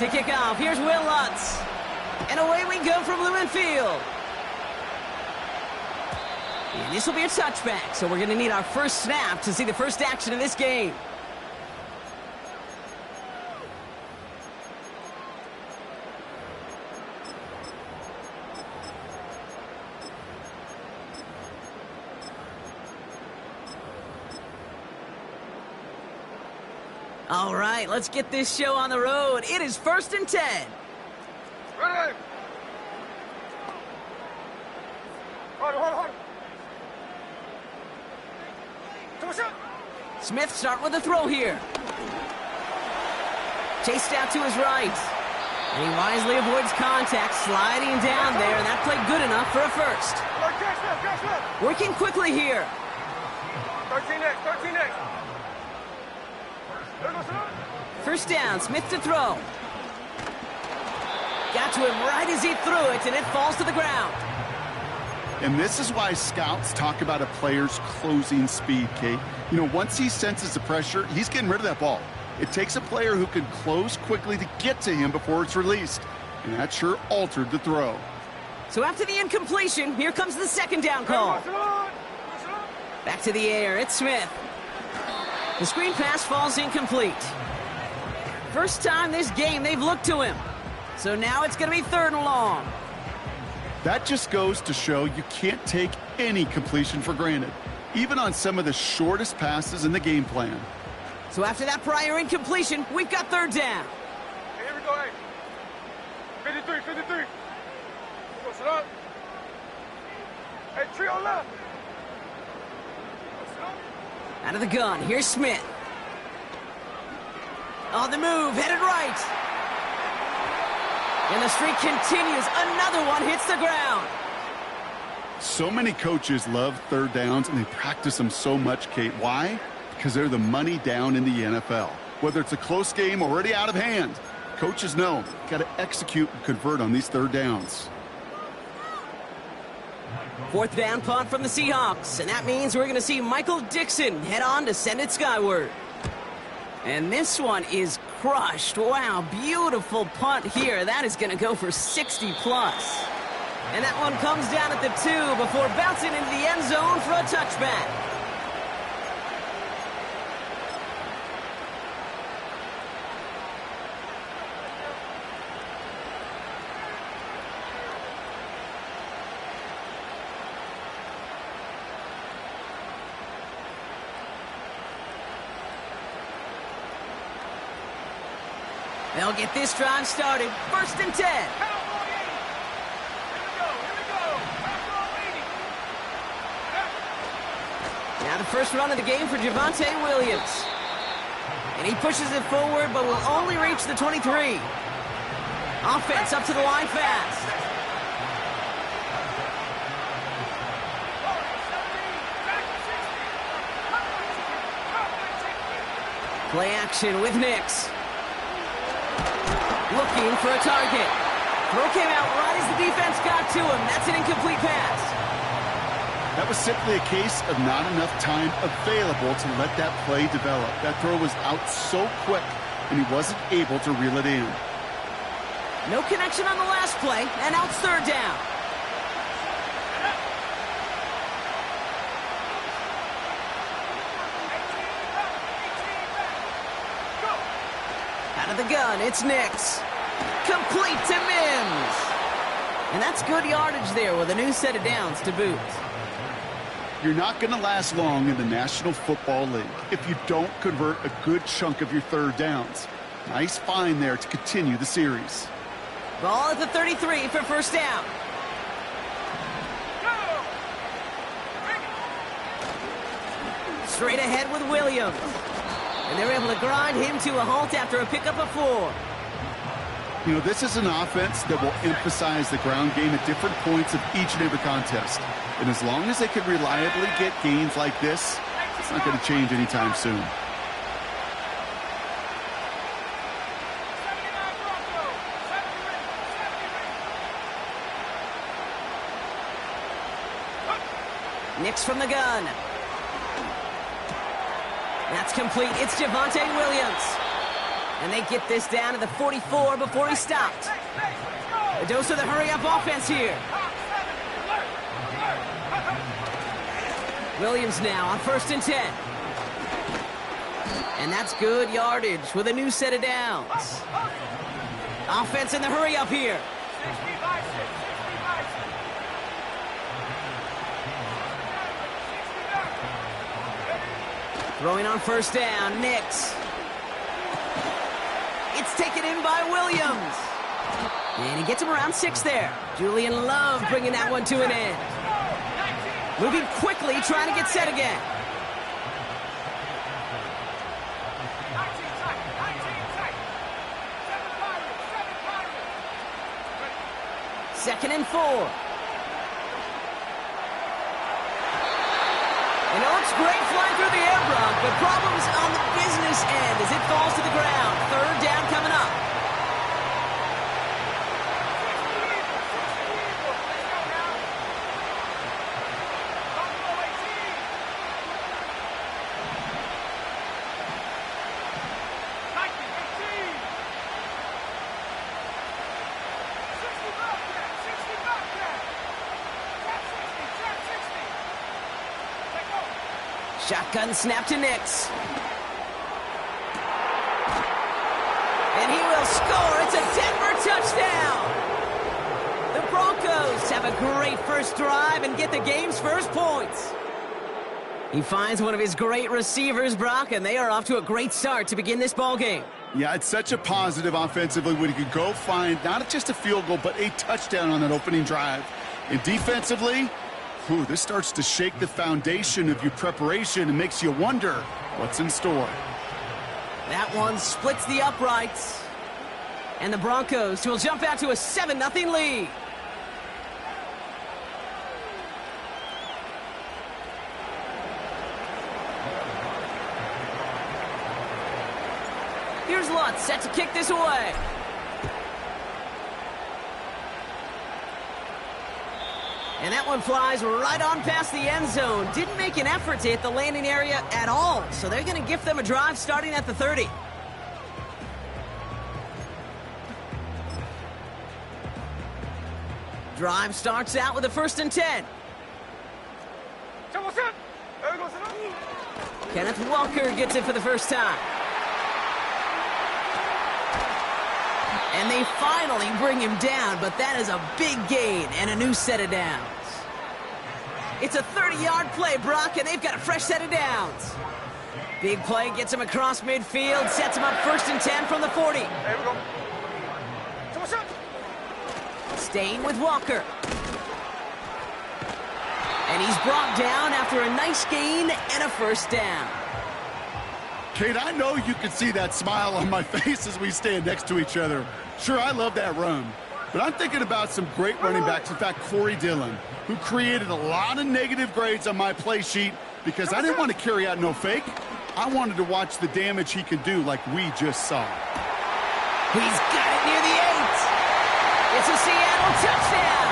to kick off. Here's Will Lutz. And away we go from Lumen Field. And this will be a touchback, so we're going to need our first snap to see the first action of this game. All right, let's get this show on the road. It is 1st and 10. Ready. Hold. Smith start with a throw here. Chased out to his right. And he wisely avoids contact, sliding down there, and that played good enough for a first. Working quickly here. 13 next. First down, Smith to throw. Got to him right as he threw it, and it falls to the ground. And this is why scouts talk about a player's closing speed, Kate. You know, once he senses the pressure, he's getting rid of that ball. It takes a player who can close quickly to get to him before it's released. And that sure altered the throw. So after the incompletion, here comes the second down call. Back to the air, it's Smith. The screen pass falls incomplete. First time this game they've looked to him. So now it's going to be 3rd and long. That just goes to show you can't take any completion for granted, even on some of the shortest passes in the game plan. So after that prior incompletion, we've got 3rd down. Hey, here we go, hey. 53. Go, sit up. Hey, trio left. Out of the gun, here's Smith. On the move, headed right. And the streak continues. Another one hits the ground. So many coaches love 3rd downs, and they practice them so much, Kate. Why? Because they're the money down in the NFL. Whether it's a close game already out of hand, coaches know got to execute and convert on these 3rd downs. 4th down punt from the Seahawks, and that means we're going to see Michael Dixon head on to send it skyward. And this one is crushed. Wow, beautiful punt here. That is going to go for 60+. And that one comes down at the 2 before bouncing into the end zone for a touchback. They'll get this drive started. 1st and 10. Now the first run of the game for Javonte Williams. And he pushes it forward, but will only reach the 23. Offense up to the line fast. Play action with Nix. Looking for a target. Throw came out right as the defense got to him. That's an incomplete pass. That was simply a case of not enough time available to let that play develop. That throw was out so quick, and he wasn't able to reel it in. No connection on the last play, and now it's 3rd down. Out of the gun, it's Nix. Complete to Mims. And that's good yardage there with a new set of downs to boot. You're not going to last long in the National Football League if you don't convert a good chunk of your 3rd downs. Nice find there to continue the series. Ball at the 33 for 1st down. Straight ahead with Williams. And they're able to grind him to a halt after a pickup of 4. You know, this is an offense that will emphasize the ground game at different points of each and every contest. And as long as they can reliably get gains like this, it's not going to change anytime soon. Nix from the gun. That's complete. It's Javonte Williams. And they get this down to the 44 before he stopped. A dose of the hurry-up offense here. Williams now on 1st and 10. And that's good yardage with a new set of downs. Offense in the hurry-up here. Throwing on 1st down, Nix. It's taken in by Williams. And he gets him around 6 there. Julian Love bringing that one to an end. Moving quickly, trying to get set again. Second and 4. You know, it's great flying through the air, Brock, but problems on the business end as it falls to the ground. 3rd down coming up. Shotgun snap to Nix. And he will score. It's a Denver touchdown. The Broncos have a great first drive and get the game's first points. He finds one of his great receivers, Brock, and they are off to a great start to begin this ball game. Yeah, it's such a positive offensively when you can go find not just a field goal, but a touchdown on that opening drive. And defensively, this starts to shake the foundation of your preparation and makes you wonder what's in store. That one splits the uprights. And the Broncos will jump out to a 7-0 lead. Here's Lutz set to kick this away. And that one flies right on past the end zone. Didn't make an effort to hit the landing area at all. So they're going to gift them a drive starting at the 30. Drive starts out with a 1st and 10. Kenneth Walker gets it for the first time. And they finally bring him down, but that is a big gain and a new set of downs. It's a 30-yard play, Brock, and they've got a fresh set of downs. Big play gets him across midfield, sets him up 1st and 10 from the 40. There we go. Staying with Walker. And he's brought down after a nice gain and a 1st down. Kate, I know you can see that smile on my face as we stand next to each other. Sure, I love that run. But I'm thinking about some great running backs. In fact, Corey Dillon, who created a lot of negative grades on my play sheet because I didn't want to carry out no fake. I wanted to watch the damage he could do like we just saw. He's got it near the 8. It's a Seattle touchdown.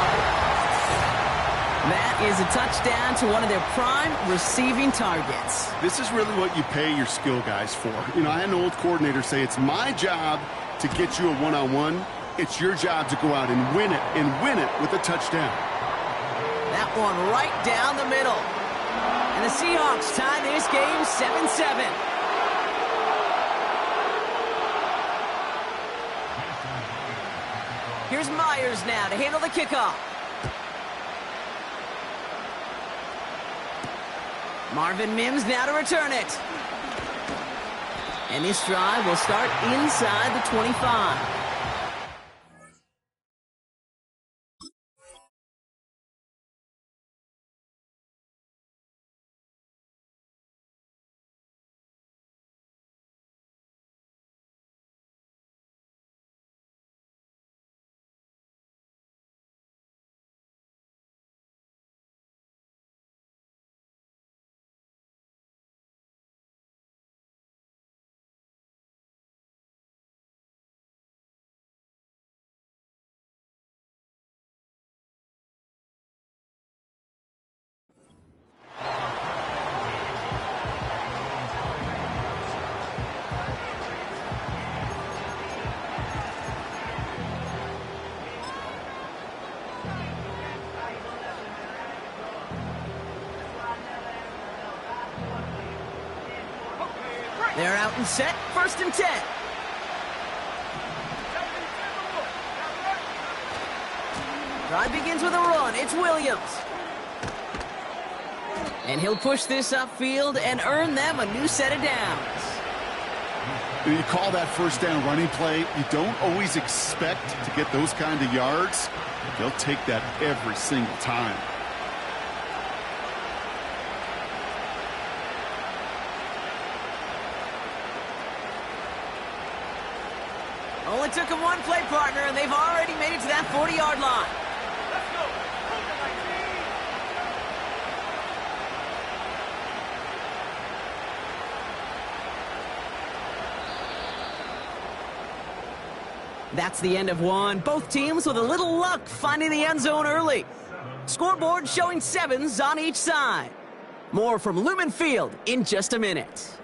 That is a touchdown to one of their prime receiving targets. This is really what you pay your skill guys for. You know, I had an old coordinator say it's my job to get you a one-on-one. It's your job to go out and win it with a touchdown. That one right down the middle. And the Seahawks tie this game 7-7. Here's Myers now to handle the kickoff. Marvin Mims now to return it. And this drive will start inside the 25. They're out and set, 1st and 10. Drive begins with a run. It's Williams. And he'll push this upfield and earn them a new set of downs. When you call that 1st down running play, you don't always expect to get those kind of yards. They'll take that every single time. Only took him one play partner, and they've already made it to that 40-yard line. Let's go. That's the end of one. Both teams with a little luck finding the end zone early. Scoreboard showing 7s on each side. More from Lumen Field in just a minute.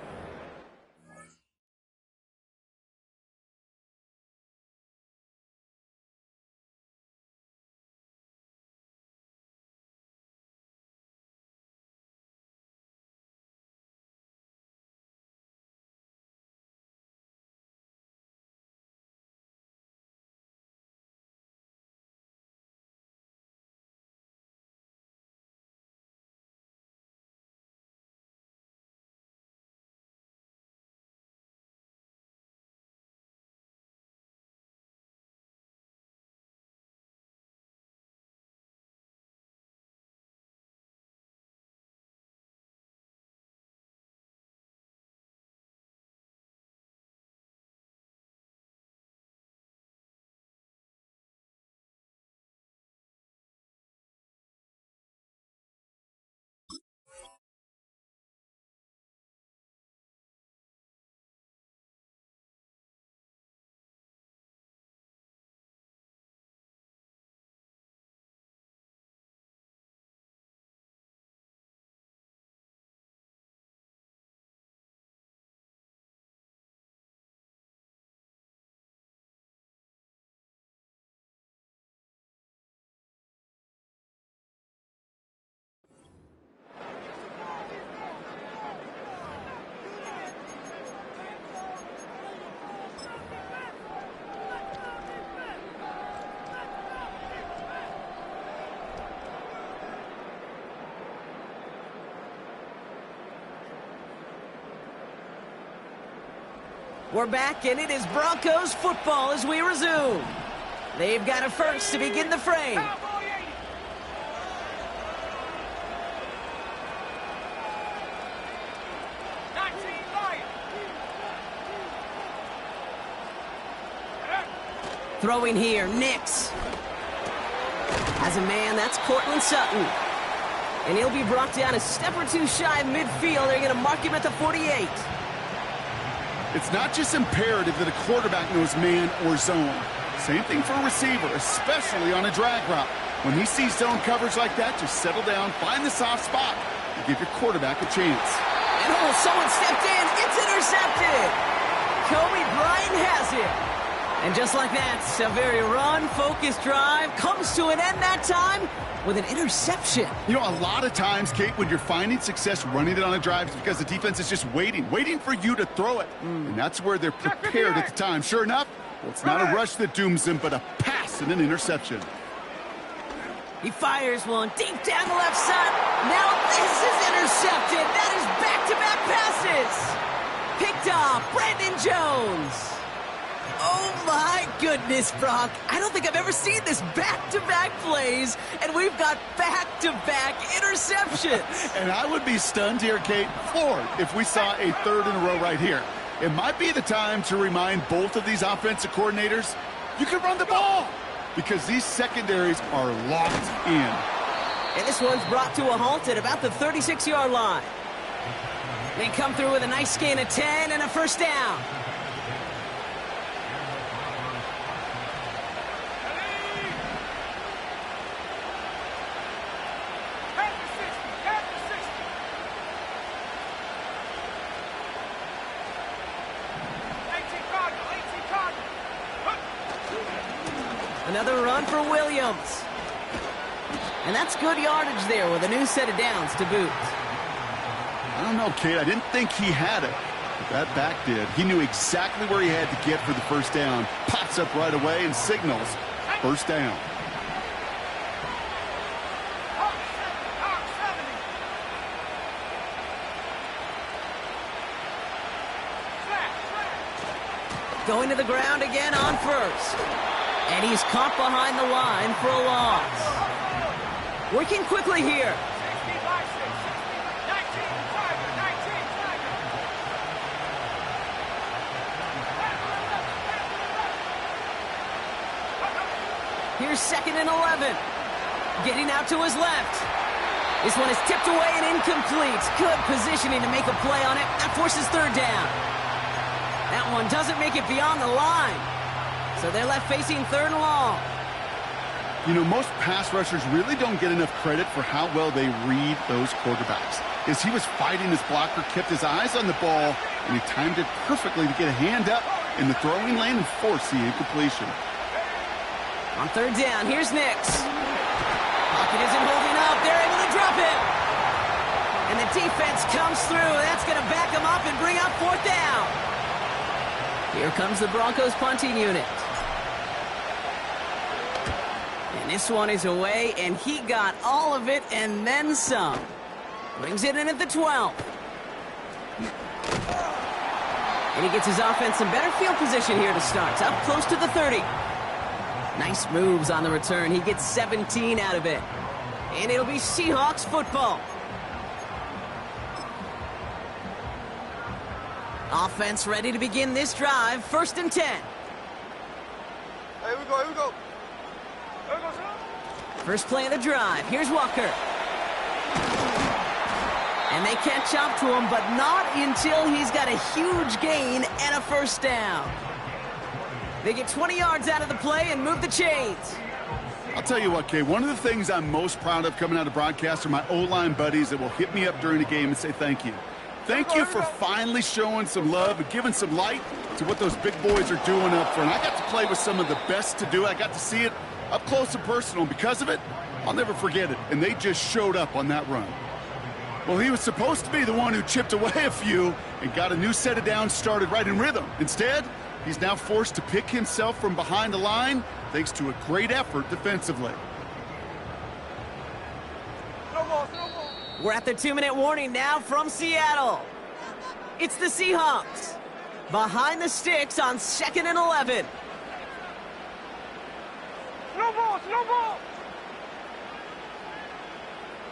We're back, and it is Broncos football as we resume. They've got a 1st to begin the frame. Throwing here, Nix. As a man, that's Cortland Sutton. And he'll be brought down a step or two shy of midfield. They're going to mark him at the 48. It's not just imperative that a quarterback knows man or zone. Same thing for a receiver, especially on a drag route. When he sees zone coverage like that, just settle down, find the soft spot, and give your quarterback a chance. And someone stepped in. It's intercepted. Kobe Bryant has it. And just like that, a very run-focused drive comes to an end that time with an interception. You know, a lot of times, Kate, when you're finding success running it on a drive, it's because the defense is just waiting for you to throw it. And that's where they're prepared at the time. Sure enough, well, it's not a rush that dooms them, but a pass and an interception. He fires one deep down the left side. Now this is intercepted. That is back-to-back passes. Picked off Brandon Jones. Oh, my goodness, Brock. I don't think I've ever seen this back-to-back plays, and we've got back-to-back interceptions. And I would be stunned here, Kate, floored, if we saw a 3rd in a row right here. It might be the time to remind both of these offensive coordinators, you can run the ball, because these secondaries are locked in. And this one's brought to a halt at about the 36-yard line. They come through with a nice gain of 10 and a 1st down. Another run for Williams. And that's good yardage there with a new set of downs to boot. I don't know, Kate. I didn't think he had it. That back did. He knew exactly where he had to get for the first down. Pops up right away and signals first down. Going to the ground again on first. And he's caught behind the line for a loss. Working quickly here. Here's 2nd and 11. Getting out to his left. This one is tipped away and incomplete. Good positioning to make a play on it. That forces 3rd down. That one doesn't make it beyond the line. So they're left facing 3rd and long. You know, most pass rushers really don't get enough credit for how well they read those quarterbacks. As he was fighting his blocker, kept his eyes on the ball, and he timed it perfectly to get a hand up in the throwing lane and force the incompletion. On 3rd down, here's Nix. Pocket isn't holding up. They're able to drop it. And the defense comes through. That's going to back them up and bring up 4th down. Here comes the Broncos punting unit. And this one is away, and he got all of it and then some. Brings it in at the 12. And he gets his offense in better field position here to start. It's up close to the 30. Nice moves on the return. He gets 17 out of it. And it'll be Seahawks football. Offense ready to begin this drive. 1st and 10. Here we go, here we go. Here we go, sir. First play of the drive. Here's Walker. And they catch up to him, but not until he's got a huge gain and a 1st down. They get 20 yards out of the play and move the chains. I'll tell you what, Kay, one of the things I'm most proud of coming out of broadcast are my O-line buddies that will hit me up during the game and say thank you. Thank you for finally showing some love and giving some light to what those big boys are doing up front. I got to play with some of the best to do it. I got to see it up close and personal. And because of it, I'll never forget it. And they just showed up on that run. Well, he was supposed to be the one who chipped away a few and got a new set of downs started right in rhythm. Instead, he's now forced to pick himself from behind the line thanks to a great effort defensively. We're at the 2-minute warning now from Seattle. It's the Seahawks. Behind the sticks on 2nd and 11. Slow ball, slow ball.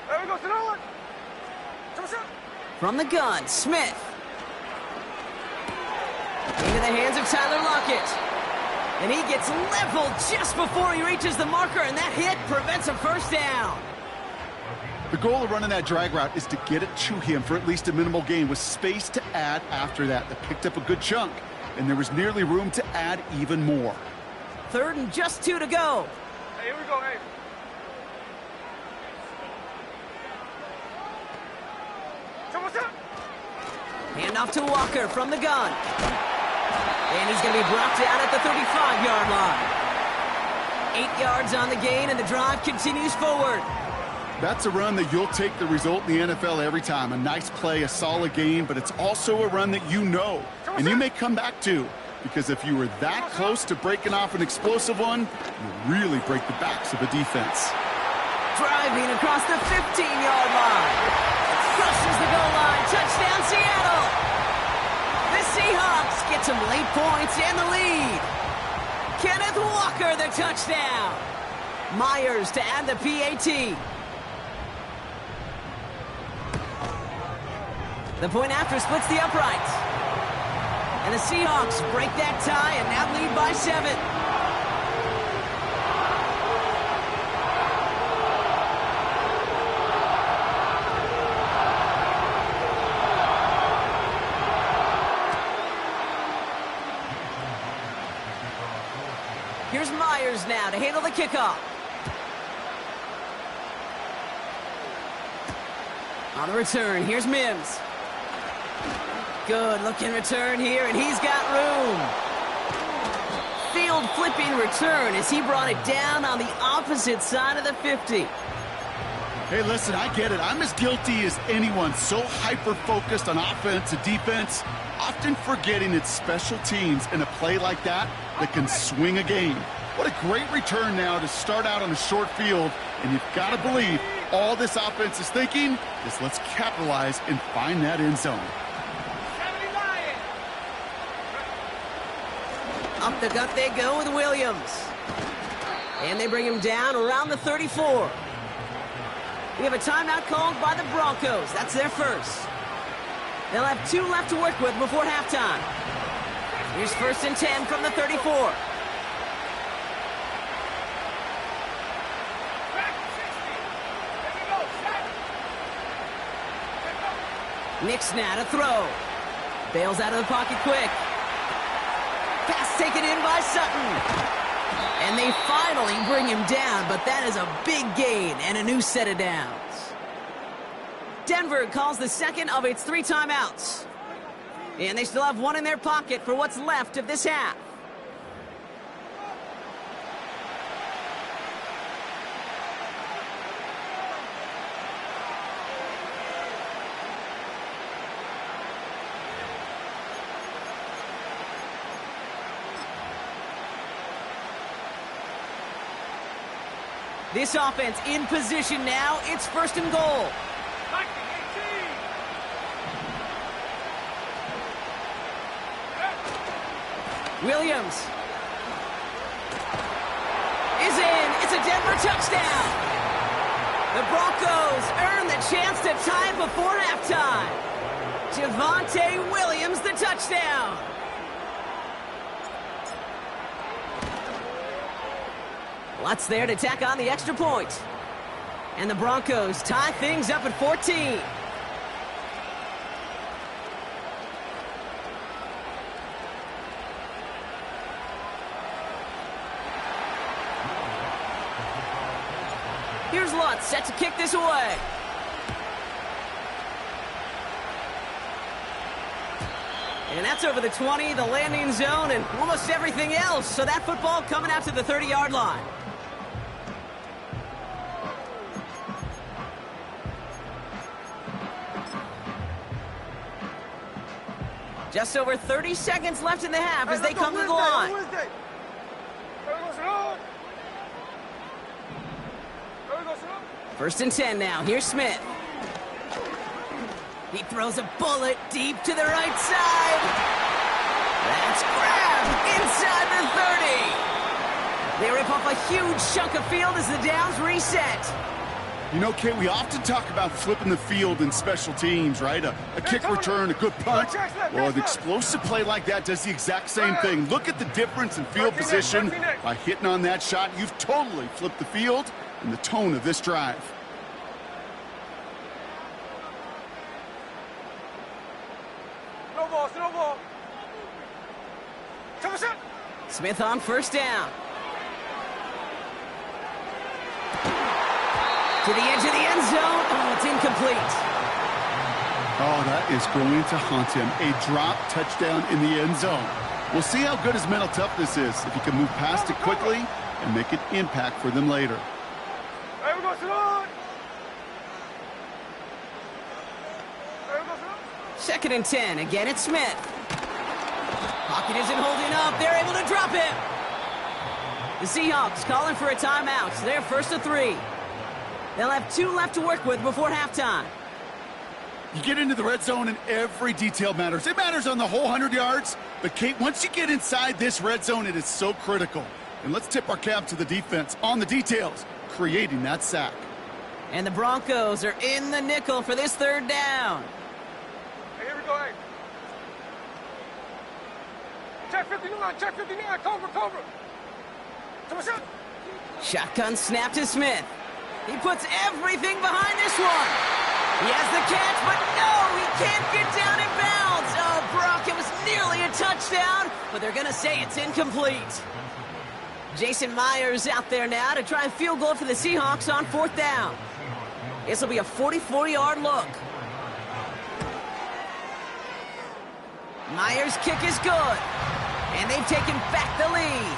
There we go, slow it. From the gun, Smith. Into the hands of Tyler Lockett. And he gets leveled just before he reaches the marker, and that hit prevents a 1st down. The goal of running that drag route is to get it to him for at least a minimal gain with space to add after that. They picked up a good chunk, and there was nearly room to add even more. 3rd and just 2 to go. Hey, here we go, hey. Hand off to Walker from the gun. And he's going to be brought down at the 35-yard line. 8 yards on the gain, and the drive continues forward. That's a run that you'll take the result in the NFL every time. A nice play, a solid game, but it's also a run that you know, and you may come back to, because if you were that close to breaking off an explosive one, you really break the backs of the defense. Driving across the 15-yard line. Crosses the goal line. Touchdown, Seattle. The Seahawks get some late points and the lead. Kenneth Walker, the touchdown. Myers to add the PAT. The point after splits the uprights. And the Seahawks break that tie and now lead by 7. Here's Myers now to handle the kickoff. On the return, here's Mims. Good looking return here, and he's got room. Field flipping return as he brought it down on the opposite side of the 50. Hey, listen, I get it. I'm as guilty as anyone. So hyper-focused on offense and defense, often forgetting it's special teams in a play like that can swing a game. What a great return now to start out on a short field, and you've got to believe all this offense is thinking is let's capitalize and find that end zone. Up the gut they go with Williams. And they bring him down around the 34. We have a timeout called by the Broncos. That's their first. They'll have 2 left to work with before halftime. Here's 1st and 10 from the 34. Nick's now to throw. Bails out of the pocket quick. Pass taken in by Sutton. And they finally bring him down, but that is a big gain and a new set of downs. Denver calls the second of its 3 timeouts. And they still have 1 in their pocket for what's left of this half. This offense in position now. It's 1st and goal. Williams is in. It's a Denver touchdown. The Broncos earn the chance to tie it before halftime. Javonte Williams, the touchdown. Lots there to tack on the extra point. And the Broncos tie things up at 14. Here's Lutz set to kick this away. And that's over the 20, the landing zone, and almost everything else. So that football coming out to the 30-yard line. Just over 30 seconds left in the half as they come to the line. 1st and 10 now. Here's Smith. He throws a bullet deep to the right side. That's grabbed inside the 30. They rip off a huge chunk of field as the downs reset. You know, Kate, we often talk about flipping the field in special teams, right? A kick return, a good punt. Well, an explosive play like that does the exact same thing. Look at the difference in field position. By hitting on that shot, you've totally flipped the field and the tone of this drive. No ball. Smith on 1st down. To the edge of the end zone. Oh, it's incomplete. Oh, that is going to haunt him. A drop touchdown in the end zone. We'll see how good his mental toughness is if he can move past it quickly and make an impact for them later. 2nd and 10. Again, it's Smith. Pocket isn't holding up. They're able to drop him. The Seahawks calling for a timeout. So they're 1st and 3. They'll have 2 left to work with before halftime. You get into the red zone and every detail matters. It matters on the whole 100 yards. But, Kate, once you get inside this red zone, it is so critical. And let's tip our cap to the defense on the details, creating that sack. And the Broncos are in the nickel for this 3rd down. Hey, here we go, hey. Check 59, cover. Shotgun snap to Smith. He puts everything behind this one. He has the catch, but no, he can't get down in bounds. Oh, Brock, it was nearly a touchdown, but they're going to say it's incomplete. Jason Myers out there now to try a field goal for the Seahawks on 4th down. This will be a 44-yard look. Myers' kick is good, and they've taken back the lead.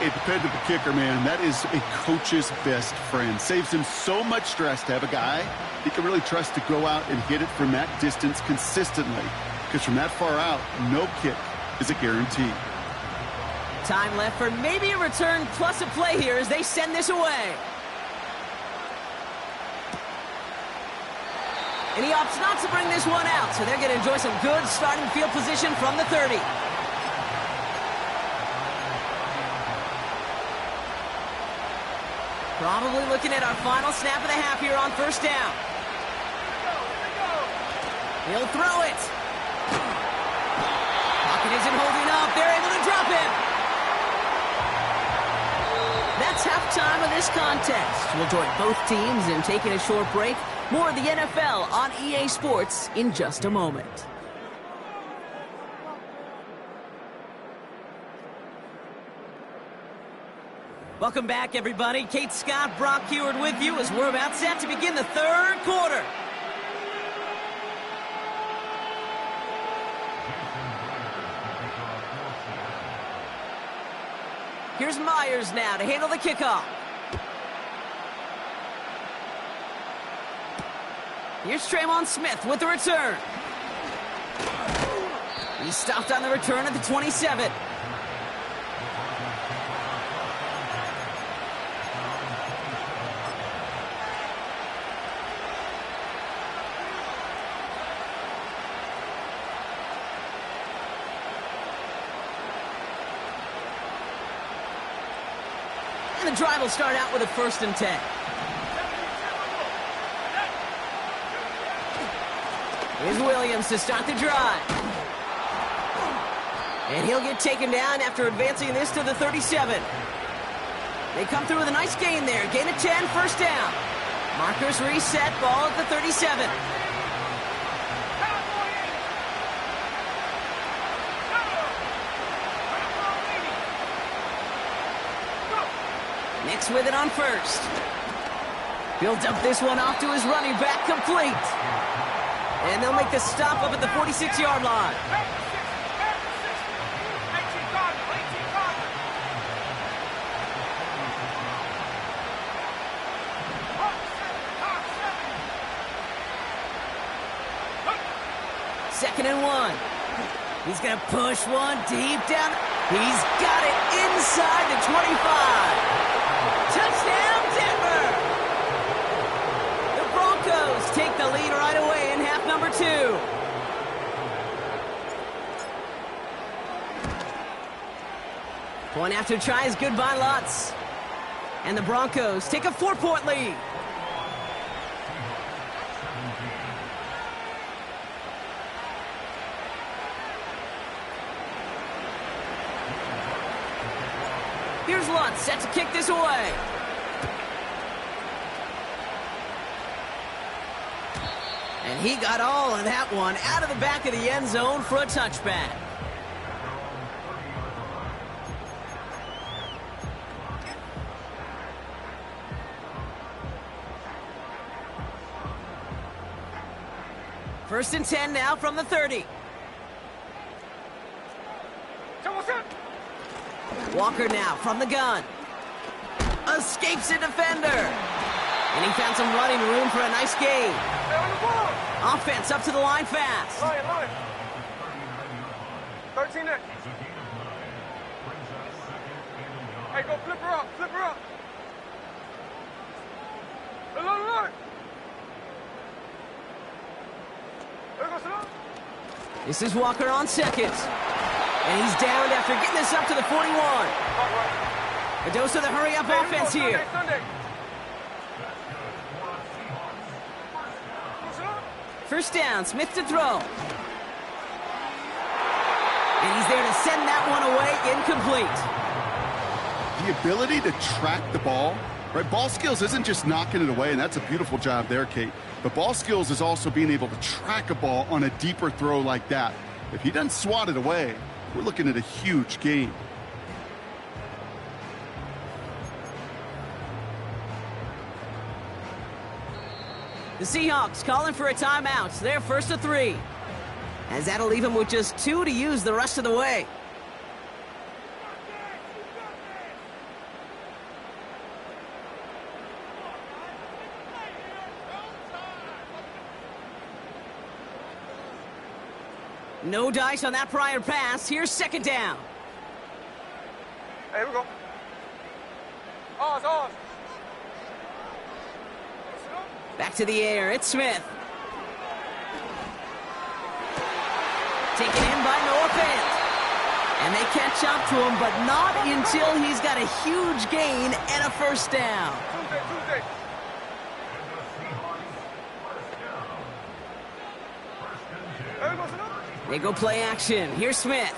A dependable kicker, man. That is a coach's best friend. Saves him so much stress to have a guy he can really trust to go out and hit it from that distance consistently. Because from that far out, no kick is a guarantee. Time left for maybe a return plus a play here as they send this away. And he opts not to bring this one out, so they're going to enjoy some good starting field position from the 30. Probably looking at our final snap of the half here on first down. He'll throw it. Pocket isn't holding up. They're able to drop it. That's halftime of this contest. We'll join both teams in taking a short break. More of the NFL on EA Sports in just a moment. Welcome back, everybody. Kate Scott, Brock Heward with you as we're about set to begin the third quarter. Here's Myers now to handle the kickoff. Here's Traymon Smith with the return. He stopped on the return at the 27. And the drive will start out with a 1st and 10. Here's Williams to start the drive. And he'll get taken down after advancing this to the 37. They come through with a nice gain there. Gain of 10, 1st down. Markers reset, ball at the 37. Nix with it on 1st. He'll dump this one off to his running back, complete. And they'll make the stop up at the 46-yard line. Second and 1. He's going to push one deep down. He's got it inside the 25. Touchdown, Denver! The Broncos take the lead right away in half number 2. Point after try is good by Lutz. And the Broncos take a 4-point lead. Here's Lutz, set to kick this away. And he got all of that one out of the back of the end zone for a touchback. First and 10 now from the 30. Walker now from the gun. Escapes a defender. And he found some running room for a nice gain. Offense up to the line fast. Line. 13 next. Hey, go flip her up. Look. This is Walker on 2nd. And he's downed after getting this up to the 41. A dose of the hurry-up offense here. First down, Smith to throw. And he's there to send that one away, incomplete. The ability to track the ball, right? Ball skills isn't just knocking it away, and that's a beautiful job there, Kate. But ball skills is also being able to track a ball on a deeper throw like that. If he doesn't swat it away, we're looking at a huge gain. The Seahawks calling for a timeout. They're 1st and 3. As that'll leave them with just 2 to use the rest of the way. No dice on that prior pass. Here's second down. Hey, here we go. Ours. Back to the air. It's Smith. Taken in by Noah Fant. And they catch up to him, but not until he's got a huge gain and a first down. Tuesday. Hey, we go. They go play action. Here's Smith.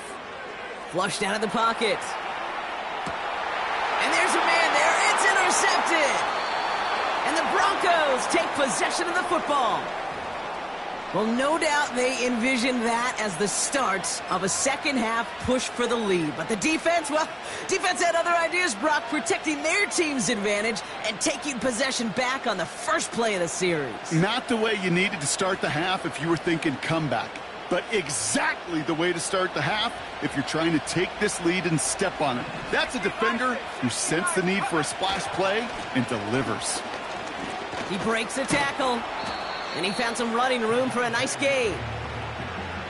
Flushed out of the pocket. And there's a man there. It's intercepted. And the Broncos take possession of the football. Well, no doubt they envisioned that as the start of a second-half push for the lead. But the defense had other ideas, Brock, protecting their team's advantage and taking possession back on the first play of the series. Not the way you needed to start the half if you were thinking comeback, but exactly the way to start the half if you're trying to take this lead and step on it. That's a defender who sensed the need for a splash play and delivers. He breaks a tackle. And he found some running room for a nice gain.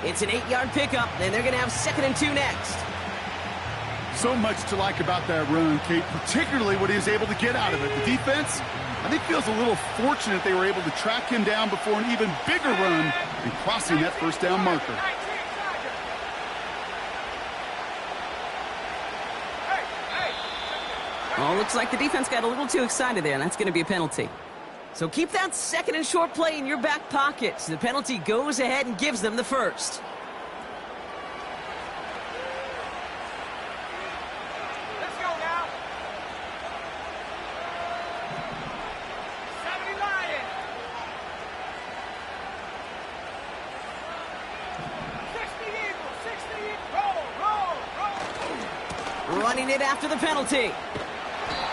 It's an 8-yard pickup, and they're going to have 2nd and 2 next. So much to like about that run, Kate, particularly what he was able to get out of it. The defense, I think, feels a little fortunate they were able to track him down before an even bigger run and crossing that first down marker. Well, looks like the defense got a little too excited there, and that's going to be a penalty. So keep that 2nd and short play in your back pocket. So the penalty goes ahead and gives them the first. Let's go now. 70 Lions. 60 Eagles. 60 Eagles. Roll. Running it after the penalty.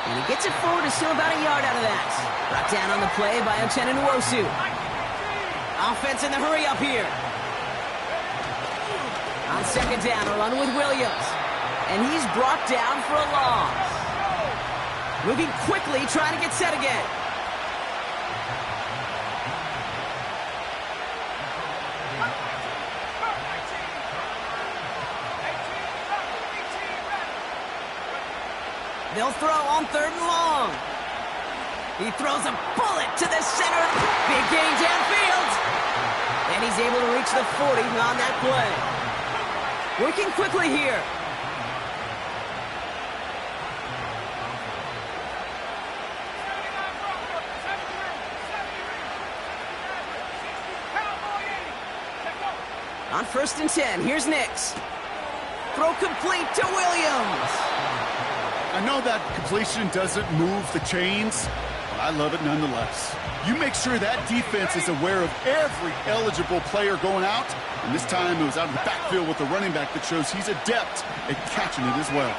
And he gets it forward to still about a yard out of that. Brought down on the play by Uchenna Nwosu. Offense in the hurry up here. On second down, a run with Williams. And he's brought down for a loss. Moving quickly, trying to get set again. They'll throw on 3rd and long. He throws a bullet to the center. Big gain downfield. And he's able to reach the 40 on that play. Working quickly here. On 1st and 10, here's Nix. Throw complete to Williams. I know that completion doesn't move the chains, but I love it nonetheless. You make sure that defense is aware of every eligible player going out, and this time it was out of the backfield with a running back that shows he's adept at catching it as well.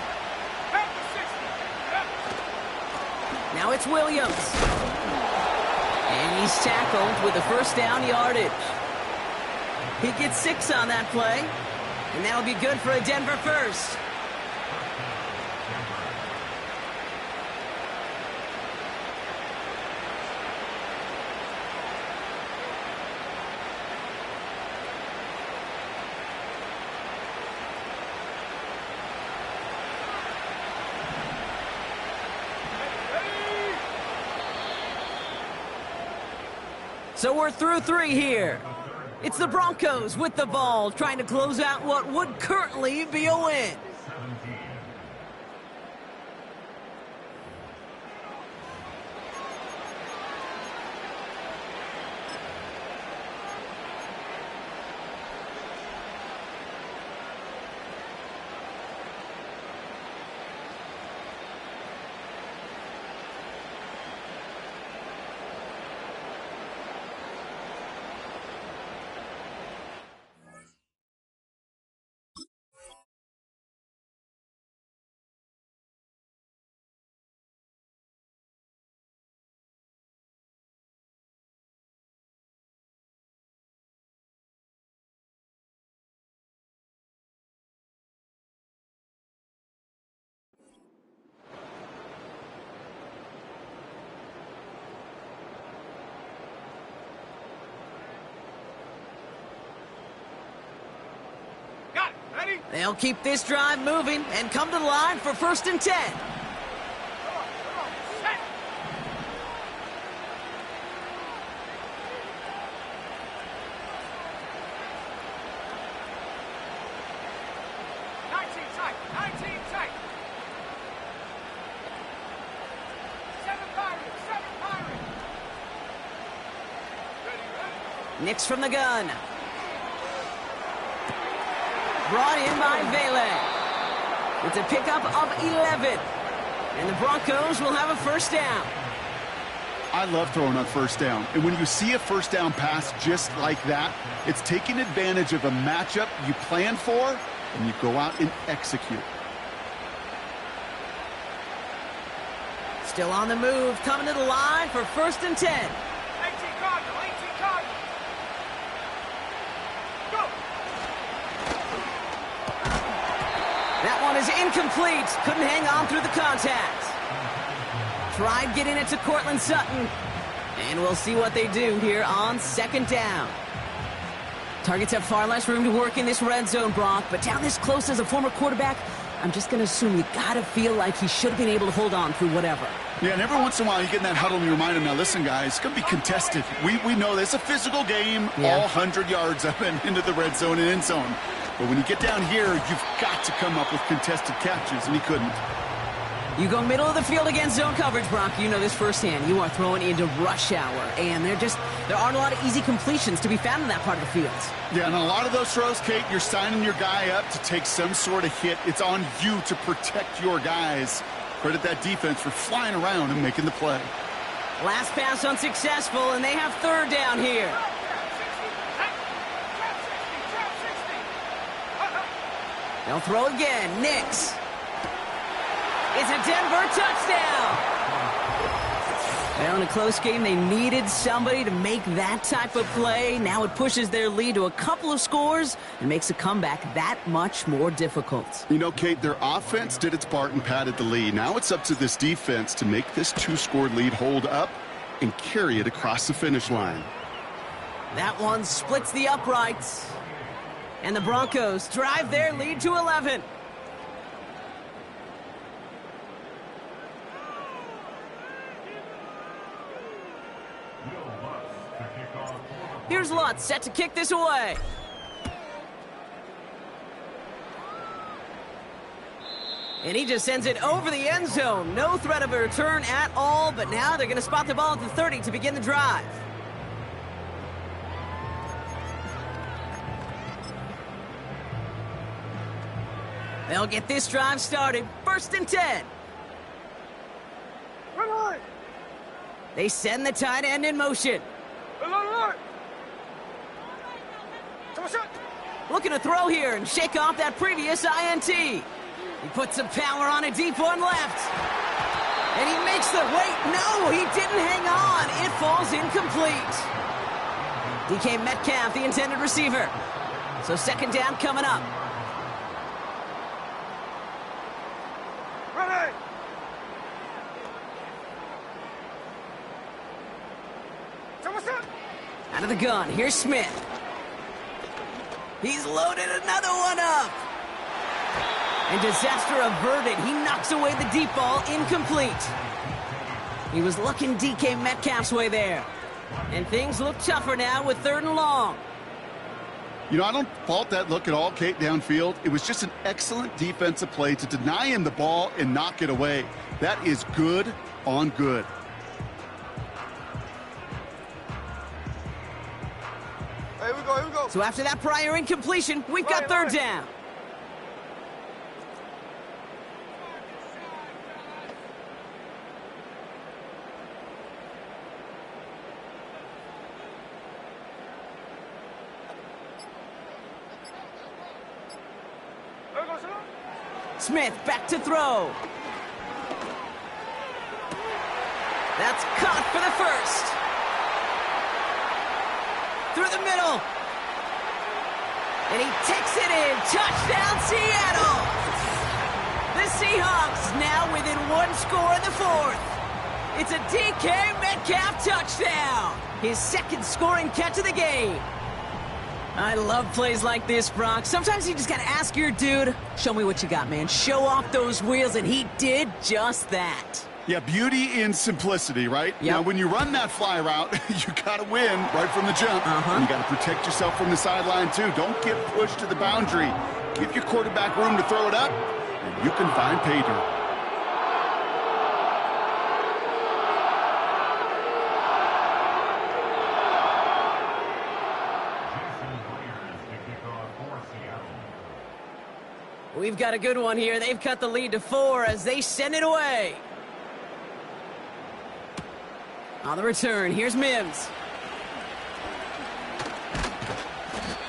Now it's Williams. And he's tackled with a first down yardage. He gets 6 on that play, and that'll be good for a Denver first. So we're through 3 here. It's the Broncos with the ball, trying to close out what would currently be a win. They'll keep this drive moving and come to the line for 1st and 10. Nix from the gun. Brought in by Vele. It's a pickup of 11. And the Broncos will have a 1st down. I love throwing on 1st down. And when you see a 1st down pass just like that, it's taking advantage of a matchup you plan for, and you go out and execute. Still on the move, coming to the line for 1st and 10. 18 Cardinal, 18 Cardinal. Go! That one is incomplete. Couldn't hang on through the contact. Tried getting it to Cortland Sutton. And we'll see what they do here on 2nd down. Targets have far less room to work in this red zone, Brock, but down this close as a former quarterback, I'm just going to assume you got to feel like he should have been able to hold on through whatever. Yeah, and every once in a while you get in that huddle and you remind him, now listen, guys, it's going to be contested. We know this. A physical game, all 100 yards up and into the red zone and end zone. But when you get down here, you've got to come up with contested catches, and he couldn't. You go middle of the field against zone coverage, Brock. You know this firsthand. You are throwing into rush hour, and there aren't a lot of easy completions to be found in that part of the field. Yeah, and a lot of those throws, Kate, you're signing your guy up to take some sort of hit. It's on you to protect your guys. Credit that defense for flying around and making the play. Last pass unsuccessful, and they have 3rd down here. They'll throw again. Nix. It's a Denver touchdown. Well, in a close game, they needed somebody to make that type of play. Now it pushes their lead to a couple of scores and makes a comeback that much more difficult. You know, Kate, their offense did its part and padded the lead. Now it's up to this defense to make this 2-score lead hold up and carry it across the finish line. That one splits the uprights. And the Broncos drive their lead to 11. Here's Lutz set to kick this away. And he just sends it over the end zone. No threat of a return at all, but now they're going to spot the ball at the 30 to begin the drive. They'll get this drive started. 1st and 10. They send the tight end in motion. Looking to throw here and shake off that previous INT. He puts some power on it deep on left. And he makes the wait. No, he didn't hang on. It falls incomplete. DK Metcalf, the intended receiver. So 2nd down coming up. Ready. Out of the gun, here's Smith. He's loaded another one up. And disaster averted. He knocks away the deep ball, incomplete. He was looking DK Metcalf's way there. And things look tougher now with 3rd and long. You know, I don't fault that look at all, Kate, downfield. It was just an excellent defensive play to deny him the ball and knock it away. That is good on good. Here we go, here we go. So after that prior incompletion, we've got 3rd down. Smith back to throw. That's caught for the 1st. Through the middle. And he takes it in. Touchdown, Seattle. The Seahawks now within 1 score in the 4th. It's a DK Metcalf touchdown. His 2nd scoring catch of the game. I love plays like this, Brock. Sometimes you just gotta ask your dude, show me what you got, man. Show off those wheels, and he did just that. Yeah, beauty in simplicity, right? Yep. Now, when you run that fly route, you gotta win right from the jump. And you gotta protect yourself from the sideline, too. Don't get pushed to the boundary. Give your quarterback room to throw it up, and you can find pay dirt. We've got a good one here. They've cut the lead to 4 as they send it away. On the return, here's Mims.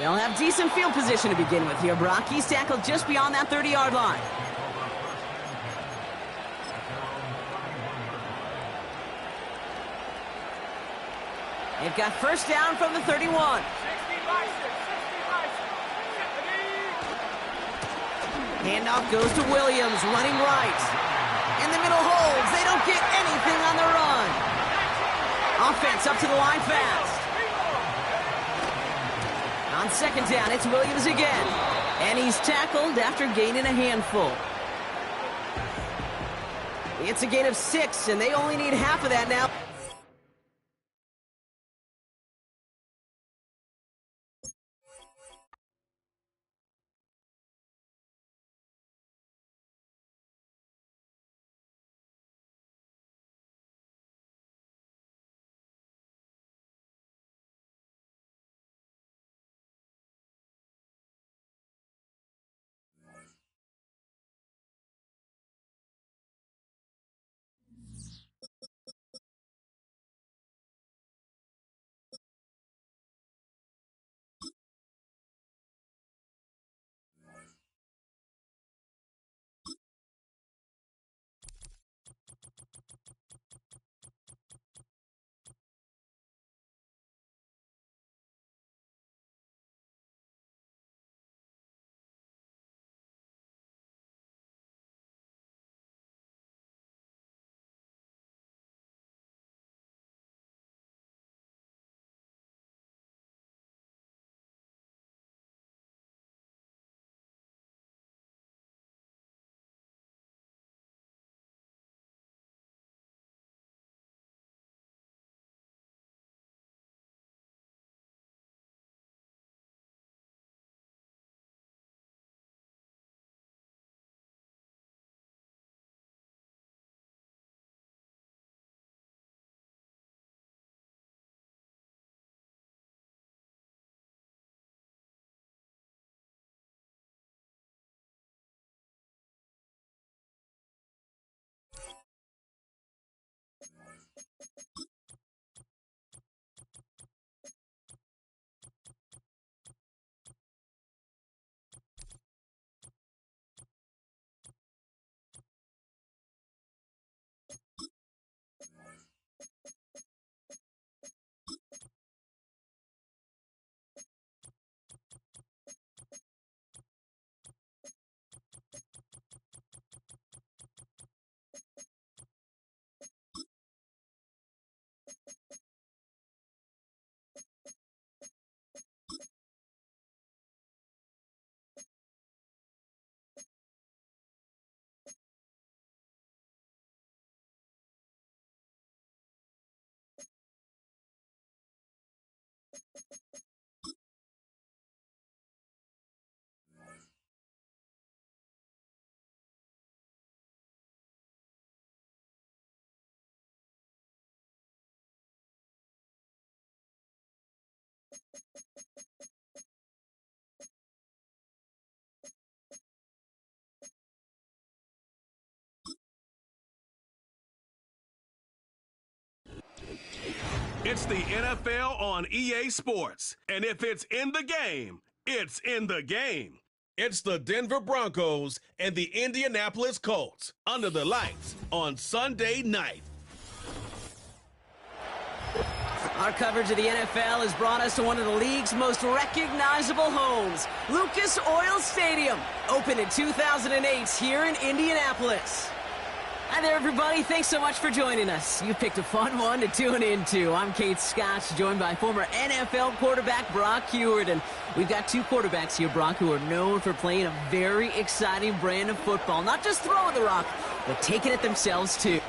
They'll have decent field position to begin with here, Brock. He's tackled just beyond that 30-yard line. They've got first down from the 31. Handoff goes to Williams, running right. In the middle holds. They don't get anything on the run. Offense up to the line fast. On second down, it's Williams again. And he's tackled after gaining a handful. It's a gain of 6, and they only need half of that now. It's the NFL on EA Sports. And if it's in the game, it's in the game. It's the Denver Broncos and the Indianapolis Colts under the lights on Sunday night. Our coverage of the NFL has brought us to one of the league's most recognizable homes, Lucas Oil Stadium, opened in 2008 here in Indianapolis. Hi there, everybody. Thanks so much for joining us. You picked a fun one to tune into. I'm Kate Scotch, joined by former NFL quarterback Brock Huard. And we've got two quarterbacks here, Brock, who are known for playing a very exciting brand of football. Not just throwing the rock, but taking it themselves, too.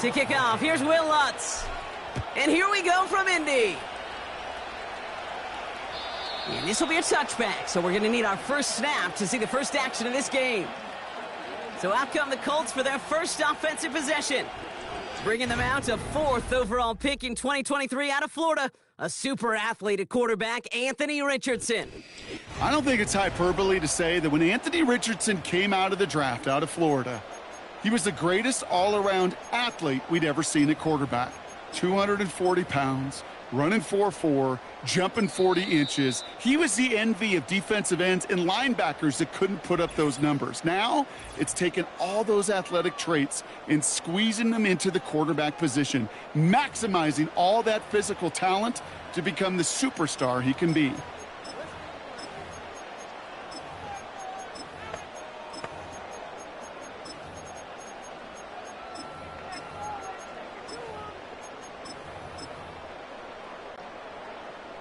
To kick off, here's Will Lutz. And here we go from Indy. And this will be a touchback, so we're going to need our first snap to see the first action of this game. So out come the Colts for their first offensive possession. Bringing them out to 4th overall pick in 2023 out of Florida, a super athlete at quarterback, Anthony Richardson. I don't think it's hyperbole to say that when Anthony Richardson came out of the draft out of Florida, he was the greatest all-around athlete we'd ever seen at quarterback. 240 pounds, running 4.4, jumping 40 inches. He was the envy of defensive ends and linebackers that couldn't put up those numbers. Now, it's taken all those athletic traits and squeezing them into the quarterback position, maximizing all that physical talent to become the superstar he can be.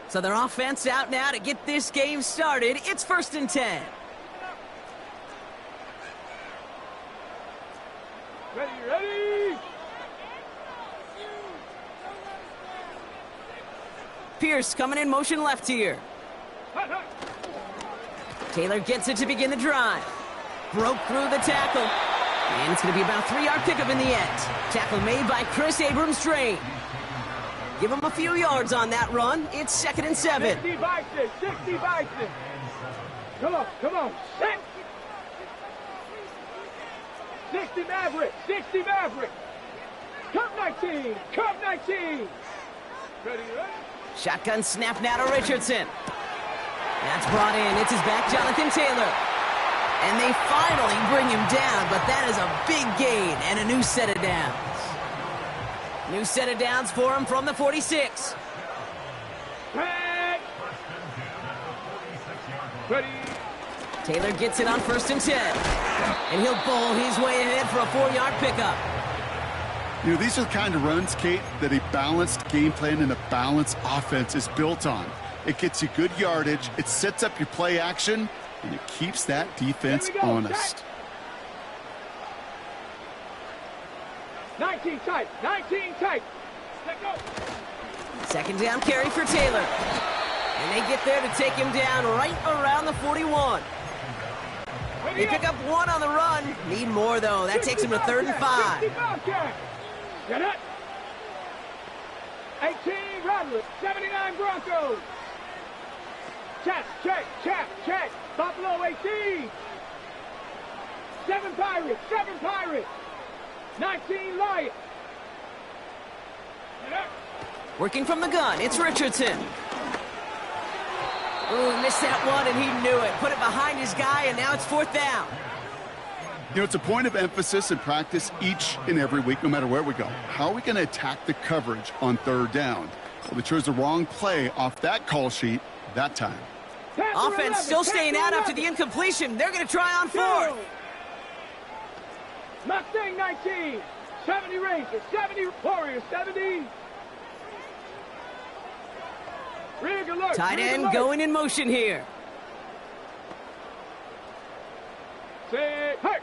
So their offense out now to get this game started. It's 1st and 10. Ready. Pierce coming in motion left here. Taylor gets it to begin the drive. Broke through the tackle. And it's going to be about a 3-yard pickup in the end. Tackle made by Chris Abrams-Drain. Give him a few yards on that run. It's 2nd and 7. 60 Bison. 60 Bison. Come on. 60 Maverick. 60 Maverick. Cup 19. Cup 19. Ready. Shotgun snap now to Richardson. That's brought in. It's his back, Jonathan Taylor. And they finally bring him down, but that is a big gain and a new set of downs. New set of downs for him from the 46. Ready. Taylor gets it on 1st and 10. And he'll bowl his way ahead for a 4-yard pickup. You know, these are the kind of runs, Kate, that a balanced game plan and a balanced offense is built on. It gets you good yardage, it sets up your play action, and it keeps that defense honest. 19 tight. 19 tight. Let go. 2nd down carry for Taylor. And they get there to take him down right around the 41. They pick up 1 on the run. Need more, though. That takes him to 3rd and 5. Get it. 18 Rattlers. 79 Broncos. Check. Buffalo 18. 7 Pirates. 19 Lions. Working from the gun, it's Richardson. Ooh, missed that one, and he knew it. Put it behind his guy, and now it's 4th down. You know, it's a point of emphasis in practice each and every week, no matter where we go. How are we going to attack the coverage on 3rd down? Well, they chose the wrong play off that call sheet that time. Offense still staying out after the incompletion. They're going to try on 4th. Mustang 19, 70 Rangers, 70 Warriors, 70. Rig alert. Tight end going in motion here. Say, hey.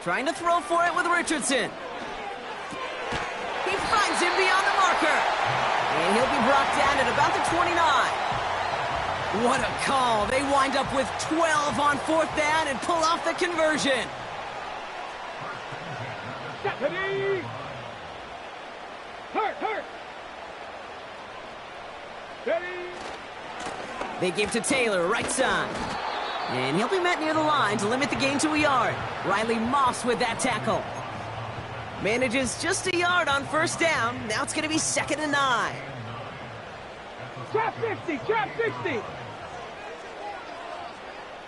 Trying to throw for it with Richardson. He finds him beyond the marker. And he'll be brought down at about the 29. What a call. They wind up with 12 on 4th down and pull off the conversion. Stephanie! Hurt! Ready! They give to Taylor, right side. And he'll be met near the line to limit the gain to a yard. Riley Moss with that tackle. Manages just a yard on 1st down. Now it's going to be 2nd and 9. Trap 60!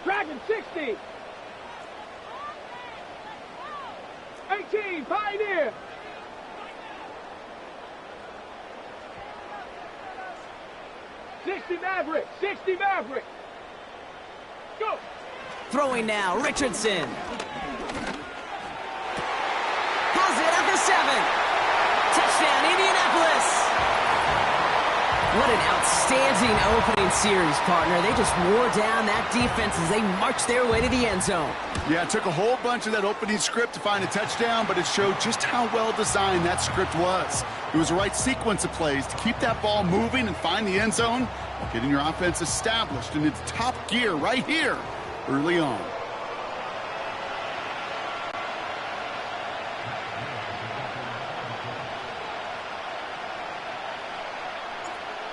Dragon 60! 18, Pioneer! '60 Maverick! Go! Throwing now, Richardson. Has it at the 7. Touchdown, Indianapolis. What an outstanding opening series, partner. They just wore down that defense as they marched their way to the end zone. Yeah, it took a whole bunch of that opening script to find a touchdown, but it showed just how well designed that script was. It was the right sequence of plays to keep that ball moving and find the end zone while getting your offense established in its top gear right here early on.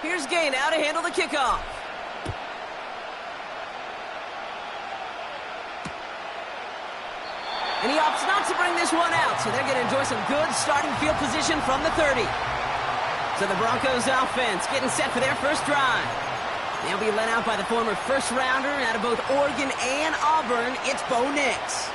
Here's Gay now to handle the kickoff. And he opts not to bring this one out, so they're going to enjoy some good starting field position from the 30. So the Broncos offense getting set for their first drive. They'll be led out by the former first-rounder out of both Oregon and Auburn. It's Bo Nix.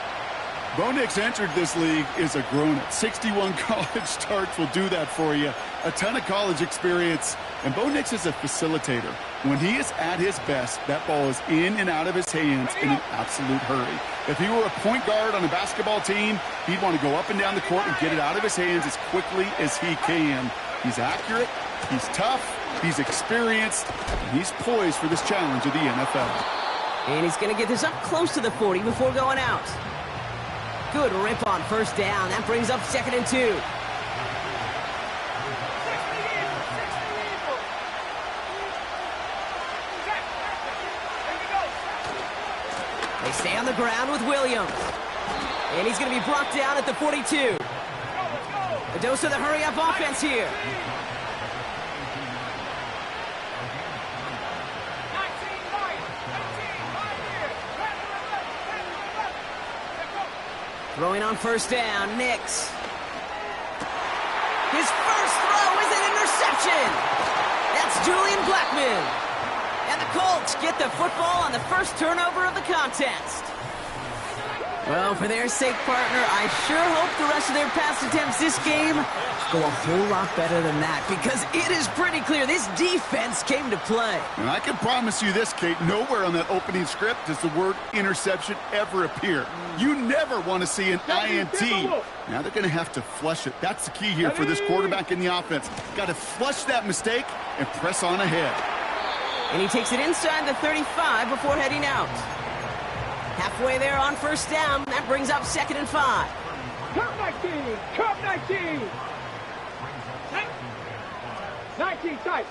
Bo Nix entered this league as a grown-up. 61 college starts will do that for you. A ton of college experience. And Bo Nix is a facilitator. When he is at his best, that ball is in and out of his hands in an absolute hurry. If he were a point guard on a basketball team, he'd want to go up and down the court and get it out of his hands as quickly as he can. He's accurate, he's tough, he's experienced, and he's poised for this challenge of the NFL. And he's going to get this up close to the 40 before going out. Good rip on first down. That brings up 2nd and 2. They stay on the ground with Williams. And he's going to be brought down at the 42. A dose of the hurry-up offense here. Throwing on first down, Nix. His first throw is an interception. That's Julian Blackmon. And the Colts get the football on the first turnover of the contest. Well, for their sake, partner, I sure hope the rest of their pass attempts this game go a whole lot better than that, because it is pretty clear this defense came to play. And I can promise you this, Kate, nowhere on that opening script does the word interception ever appear. You never want to see an INT. Now they're going to have to flush it. That's the key here for this quarterback in the offense. Got to flush that mistake and press on ahead. And he takes it inside the 35 before heading out. Halfway there on first down. That brings up 2nd and 5. Cup 19! Cup 19! 19 tight!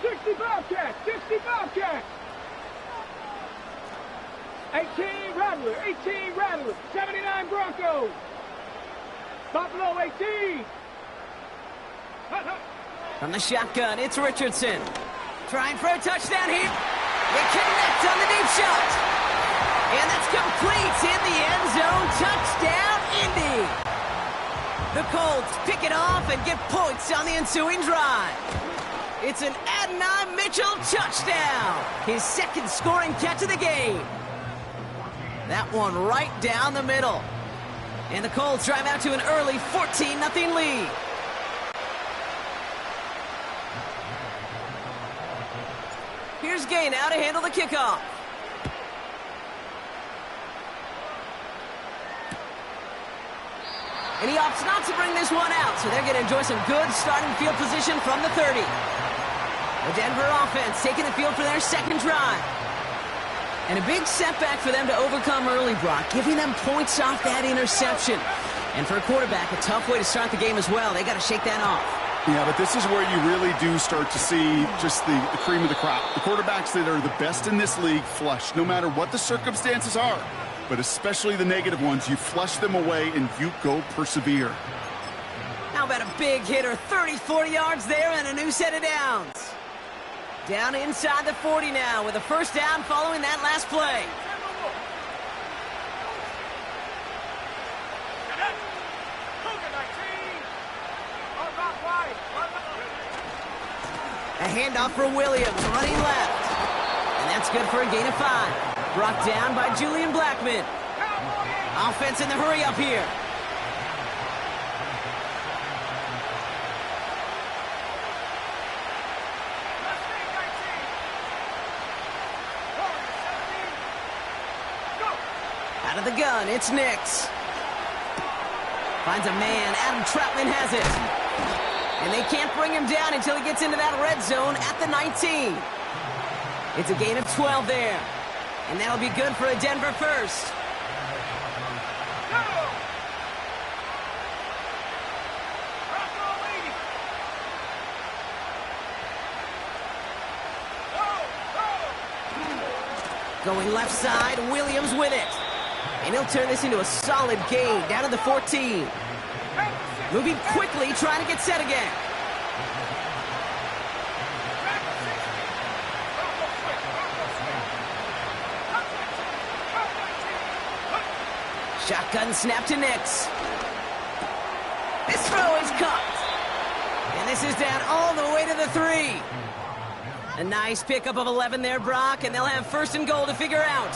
60 Bobcats! 60 Bobcats! 18 Rattler! 18 Rattler! 79 Broncos! Buffalo 18! From the shotgun, it's Richardson. Trying for a touchdown here. They connect on the deep shot. And that's complete in the end zone. Touchdown, Indy. The Colts pick it off and get points on the ensuing drive. It's an Adonai Mitchell touchdown. His second scoring catch of the game. That one right down the middle. And the Colts drive out to an early 14-0 lead. Here's Gay now to handle the kickoff. And he opts not to bring this one out, so they're going to enjoy some good starting field position from the 30. The Denver offense taking the field for their second drive. And a big setback for them to overcome early, Brock, giving them points off that interception. And for a quarterback, a tough way to start the game as well. They got to shake that off. Yeah, but this is where you really do start to see just the cream of the crop. The quarterbacks that are the best in this league flush, no matter what the circumstances are. But especially the negative ones, you flush them away and you go persevere. How about a big hitter, 30, 40 yards there and a new set of downs. Down inside the 40 now with a first down following that last play. A handoff for Williams, running left. And that's good for a gain of 5. Brought down by Julian Blackmon. Offense in the hurry up here. Out of the gun, it's Nix. Finds a man, Adam Troutman has it. And they can't bring him down until he gets into that red zone at the 19. It's a gain of 12 there. And that'll be good for a Denver first. Going left side, Williams with it. And he'll turn this into a solid gain down to the 14. Moving quickly, trying to get set again. Shotgun snap to Nix. This throw is caught. And this is down all the way to the 3. A nice pickup of 11 there, Brock, and they'll have first and goal to figure out.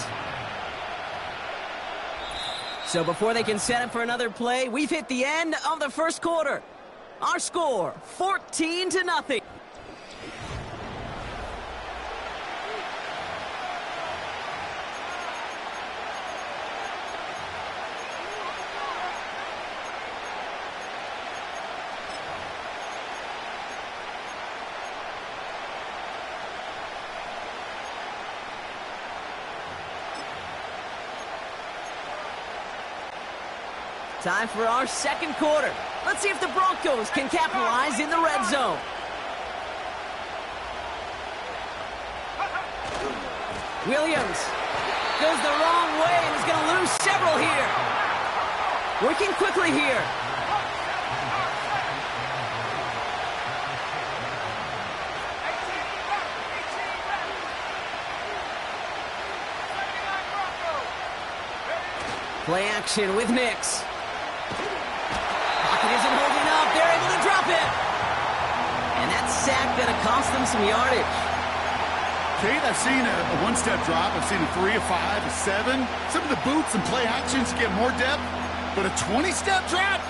So before they can set up for another play, we've hit the end of the first quarter. Our score, 14-0. Time for our second quarter. Let's see if the Broncos can capitalize in the red zone. Williams goes the wrong way and is going to lose several here. Working quickly here. Play action with Nix. Pocket isn't holding up. They're able to drop it. And that sack going to cost them some yardage. Kate, I've seen a one-step drop. I've seen a 3, a 5, a 7. Some of the boots and play actions get more depth. But a 20-step drop?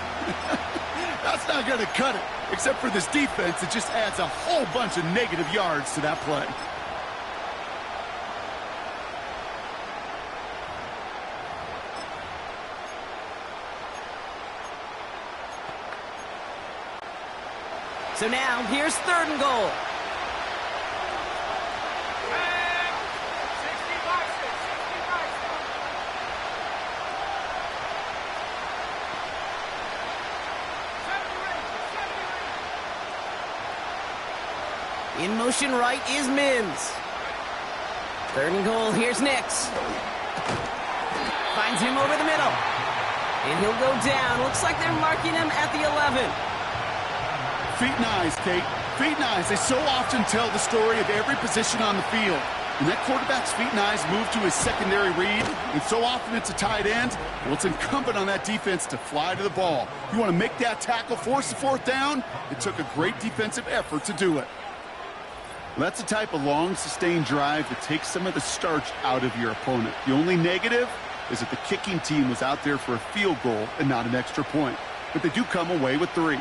That's not going to cut it. Except for this defense, it just adds a whole bunch of negative yards to that play. So now, here's third and goal. In motion right is Mims. Third and goal, here's Nix. Finds him over the middle. And he'll go down. Looks like they're marking him at the 11. Feet and eyes, Kate. Feet and eyes. They so often tell the story of every position on the field. And that quarterback's feet and eyes move to his secondary read, and so often it's a tight end. Well, it's incumbent on that defense to fly to the ball. You want to make that tackle, force the fourth down? It took a great defensive effort to do it. Well, that's the type of long, sustained drive that takes some of the starch out of your opponent. The only negative is that the kicking team was out there for a field goal and not an extra point. But they do come away with 3.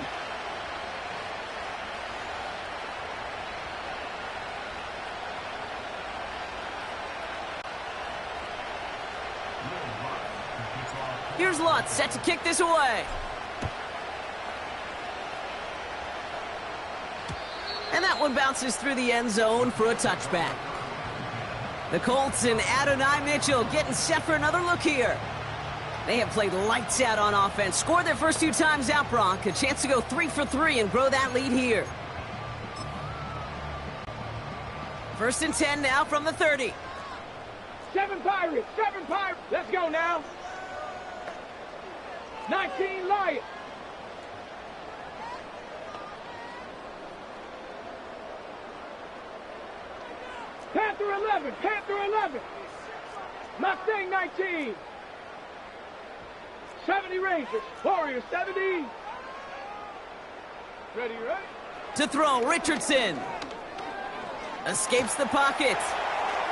Here's Lutz, set to kick this away. And that one bounces through the end zone for a touchback. The Colts and Adonai Mitchell getting set for another look here. They have played lights out on offense. Scored their first 2 times out, Brock. A chance to go 3 for 3 and grow that lead here. First and 10 now from the 30. 7 Pirates, 7 Pirates. Let's go now. 19 Lions. Panther 11, Panther 11. Mustang 19. 70 Rangers, Warriors 70. Ready, right? To throw, Richardson. Escapes the pocket.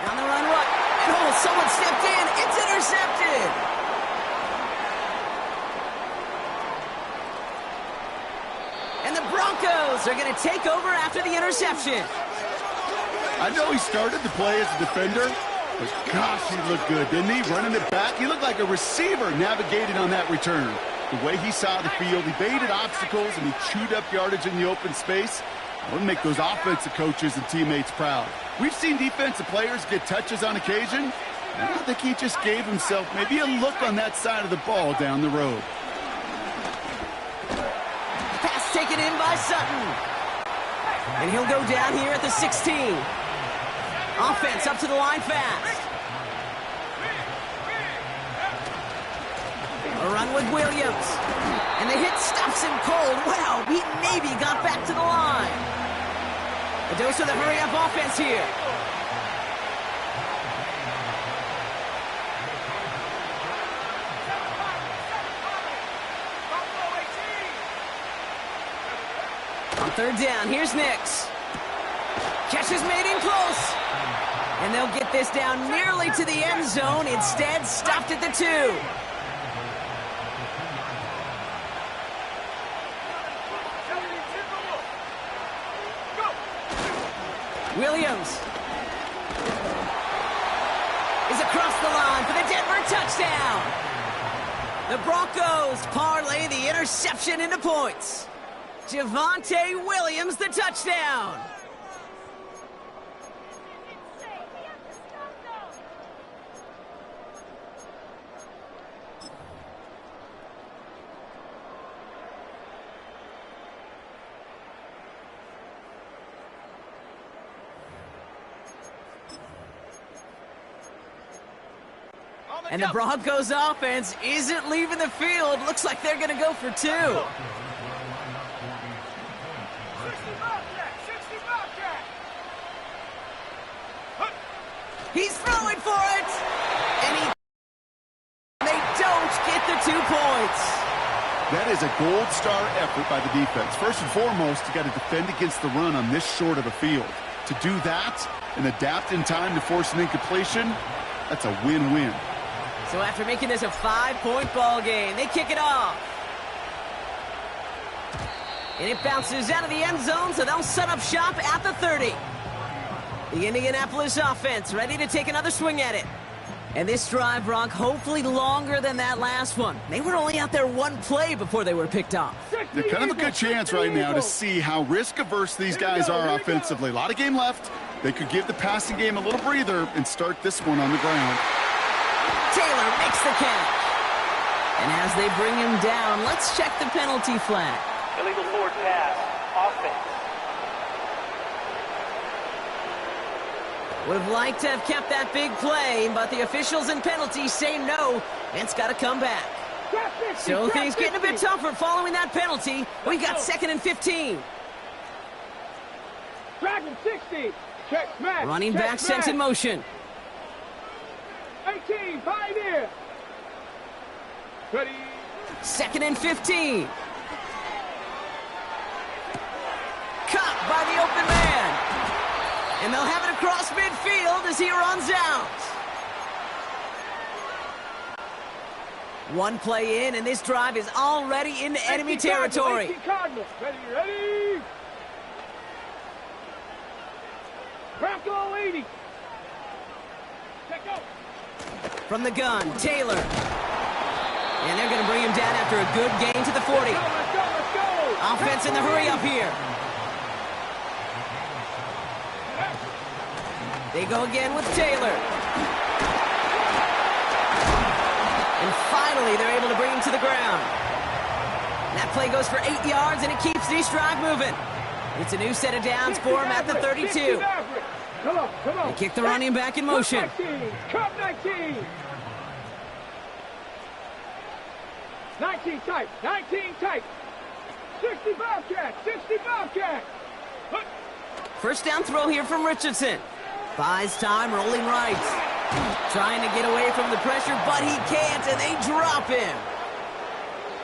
On the run, what? And oh, someone stepped in. It's intercepted. And the Broncos are going to take over after the interception. I know he started the play as a defender, but gosh, he looked good, didn't he? Running it back, he looked like a receiver navigating on that return. The way he saw the field, he baited obstacles, and he chewed up yardage in the open space. That would make those offensive coaches and teammates proud. We've seen defensive players get touches on occasion, and I think he just gave himself maybe a look on that side of the ball down the road. Pass taken in by Sutton. And he'll go down here at the 16. Offense up to the line fast. A run with Williams. And the hit stops him cold. Wow, he maybe got back to the line. A dose of the hurry-up offense here. On third down, here's Nix. Catch is made in close. And they'll get this down nearly to the end zone. Instead, stopped at the 2. Williams is across the line for the Denver touchdown. The Broncos parlay the interception into points. Javonte Williams, the touchdown. And the Broncos offense isn't leaving the field. Looks like they're going to go for 2. He's throwing for it. And they don't get the 2 points. That is a gold star effort by the defense. First and foremost, you got to defend against the run on this short of a field. To do that and adapt in time to force an incompletion, that's a win-win. So after making this a 5-point ball game, they kick it off. And it bounces out of the end zone, so they'll set up shop at the 30. The Indianapolis offense ready to take another swing at it. And this drive, Brock, hopefully longer than that last one. They were only out there 1 play before they were picked off. They're kind of a good chance right now to see how risk-averse these guys are offensively. A lot of game left. They could give the passing game a little breather and start this one on the ground. Taylor makes the catch. And as they bring him down, let's check the penalty flag. Illegal forward pass. Offense. Would have liked to have kept that big play, but the officials and penalties say no, and it's got to come back. So things getting a bit tougher following that penalty. We got 2nd and 15. Dragon 60. Check smash. Running back sent in motion. 18, Pioneer. Ready. 2nd and 15. Caught by the open man. And they'll have it across midfield as he runs out. 1 play in, and this drive is already into enemy territory. 18 Cardinals. Ready. Bronco 80. Check out. From the gun, Taylor. And they're going to bring him down after a good gain to the 40. Let's go. Offense in the hurry up here. They go again with Taylor. And finally, they're able to bring him to the ground. And that play goes for 8 yards, and it keeps this drive moving. It's a new set of downs for him at the 32. Come on. They kick the running back in motion. Cup 19. 19 tight. 60 Bobcat. First down throw here from Richardson. Buys time, rolling right. Trying to get away from the pressure, but he can't, and they drop him.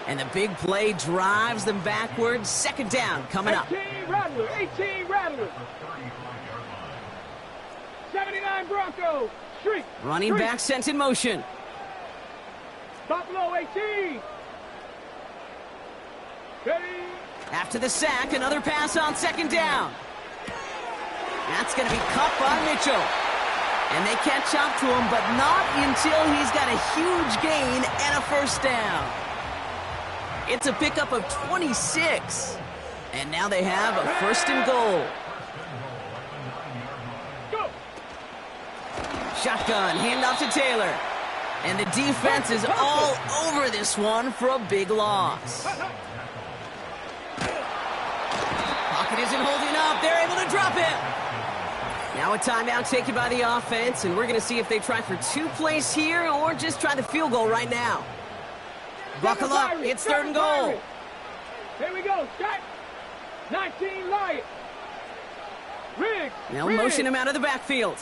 And the big play drives them backwards. 2nd down coming up. 18 Rattler. 79 Broncos. Street. Running back sent in motion. Buffalo 18. Ready. After the sack, another pass on 2nd down. That's going to be caught by Mitchell. And they catch up to him, but not until he's got a huge gain and a 1st down. It's a pickup of 26. And now they have a 1st and goal. Shotgun, handoff to Taylor. And the defense is all over this one for a big loss. Pocket isn't holding up. They're able to drop him. Now a timeout taken by the offense, and we're going to see if they try for 2 plays here or just try the field goal right now. Buckle up. It's 3rd and goal. Here we go. Shot. 19 Lions. Riggs. They'll motion him out of the backfield.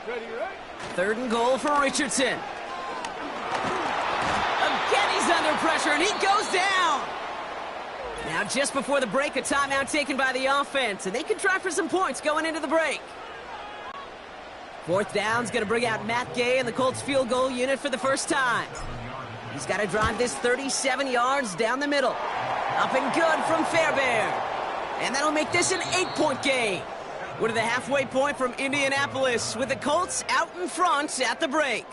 Ready, right? 3rd and goal for Richardson. Again, he's under pressure, and he goes down. Now, just before the break, a timeout taken by the offense, and they can try for some points going into the break. 4th down's going to bring out Matt Gay and the Colts field goal unit for the first time. He's got to drive this 37 yards down the middle. Up and good from Fairbairn. And that'll make this an 8-point game. We're to the halfway point from Indianapolis with the Colts out in front at the break.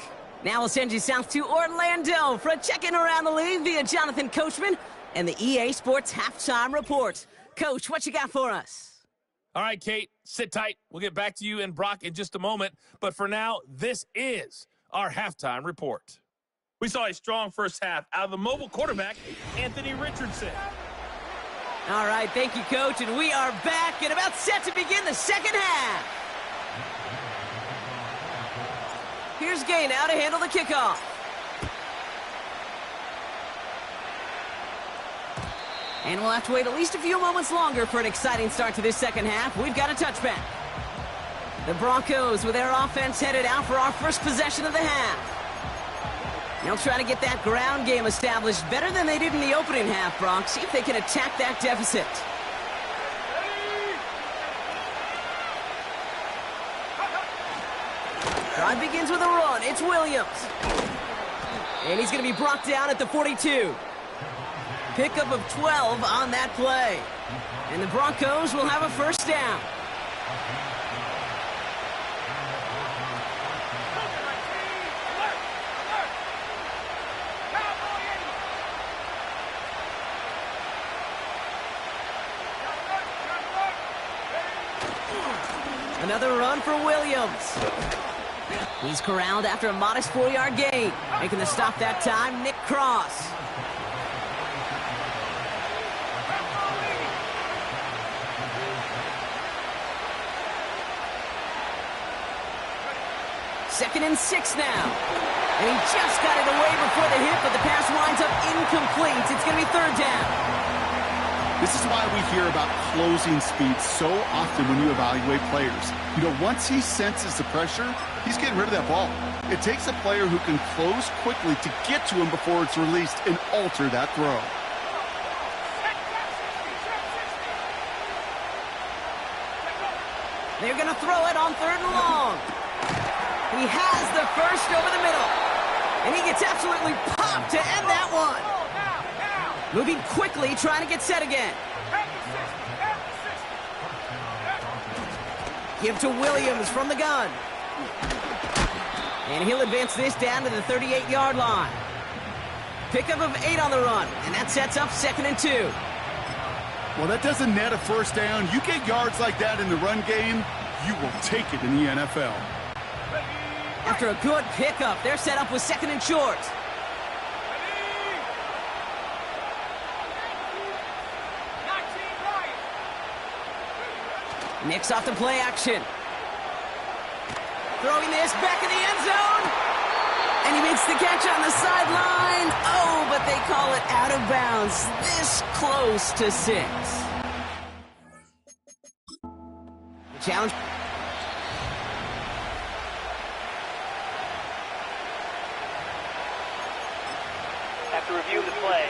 Now we'll send you south to Orlando for a check-in around the league via Jonathan Coachman and the EA Sports Halftime Report. Coach, what you got for us? All right, Kate, sit tight. We'll get back to you and Brock in just a moment. But for now, this is our halftime report. We saw a strong first half out of the mobile quarterback, Anthony Richardson. All right, thank you, Coach. And we are back and about set to begin the second half. Here's Gay now to handle the kickoff. And we'll have to wait at least a few moments longer for an exciting start to this second half. We've got a touchback. The Broncos with their offense headed out for our first possession of the half. They'll try to get that ground game established better than they did in the opening half, Brock. See if they can attack that deficit. Drive begins with a run. It's Williams. And he's going to be brought down at the 42. Pickup of 12 on that play. And the Broncos will have a 1st down. Another run for Williams. He's corralled after a modest 4-yard gain. Making the stop that time, Nick Cross. Second and 6 now. And he just got it away before the hit, but the pass winds up incomplete. It's going to be 3rd down. This is why we hear about closing speed so often when you evaluate players. You know, once he senses the pressure, he's getting rid of that ball. It takes a player who can close quickly to get to him before it's released and alter that throw. They're going to throw it on 3rd and long. He has the 1st over the middle. And he gets absolutely popped to end that one. Moving quickly, trying to get set again. Give to Williams from the gun. And he'll advance this down to the 38-yard line. Pickup of 8 on the run, and that sets up 2nd and 2. Well, that doesn't net a 1st down. You get yards like that in the run game, you will take it in the NFL. After a good pickup, they're set up with 2nd and short. Nick's off the play action. Throwing this back in the end zone. And he makes the catch on the sideline. Oh, but they call it out of bounds. This close to 6. The challenge. After reviewing the play,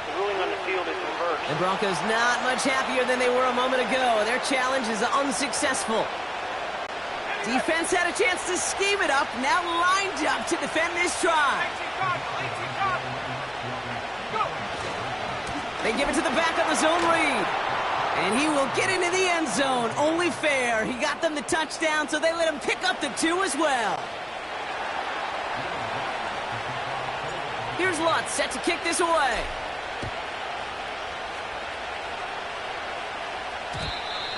the ruling on the field is reversed. The Broncos not much happier than they were a moment ago. Their challenge is unsuccessful. Defense had a chance to scheme it up, now lined up to defend this try. They give it to the back of the zone read. And he will get into the end zone. Only fair. He got them the touchdown, so they let him pick up the 2 as well. Here's Lutz set to kick this away.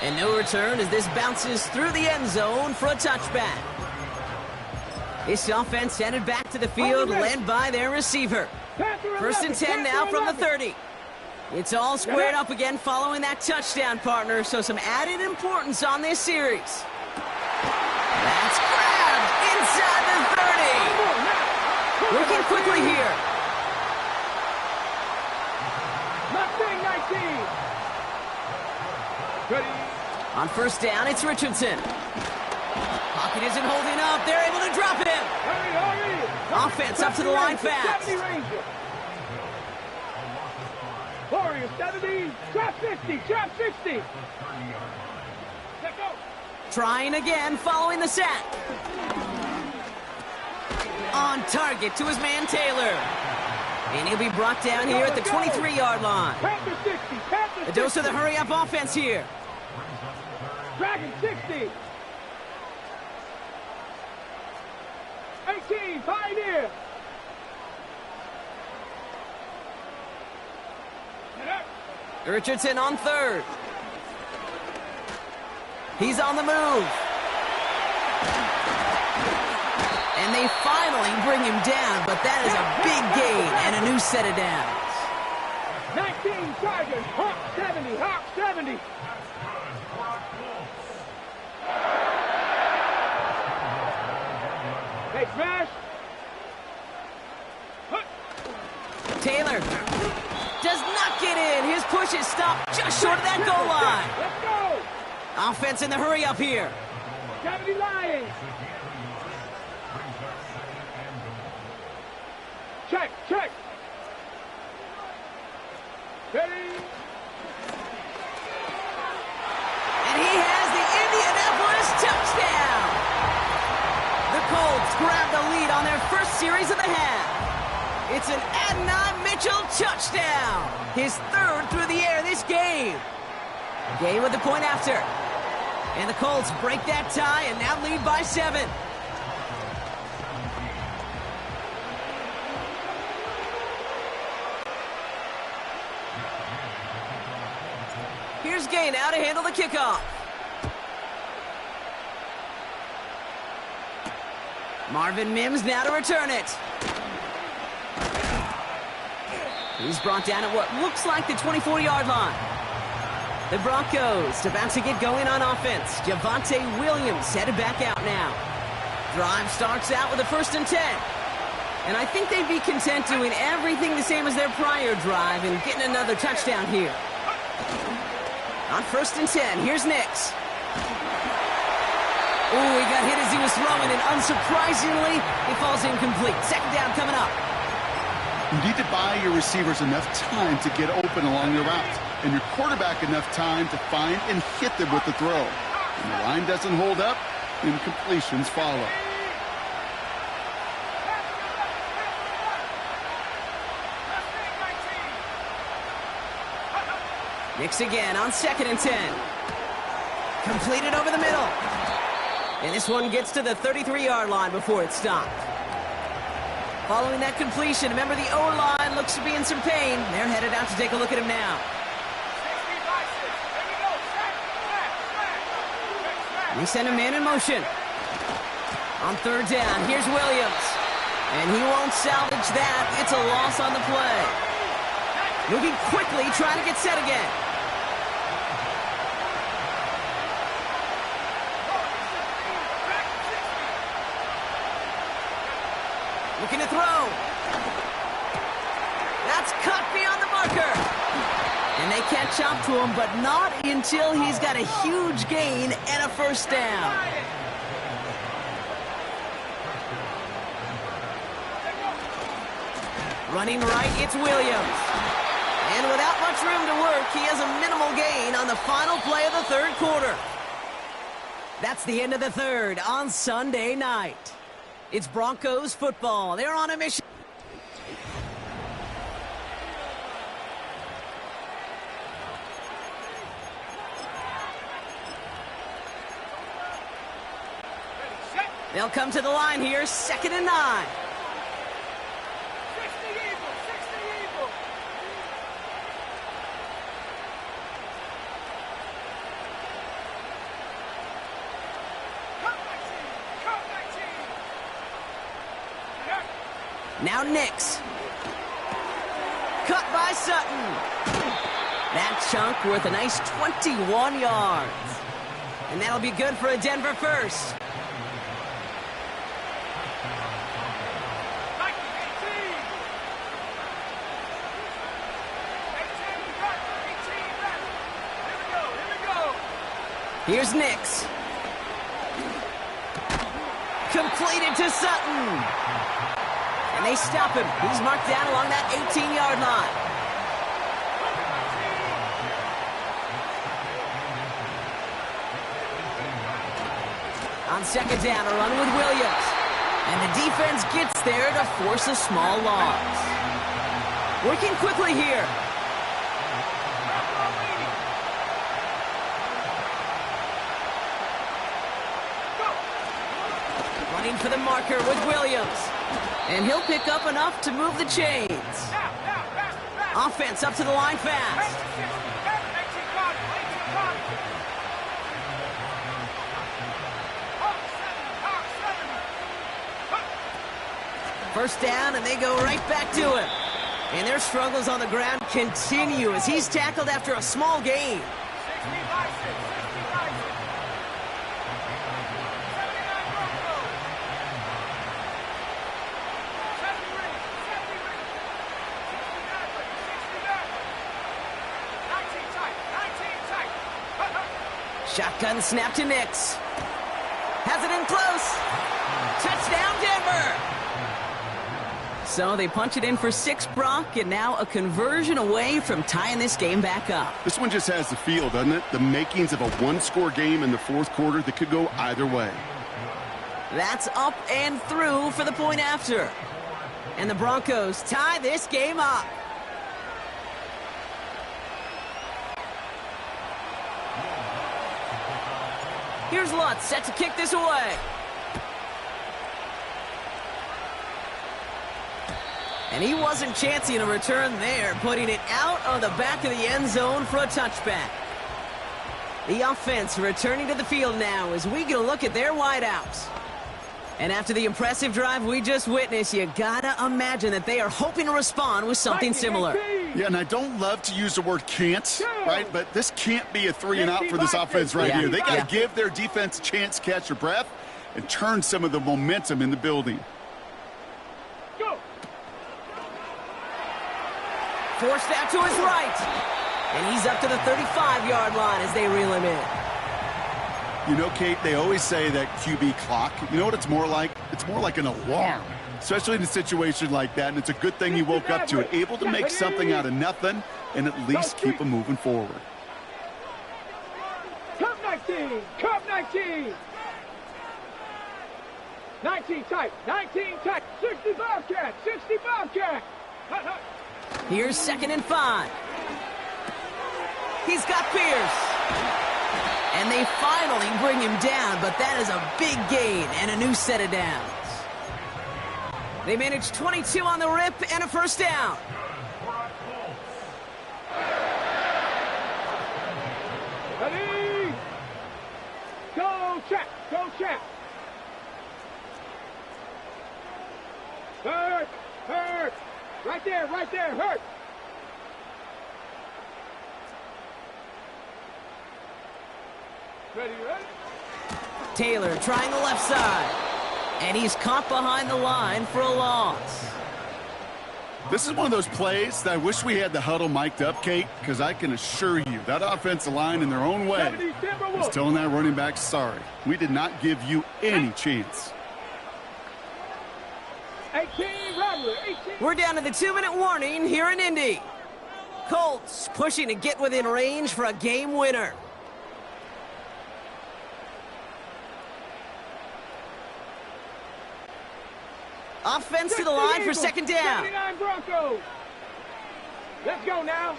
And no return as this bounces through the end zone for a touchback. This offense headed back to the field, led by their receiver. First and 10 now from the 30. It's all squared up again following that touchdown, partner, so some added importance on this series. That's grabbed inside the 30. Working quickly here. 19. Ready. On first down, it's Richardson. Pocket isn't holding up. They're able to drop him. Hurry. Offense up to the line fast. 70 Ranger. Warrior 70. Trap 50. Trap 60. Let go. Trying again following the sack. On target to his man Taylor. And he'll be brought down here at the 23-yard line. Panther 60. Panther 60. A dose of the hurry-up offense here. Dragon 60. 18. Pioneer. Richardson on third. He's on the move. And they finally bring him down, but that is a big gain and a new set of downs. 19 Tigers. Hawk 70. Hawk 70. Hey, smash. Taylor does not get in. His push is stopped just short of that goal line. Let's go. Offense in the hurry up here. 70 Lions. Check. Ready. And he has the Indianapolis touchdown. The Colts grab the lead on their first series of the half. It's an Adonai Mitchell touchdown. His third through the air this game. Gay with the point after. And the Colts break that tie and now lead by 7. Here's Gay now to handle the kickoff. Marvin Mims now to return it. He's brought down at what looks like the 24-yard line. The Broncos about to get going on offense. Javonte Williams headed back out now. Drive starts out with a first and 10. And I think they'd be content doing everything the same as their prior drive and getting another touchdown here. On first and 10, here's Nix. Ooh, he got hit as he was throwing, and unsurprisingly, he falls incomplete. Second down coming up. You need to buy your receivers enough time to get open along the route, and your quarterback enough time to find and hit them with the throw. When the line doesn't hold up, incompletions follow. Nix again on second and 10. Completed over the middle. And this one gets to the 33-yard line before it's stopped. Following that completion, remember the O-line looks to be in some pain. They're headed out to take a look at him now. They send a man in motion. On third down, here's Williams. And he won't salvage that. It's a loss on the play. Moving quickly, trying to get set again. Looking to throw. That's cut beyond the marker. And they catch up to him, but not until he's got a huge gain and a first down. Running right, it's Williams. And without much room to work, he has a minimal gain on the final play of the third quarter. That's the end of the third on Sunday night. It's Broncos football. They're on a mission. They'll come to the line here, 2nd and 9. 60 even. Now Nix. Cut by Sutton. That chunk worth a nice 21 yards. And that'll be good for a Denver first. Here's Nix. Completed to Sutton. And they stop him. He's marked down along that 18-yard line. On second down, a run with Williams. And the defense gets there to force a small loss. Working quickly here. Running for the marker with Williams. And he'll pick up enough to move the chains. Offense up to the line fast. First down, and they go right back to him. And their struggles on the ground continue as he's tackled after a small gain. Shotgun snap to Nix. Has it in close. Touchdown, Denver! So they punch it in for 6, Brock, and now a conversion away from tying this game back up. This one just has the feel, doesn't it? The makings of a one-score game in the fourth quarter that could go either way. That's up and through for the point after. And the Broncos tie this game up. Here's Lutz set to kick this away. And he wasn't chancing a return there, putting it out of the back of the end zone for a touchback. The offense returning to the field now as we get a look at their wideouts. And after the impressive drive we just witnessed, you gotta imagine that they are hoping to respond with something similar. Yeah, and I don't love to use the word can't, right? But this can't be a 3-and-out for this offense right here. They got to give their defense a chance to catch their breath and turn some of the momentum in the building. Go. Forced out to his right. And he's up to the 35-yard line as they reel him in. You know, Kate, they always say that QB clock. You know what it's more like? It's more like an alarm, especially in a situation like that. And it's a good thing you woke up to it, able to make something out of nothing and at least keep them moving forward. Cup 19, Cup 19. 19 tight, 19 tight, 60 Bobcat, 60 Bobcat. Here's 2nd and 5. He's got Pierce. And they finally bring him down, but that is a big gain and a new set of downs. They manage 22 on the rip and a first down. Ready? Go check, go check. Hurt, hurt. Right there, hurt. Ready, ready? Taylor trying the left side. And he's caught behind the line for a loss. This is one of those plays that I wish we had the huddle mic'd up, Kate, because I can assure you that offensive line in their own way is telling that running back, sorry, we did not give you any chance. 18, Robert, 18. We're down to the 2-minute warning here in Indy. Colts pushing to get within range for a game winner. Offense to the line for 2nd down. 79 Broncos. Let's go now.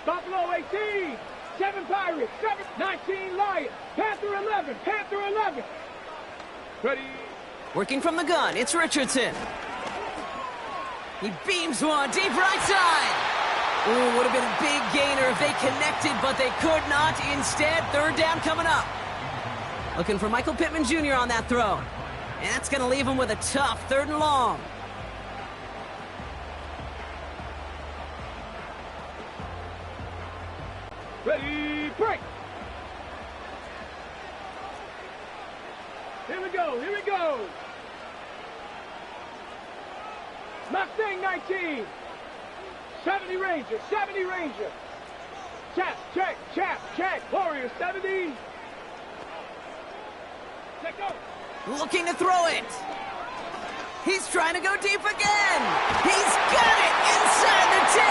Buffalo 18. 7 Pirates. 19 Lions. Panther 11. Panther 11. Ready. Working from the gun, it's Richardson. He beams one deep right side. Ooh, would have been a big gainer if they connected, but they could not. Instead, 3rd down coming up. Looking for Michael Pittman Jr. on that throw. And that's going to leave him with a tough 3rd and long. Ready, break! Here we go, here we go! Mustang 19! 70 Ranger, 70 Ranger! Check, check! Warrior 70! Check go! Looking to throw it. He's trying to go deep again. He's got it inside the 10.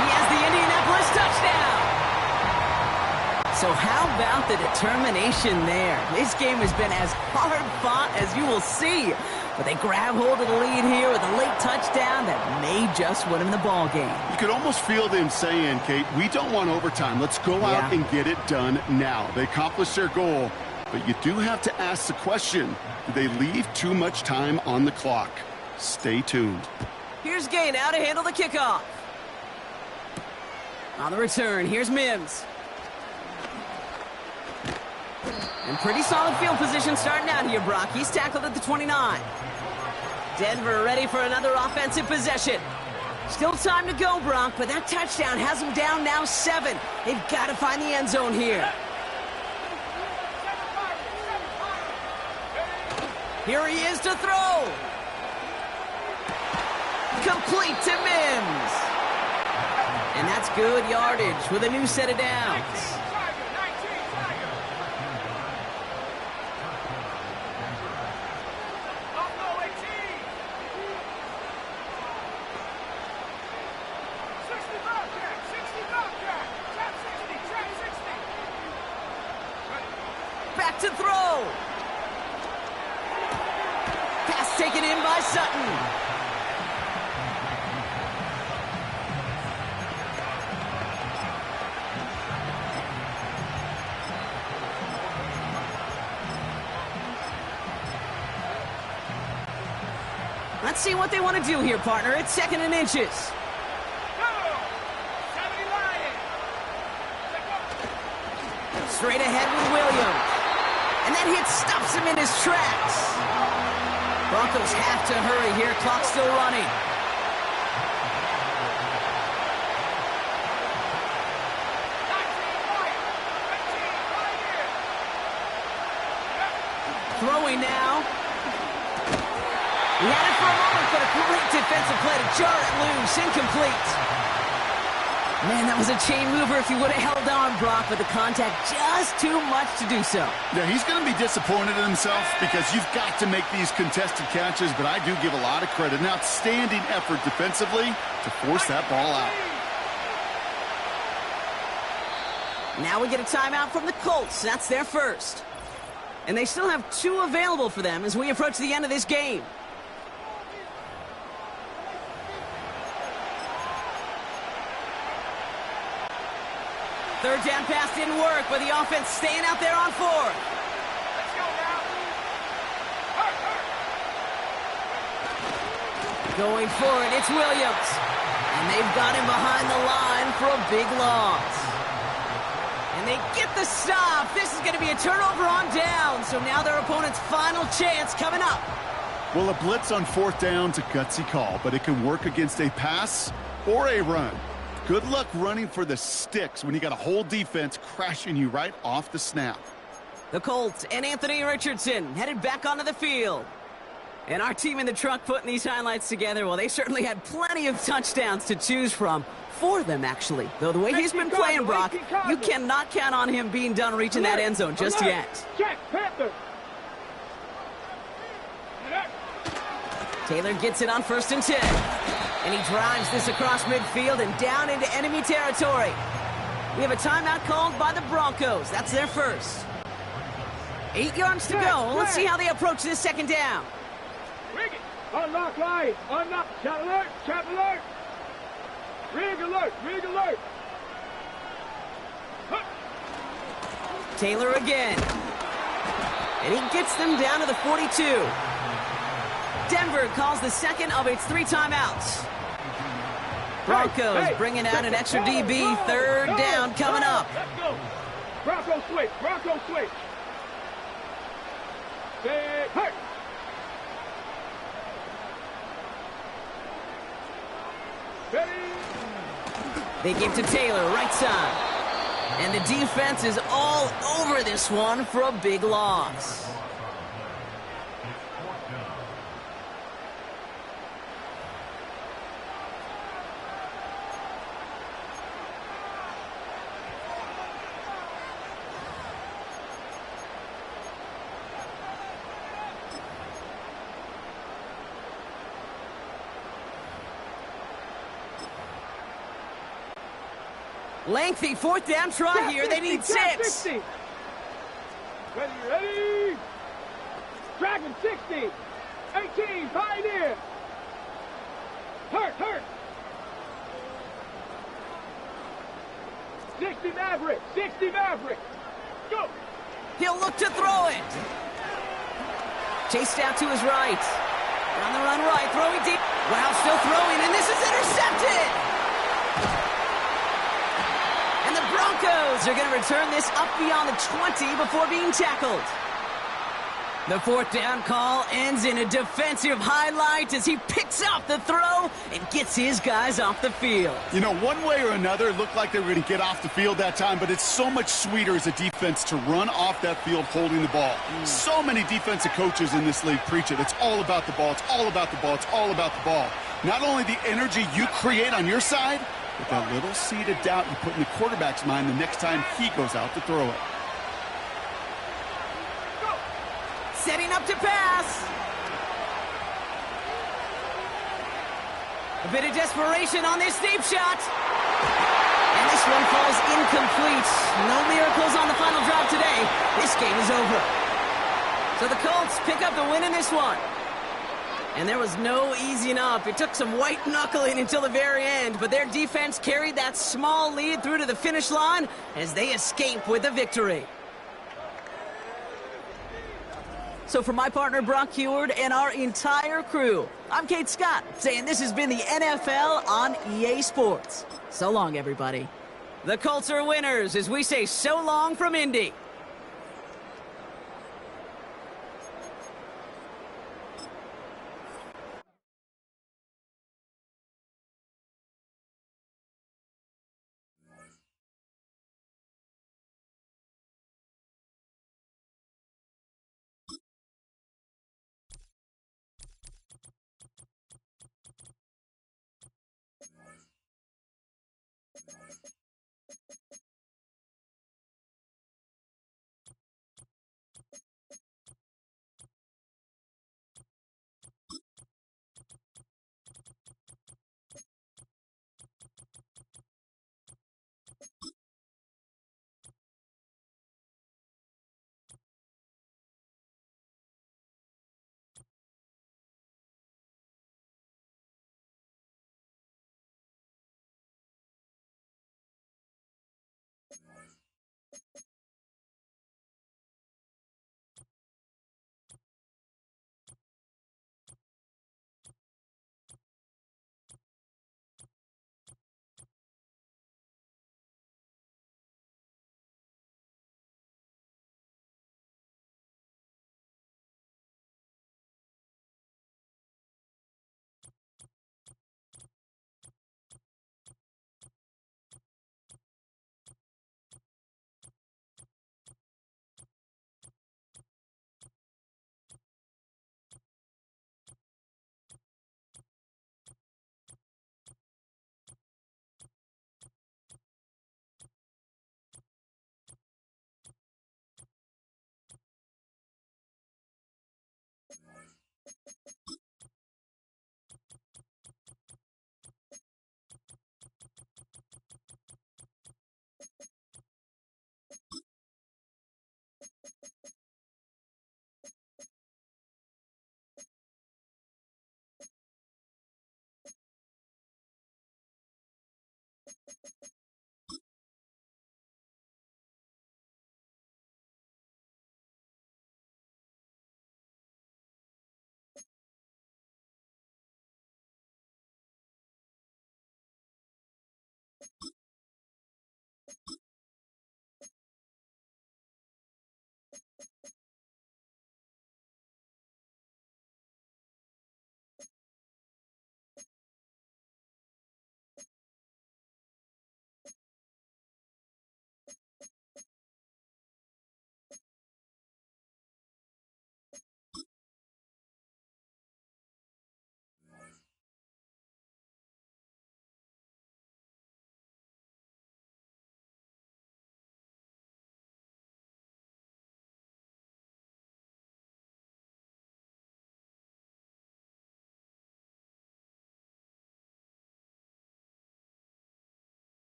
He has the Indianapolis touchdown. So how about the determination there? This game has been as hard fought as you will see. But they grab hold of the lead here with a late touchdown that may just win them the ball game. You could almost feel them saying, Kate, we don't want overtime. Let's go out and get it done now. They accomplished their goal, but you do have to ask the question, do they leave too much time on the clock? Stay tuned. Here's Gay now to handle the kickoff. On the return, here's Mims. And pretty solid field position starting out here, Brock. He's tackled at the 29. Denver ready for another offensive possession. Still time to go, Brock, but that touchdown has them down now 7. They've got to find the end zone here. Here he is to throw. Complete to Mims. And that's good yardage with a new set of downs. Back to throw. Pass taken in by Sutton. Let's see what they want to do here, partner. It's 2nd and inches. Straight ahead with Williams. And that hit stops him in his tracks. Broncos have to hurry here. Clock's still running. Throwing now. He had it for a moment, but a great defensive play to jar it loose. Incomplete. Man, that was a chain mover if he would have held on, Brock, but the contact just too much to do so. Yeah, he's going to be disappointed in himself because you've got to make these contested catches, but I do give a lot of credit. An outstanding effort defensively to force that ball out. Now we get a timeout from the Colts. That's their first. And they still have 2 available for them as we approach the end of this game. Third down pass didn't work, but the offense staying out there on 4th. Let's go now. Going for it, it's Williams. And they've got him behind the line for a big loss. And they get the stop. This is going to be a turnover on down. So now their opponent's final chance coming up. Well, a blitz on 4th down's a gutsy call, but it can work against a pass or a run. Good luck running for the sticks when you got a whole defense crashing you right off the snap. The Colts and Anthony Richardson headed back onto the field. And our team in the truck putting these highlights together, well, they certainly had plenty of touchdowns to choose from. 4 of them, actually. Though the way he's been playing, Brock, you cannot count on him being done reaching that end zone just yet. Check, Panther. Taylor gets it on 1st and 10. And he drives this across midfield and down into enemy territory. We have a timeout called by the Broncos. That's their first. 8 yards to go. Let's see how they approach this 2nd down. Unlock line. Unlock. Chat alert. Chat alert. Rig alert. Rig alert. Taylor again. And he gets them down to the 42. Denver calls the 2nd of its 3 timeouts. Broncos bringing out an extra DB. 3rd down coming up. Let's go. Bronco switch. Bronco switch. Stay Hey, hey. Ready? They give to Taylor, right side. And the defense is all over this one for a big loss. Lengthy fourth down try here. They need 6. 60. Ready? Dragon 60. 18, Pioneer. Hurt. 60 Maverick. Go. He'll look to throw it. Chased out to his right. On the run right, throwing deep. Wow, still throwing, and this is intercepted. And the Broncos are going to return this up beyond the 20 before being tackled. The fourth down call ends in a defensive highlight as he picks up the throw and gets his guys off the field. You know, one way or another, it looked like they were going to get off the field that time, but it's so much sweeter as a defense to run off that field holding the ball. So many defensive coaches in this league preach it. It's all about the ball. It's all about the ball. It's all about the ball. Not only the energy you create on your side, but that little seed of doubt you put in the quarterback's mind the next time he goes out to throw it. Setting up to pass. A bit of desperation on this deep shot. And this one falls incomplete. No miracles on the final drive today. This game is over. So the Colts pick up the win in this one. And there was no easing up. It took some white knuckling until the very end, but their defense carried that small lead through to the finish line as they escape with a victory. So for my partner, Brock Heward, and our entire crew, I'm Kate Scott, saying this has been the NFL on EA Sports. So long, everybody. The Colts are winners as we say so long from Indy.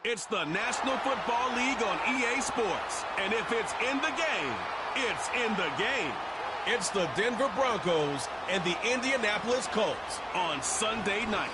It's the National Football League on EA Sports. And if it's in the game, it's in the game. It's the Denver Broncos and the Indianapolis Colts on Sunday night.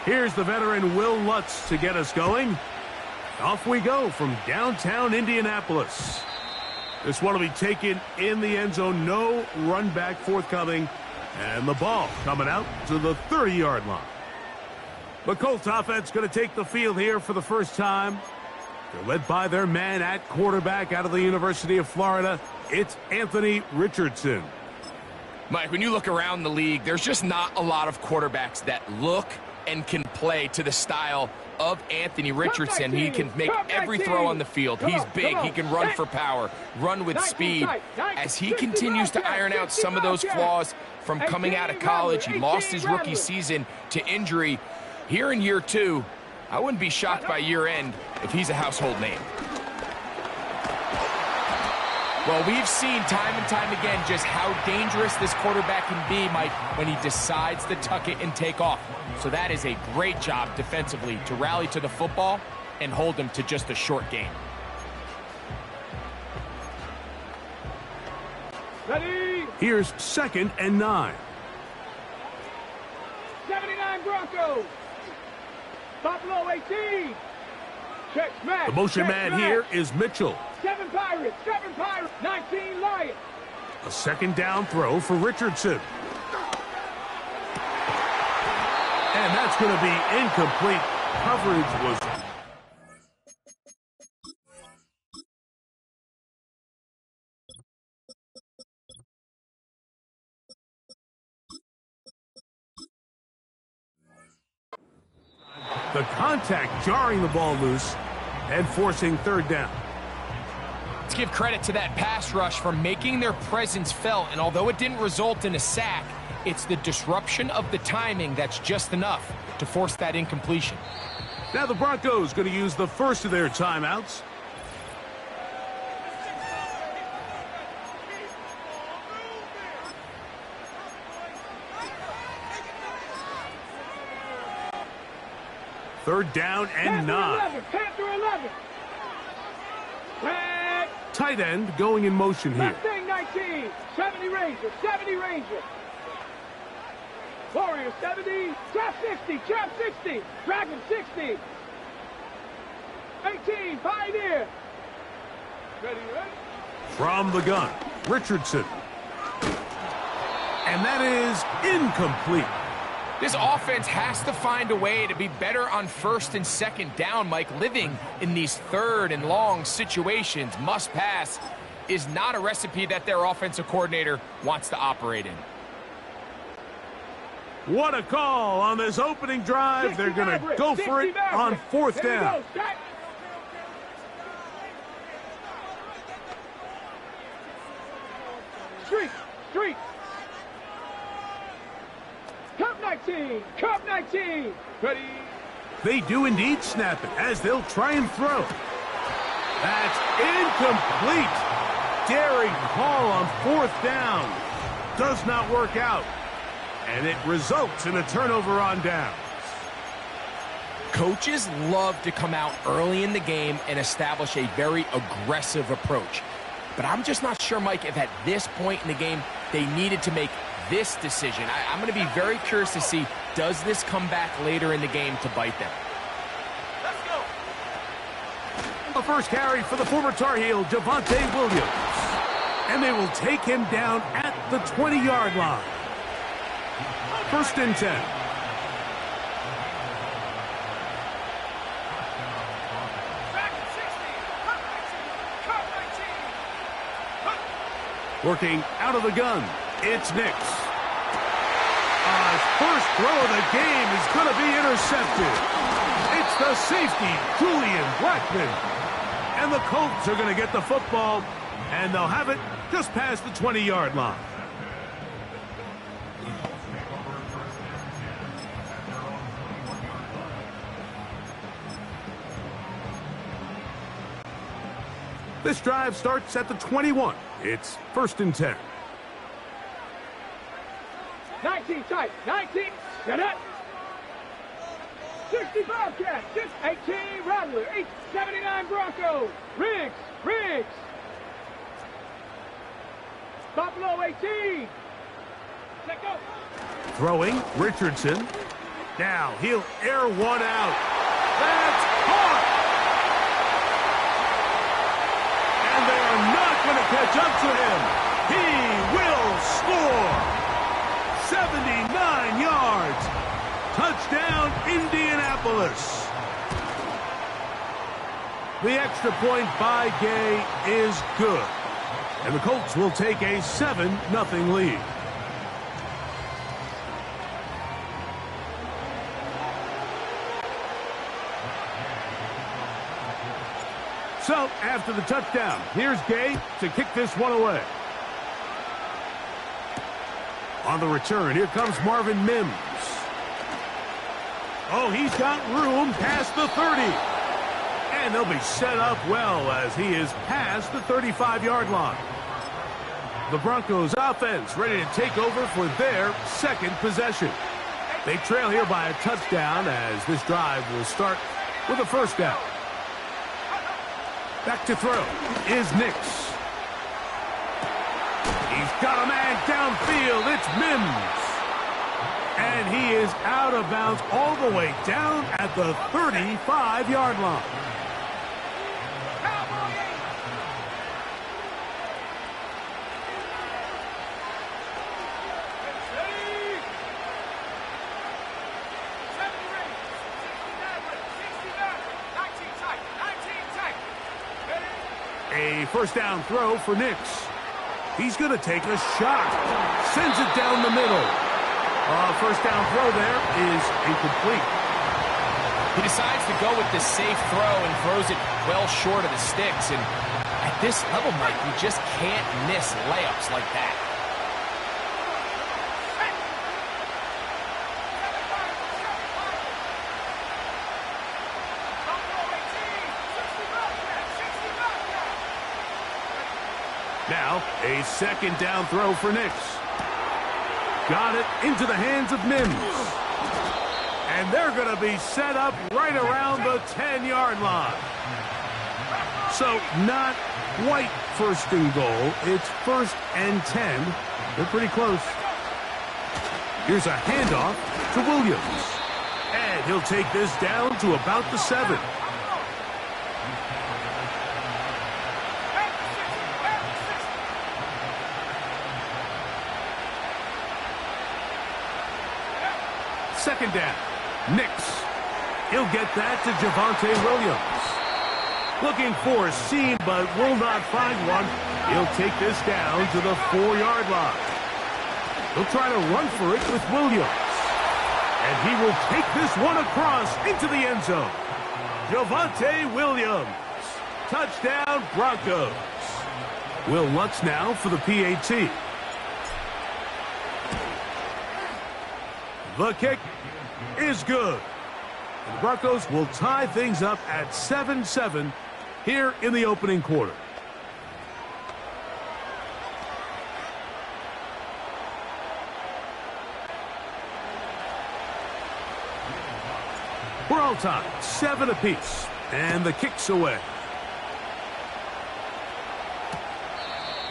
Here's the veteran Will Lutz to get us going. Off we go from downtown Indianapolis. This one will be taken in the end zone. No run back forthcoming. And the ball coming out to the 30-yard line. The Colts offense going to take the field here for the first time. They're led by their man at quarterback out of the University of Florida. It's Anthony Richardson. Mike, when you look around the league, there's just not a lot of quarterbacks that look and can play to the style of Anthony Richardson. He can make every throw on the field. He's big. He can run for power, run with speed. As he continues to iron out some of those flaws from coming out of college, he lost his rookie season to injury. Here in year 2, I wouldn't be shocked by year end if he's a household name. Well, we've seen time and time again just how dangerous this quarterback can be, Mike, when he decides to tuck it and take off. So that is a great job defensively to rally to the football and hold him to just a short game. Ready? Here's 2nd and 9. 79 Broncos. Buffalo 18. Check smash. The motion check man smash. here is Mitchell. 7 Pirates. 19 Lions. A 2nd down throw for Richardson. And that's going to be incomplete. Coverage was... The contact jarring the ball loose and forcing 3rd down. Let's give credit to that pass rush for making their presence felt, and although it didn't result in a sack, it's the disruption of the timing that's just enough to force that incompletion. Now the Broncos going to use the first of their timeouts. Third down and 9. Panther 11. Flag. Tight end going in motion here. Mustang 19. 70 Ranger. 70 Ranger. Warrior 70. Trap 60. Trap 60. Dragon 60. 18. Pioneer. Ready, ready? From the gun, Richardson. And that is incomplete. This offense has to find a way to be better on 1st and 2nd down, Mike. Living in these 3rd and long situations, must pass, is not a recipe that their offensive coordinator wants to operate in. What a call on this opening drive. They're going to go for it on 4th down. Street. Cup 19. Cup 19. Ready. They do indeed snap it as they'll try and throw. That's incomplete. Daring call on 4th down. Does not work out. And it results in a turnover on downs. Coaches love to come out early in the game and establish a very aggressive approach. But I'm just not sure, Mike, if at this point in the game they needed to make this decision. I'm going to be very curious to see, does this come back later in the game to bite them? Let's go. The first carry for the former Tar Heel, Javonte Williams. And they will take him down at the 20-yard line. 1st and 10. Working out of the gun, it's Nix. First throw of the game is going to be intercepted. It's the safety, Julian Blackman. And the Colts are going to get the football, and they'll have it just past the 20-yard line. This drive starts at the 21. It's 1st and 10. 19 tight. 19. Get it. 60 Bobcats. 18 Rattler. 79 Broncos. Riggs. Buffalo 18. Let go. Throwing, Richardson. Now he'll air one out. That's caught. And they are not going to catch up to him. He will score. 79 yards. Touchdown, Indianapolis. The extra point by Gay is good. And the Colts will take a 7-0 lead. after the touchdown. Here's Gay to kick this one away. On the return, here comes Marvin Mims. Oh, he's got room past the 30. And they'll be set up well as he is past the 35-yard line. The Broncos offense ready to take over for their second possession. They trail here by a touchdown as this drive will start with a first down. Back to throw is Nix. He's got a man downfield. It's Mims. And he is out of bounds all the way down at the 35-yard line. A first down throw for Nix. He's going to take a shot. Sends it down the middle. First down throw there is incomplete. He decides to go with the safe throw and throws it well short of the sticks. And at this level, Mike, you just can't miss layups like that. Now, a second down throw for Nix. Got it into the hands of Mims. And they're going to be set up right around the 10-yard line. So, not quite first and goal. It's first and 10. They're pretty close. Here's a handoff to Williams. And he'll take this down to about the 7. Second down. Nix. He'll get that to Javonte Williams. Looking for a seam, but will not find one. He'll take this down to the 4-yard line. He'll try to run for it with Williams. And he will take this one across into the end zone. Javonte Williams. Touchdown, Broncos. Will Lutz now for the PAT. The kick is good. And the Broncos will tie things up at 7-7 here in the opening quarter. We're all tied, 7 apiece, and the kick's away.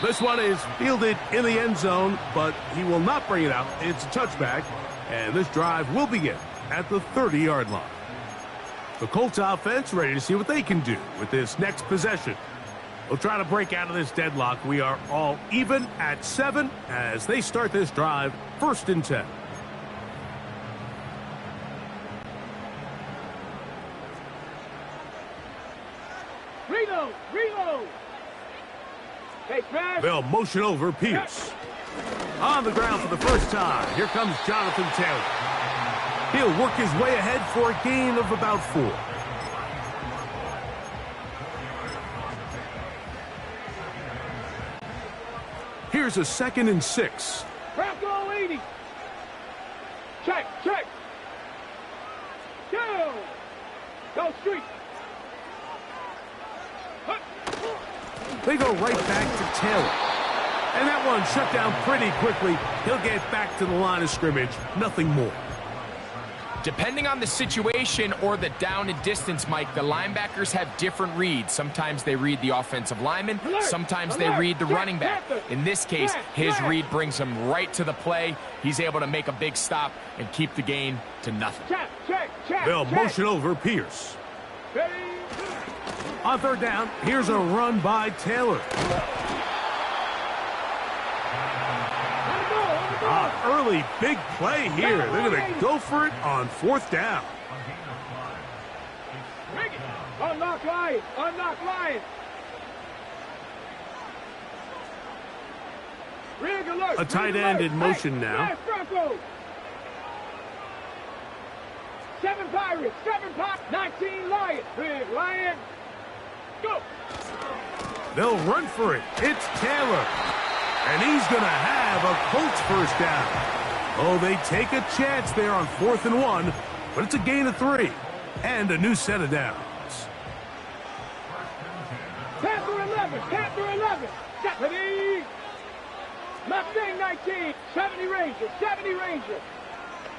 This one is fielded in the end zone, but he will not bring it out. It's a touchback. And this drive will begin at the 30-yard line. The Colts offense ready to see what they can do with this next possession. We'll try to break out of this deadlock. We are all even at 7 as they start this drive, first and 10. Reload! Hey, Smash! They'll motion over Pierce. On the ground for the first time, here comes Jonathan Taylor. He'll work his way ahead for a gain of about 4. Here's a 2nd and 6. Bronco 80. Check. Go street. They go right back to Taylor. And that one shut down pretty quickly. He'll get back to the line of scrimmage. Nothing more. Depending on the situation or the down and distance, Mike, the linebackers have different reads. Sometimes they read the offensive lineman. Sometimes they read the running back. In this case, his read brings him right to the play. He's able to make a big stop and keep the gain to nothing. They'll motion over Pierce. On third down, here's a run by Taylor. Early big play here. They're going to go for it on 4th down. Unlock line. A tight end in motion now. 7 Pirates, 19 Lions. Big Lion. They'll run for it. It's Taylor. And he's going to have a Colts first down. Oh, they take a chance there on 4th and 1, but it's a gain of 3 and a new set of downs. Panther 11, Panther 11. Deputy. Mustang 19, 70 Ranger, 70 Ranger.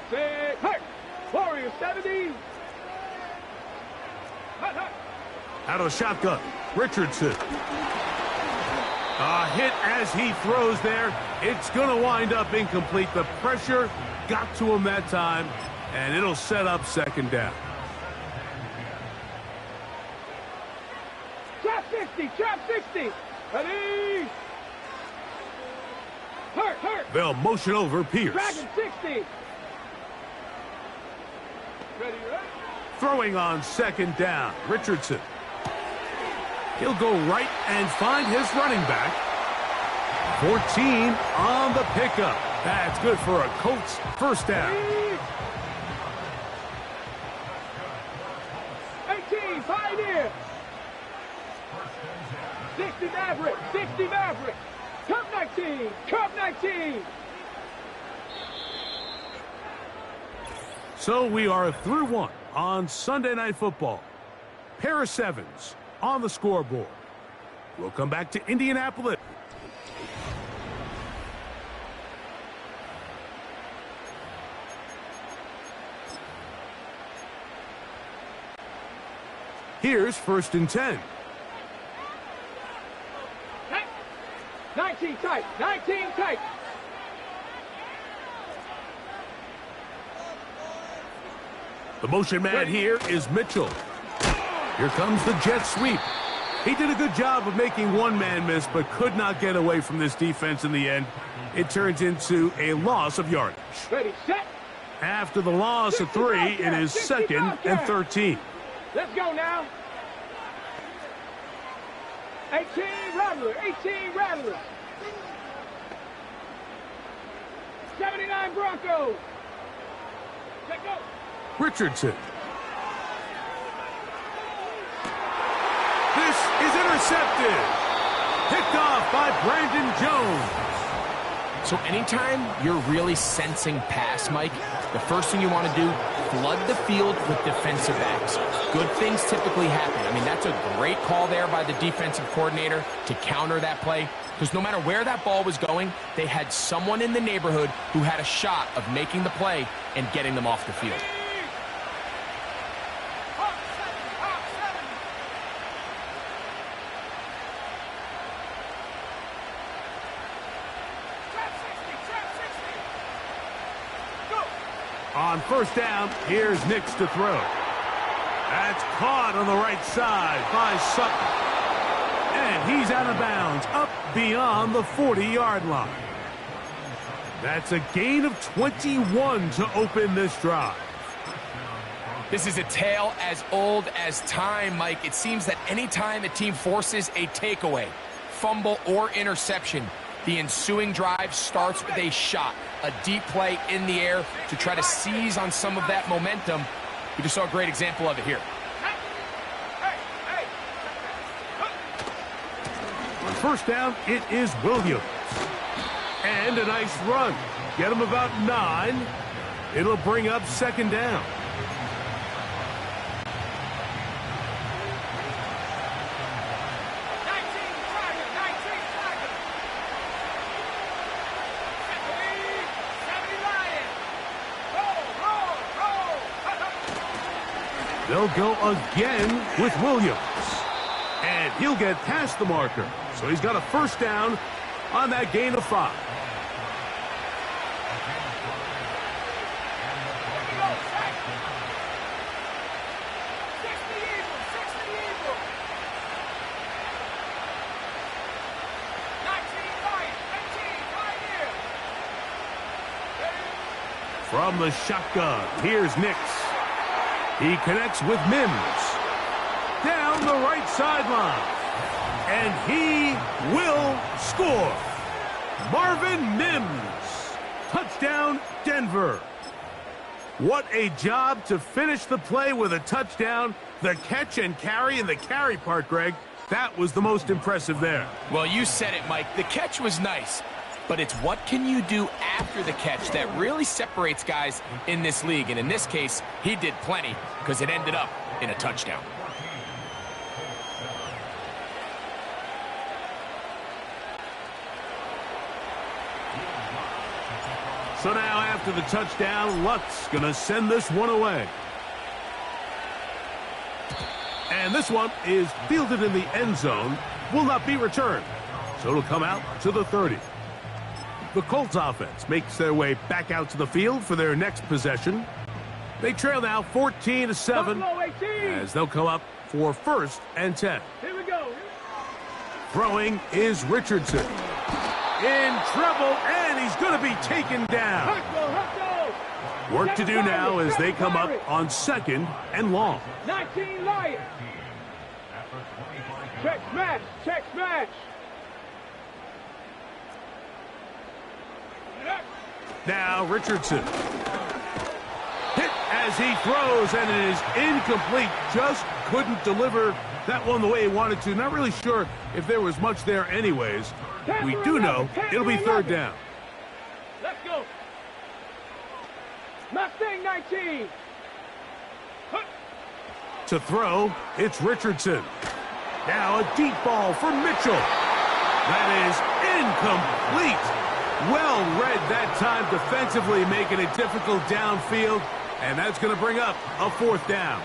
Say, hut. Warrior 70. Hut, hut. Out of the shotgun, Richardson. A hit as he throws there. It's going to wind up incomplete. The pressure got to him that time, and it'll set up 2nd down. Trap 60, trap 60. Ready. Hurt, hurt. They'll motion over Pierce. Dragon 60. Ready, ready. Throwing on 2nd down, Richardson. He'll go right and find his running back. 14 on the pickup. That's good for a Colts first down. 18, Pioneer. 60 Maverick, 60 Maverick. Cup 19, Cup 19. So we are through 1 on Sunday Night Football. Pair of 7s on the scoreboard. We'll come back to Indianapolis. Here's 1st and 10. 19 tight, 19 tight. The motion man here is Mitchell. Here comes the jet sweep. He did a good job of making one man miss, but could not get away from this defense in the end. It turns into a loss of yardage. Ready, set. After the loss of 3, it is 2nd and 13. Let's go now. 18 Rattler, 18 Rattler. 79 Broncos. Let go. Richardson. This is intercepted. Picked off by Brandon Jones. So anytime you're really sensing pass, Mike, the first thing you want to do, flood the field with defensive backs. Good things typically happen. I mean, that's a great call there by the defensive coordinator to counter that play, because no matter where that ball was going, they had someone in the neighborhood who had a shot of making the play and getting them off the field. On 1st down, here's Nix to throw. That's caught on the right side by Sutton. And he's out of bounds, up beyond the 40-yard line. That's a gain of 21 to open this drive. This is a tale as old as time, Mike. It seems that anytime a team forces a takeaway, fumble, or interception, the ensuing drive starts with a shot, a deep play in the air to try to seize on some of that momentum. We just saw a great example of it here. On 1st down, it is Williams. And a nice run. Get him about 9. It'll bring up 2nd down. They'll go again with Williams. And he'll get past the marker. So he's got a 1st down on that gain of 5. From the shotgun, here's Nix. He connects with Mims. Down the right sideline. And he will score. Marvin Mims. Touchdown, Denver. What a job to finish the play with a touchdown. The catch and carry, and the carry part, Greg, That was the most impressive there. Well, you said it, Mike. The catch was nice, but it's what can you do after the catch that really separates guys in this league. And in this case, he did plenty because it ended up in a touchdown. So now after the touchdown, Lutz going to send this one away. And this one is fielded in the end zone, will not be returned. So it'll come out to the 30. The Colts offense makes their way back out to the field for their next possession. They trail now 14-7 as they'll come up for 1st and 10. Here we go. Throwing is Richardson. In trouble, and he's going to be taken down. Work to do now as they come up on 2nd and long. 19 Lions. Check smash. Check smash. Now Richardson. Hit as he throws, and it is incomplete. Just couldn't deliver that one the way he wanted to. Not really sure if there was much there anyways. We do know it'll be 3rd down. Let's go. Mustang 19. To throw, it's Richardson. Now a deep ball for Mitchell. That is incomplete. Well read that time defensively, making it difficult downfield. And that's going to bring up a 4th down.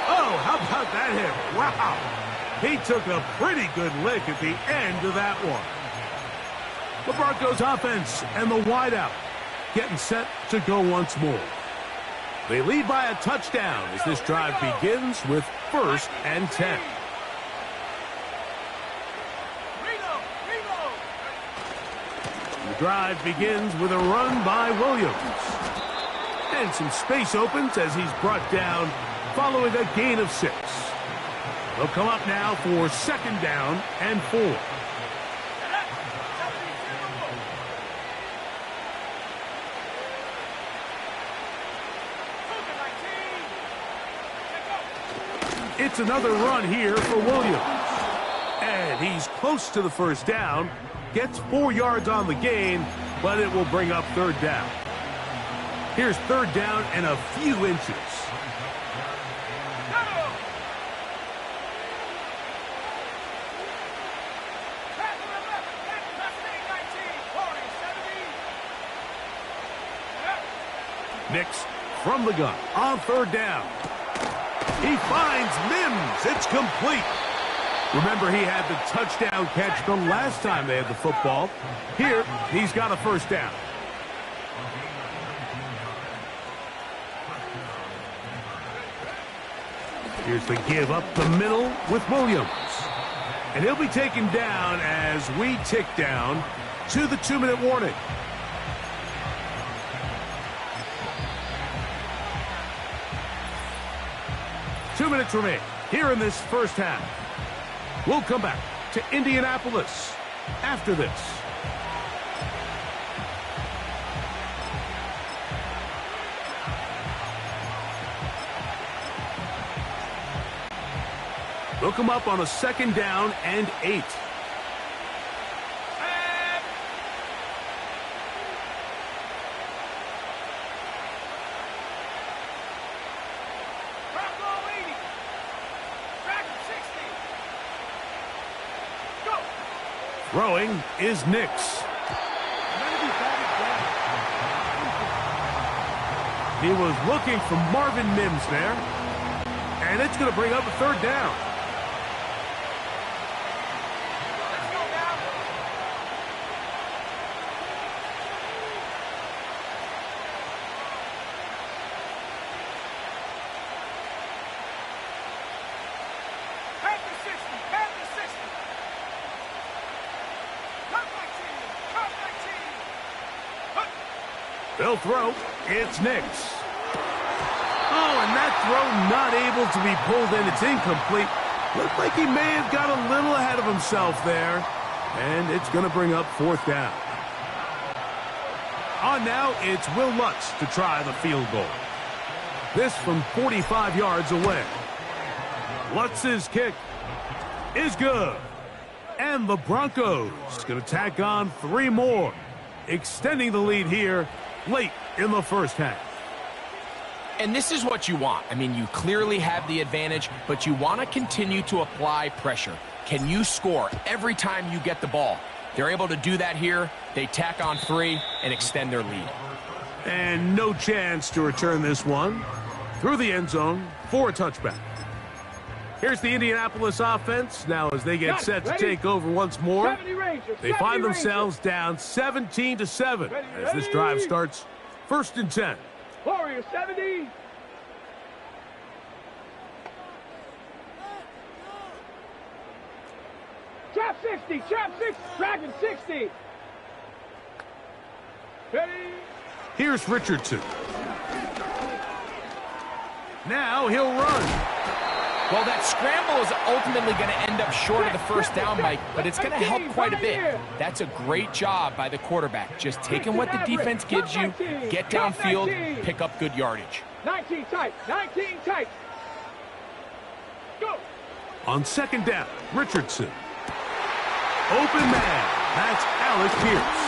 Oh, how about that hit? Wow. He took a pretty good lick at the end of that one. The Broncos offense and the wideout getting set to go once more. They lead by a touchdown as this drive begins with 1st and 10. The drive begins with a run by Williams. And some space opens as he's brought down following a gain of 6. They'll come up now for 2nd down and 4. It's another run here for Williams. And he's close to the 1st down. Gets 4 yards on the gain, but it will bring up 3rd down. Here's 3rd down and a few inches. Nix from the gun on 3rd down. He finds Mims. It's complete. Remember, he had the touchdown catch the last time they had the football. Here, he's got a 1st down. Here's the give up the middle with Williams. And he'll be taken down as we tick down to the 2-minute warning. Two minutes remain here in this 1st half. We'll come back to Indianapolis after this. They'll come up on a 2nd down and 8. Throwing is Nix. He was looking for Marvin Mims there. And it's going to bring up a 3rd down. They'll throw. It's Nix. Oh, and that throw not able to be pulled in. It's incomplete. Looked like he may have got a little ahead of himself there. And it's going to bring up 4th down. On now, it's Will Lutz to try the field goal. This from 45 yards away. Lutz's kick is good. And the Broncos going to tack on 3 more, extending the lead here late in the first half. And this is what you want. I mean, you clearly have the advantage, but you want to continue to apply pressure. Can you score every time you get the ball? They're able to do that here. They tack on 3 and extend their lead. And no chance to return this one through the end zone for a touchback. Here's the Indianapolis offense. Now as they get set to take over once more, they find themselves down 17-7 as this drive starts 1st and 10. Warriors 70. Trap 60, trap 6, Dragon 60. Ready? Here's Richardson. Now he'll run. Well, that scramble is ultimately going to end up short of the first down, Mike, but it's going to help quite a bit. That's a great job by the quarterback. Just taking what the defense gives you, get downfield, pick up good yardage. 19 tight, 19 tight. Go. On 2nd down, Richardson. Open man. That's Alec Pierce.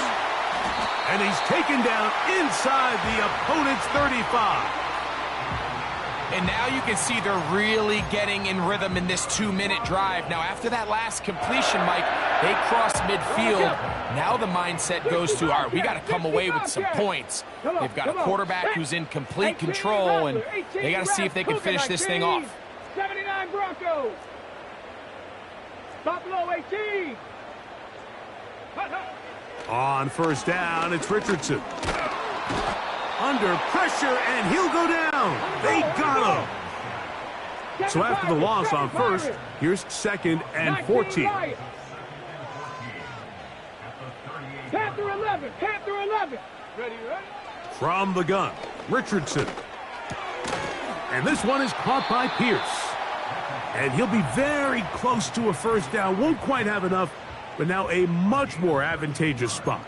And he's taken down inside the opponent's 35. And now you can see they're really getting in rhythm in this 2-minute drive. Now, after that last completion, Mike, they cross midfield. Now the mindset goes to, all right, we got to come away with some points. They've got a quarterback who's in complete control, and they got to see if they can finish this thing off. 79 Broncos. Buffalo 18. On 1st down, it's Richardson. Under pressure, and he'll go down. They got him. So after the loss on 1st, here's 2nd and 14. Panther 11, Panther 11. Ready, ready? From the gun, Richardson. And this one is caught by Pierce. And he'll be very close to a 1st down. Won't quite have enough, but now a much more advantageous spot.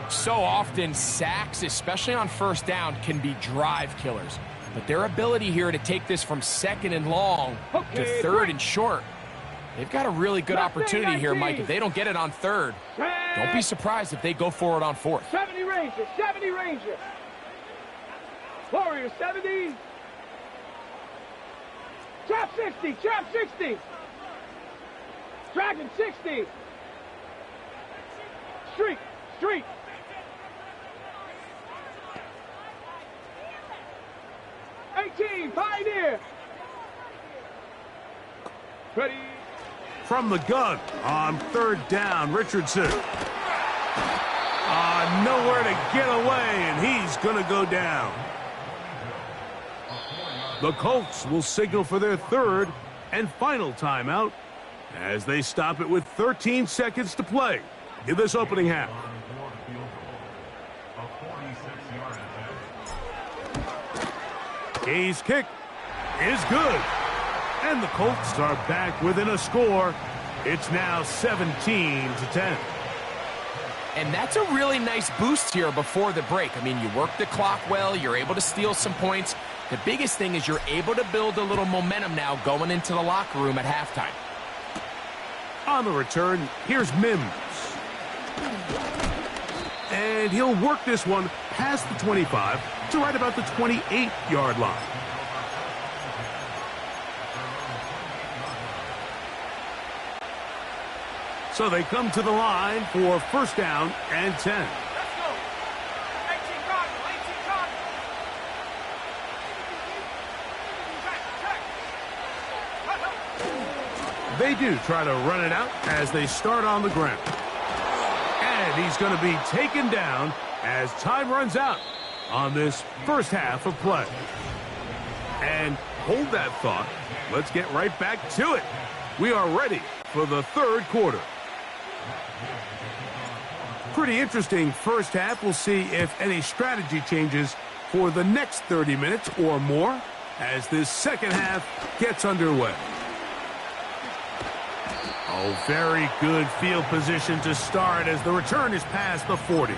So often, sacks, especially on 1st down, can be drive killers. But their ability here to take this from 2nd and long to 3rd and short, they've got a really good opportunity here, Mike. If they don't get it on 3rd, don't be surprised if they go for it on 4th. 70 Ranger, 70 Ranger. Warriors 70. Trap 60, trap 60. Dragon 60. Street, street. Pioneer. Ready. From the gun on 3rd down, Richardson. Nowhere to get away, and he's going to go down. The Colts will signal for their 3rd and final timeout as they stop it with 13 seconds to play in this opening half. Hayes' kick is good. And the Colts are back within a score. It's now 17-10. And that's a really nice boost here before the break. I mean, you work the clock well. You're able to steal some points. The biggest thing is you're able to build a little momentum now going into the locker room at halftime. On the return, here's Mims. And he'll work this one past the 25 to right about the 28-yard line. So they come to the line for 1st down and 10. Let's go. 18 Cardinal, 18 Cardinal. They do try to run it out as they start on the ground. And he's going to be taken down as time runs out on this 1st half of play. And hold that thought. Let's get right back to it. We are ready for the 3rd quarter. Pretty interesting 1st half. We'll see if any strategy changes for the next 30 minutes or more as this 2nd half gets underway. Oh, very good field position to start as the return is past the 40.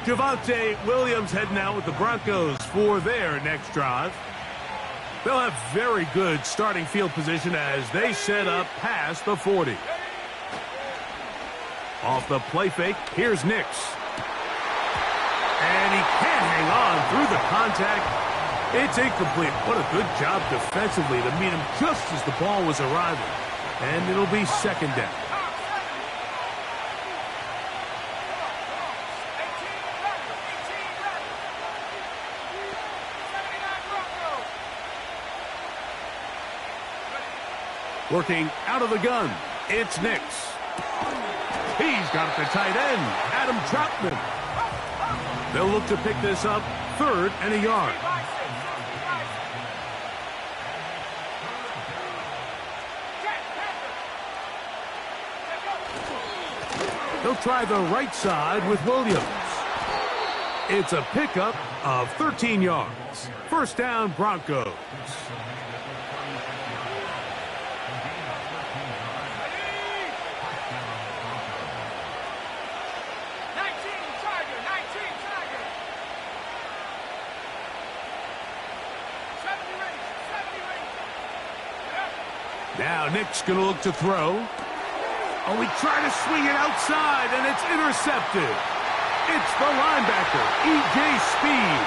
Javonte Williams heading out with the Broncos for their next drive. They'll have very good starting field position as they set up past the 40. Off the play fake, here's Nix. And he can't hang on through the contact. It's incomplete. What a good job defensively to meet him just as the ball was arriving. And it'll be second down. Working out of the gun, it's Nix. He's got it to tight end, Adam Troutman. They'll look to pick this up, 3rd and a yard. They'll try the right side with Williams. It's a pickup of 13 yards. First down, Broncos. Now Nick's going to look to throw. Oh, he tried to swing it outside, and it's intercepted. It's the linebacker, E.J. Speed.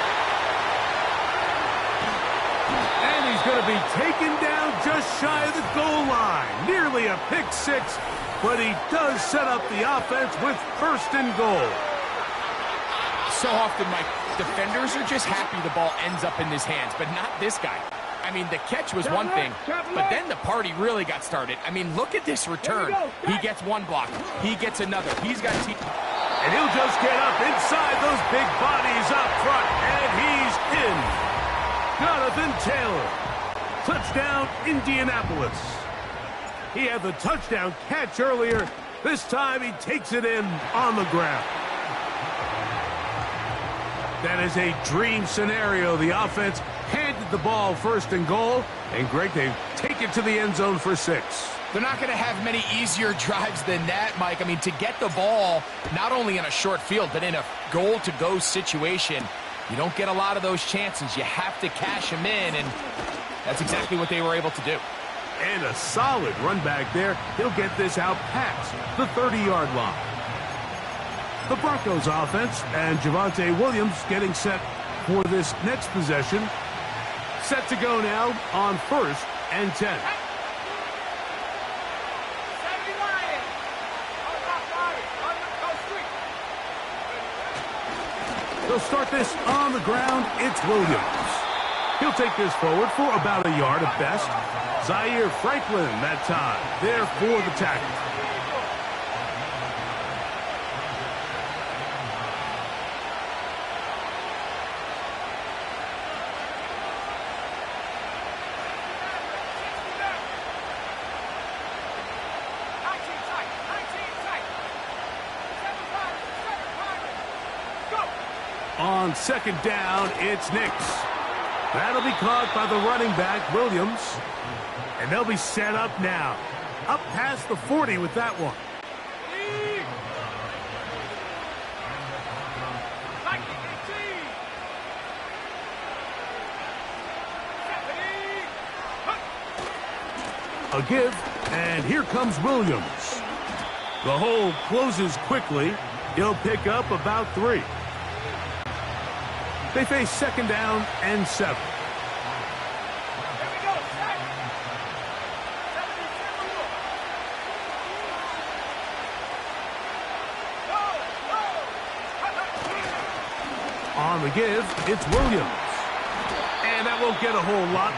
And he's going to be taken down just shy of the goal line. Nearly a pick six, but he does set up the offense with 1st and goal. So often, Mike, defenders are just happy the ball ends up in his hands, but not this guy. I mean, the catch was one thing, but then the party really got started. I mean, look at this return. He gets one block. He gets another. He's got... And he'll just get up inside those big bodies up front, and he's in. Jonathan Taylor. Touchdown, Indianapolis. He had the touchdown catch earlier. This time he takes it in on the ground. That is a dream scenario. The offense handed the ball 1st and goal, and Greg, they take it to the end zone for 6. They're not going to have many easier drives than that, Mike. I mean, to get the ball, not only in a short field, but in a goal-to-go situation, you don't get a lot of those chances. You have to cash them in, and that's exactly what they were able to do. And a solid run back there. He'll get this out past the 30-yard line. The Broncos offense and Javonte Williams getting set for this next possession. Set to go now on 1st and 10. They'll start this on the ground. It's Williams. He'll take this forward for about a yard at best. Zaire Franklin that time there for the tackle. On 2nd down, it's Nix. That'll be caught by the running back, Williams. And they'll be set up now. Up past the 40 with that one. A give, and here comes Williams. The hole closes quickly. He'll pick up about 3. They face 2nd down and 7. On the give, it's Williams. And that won't get a whole lot.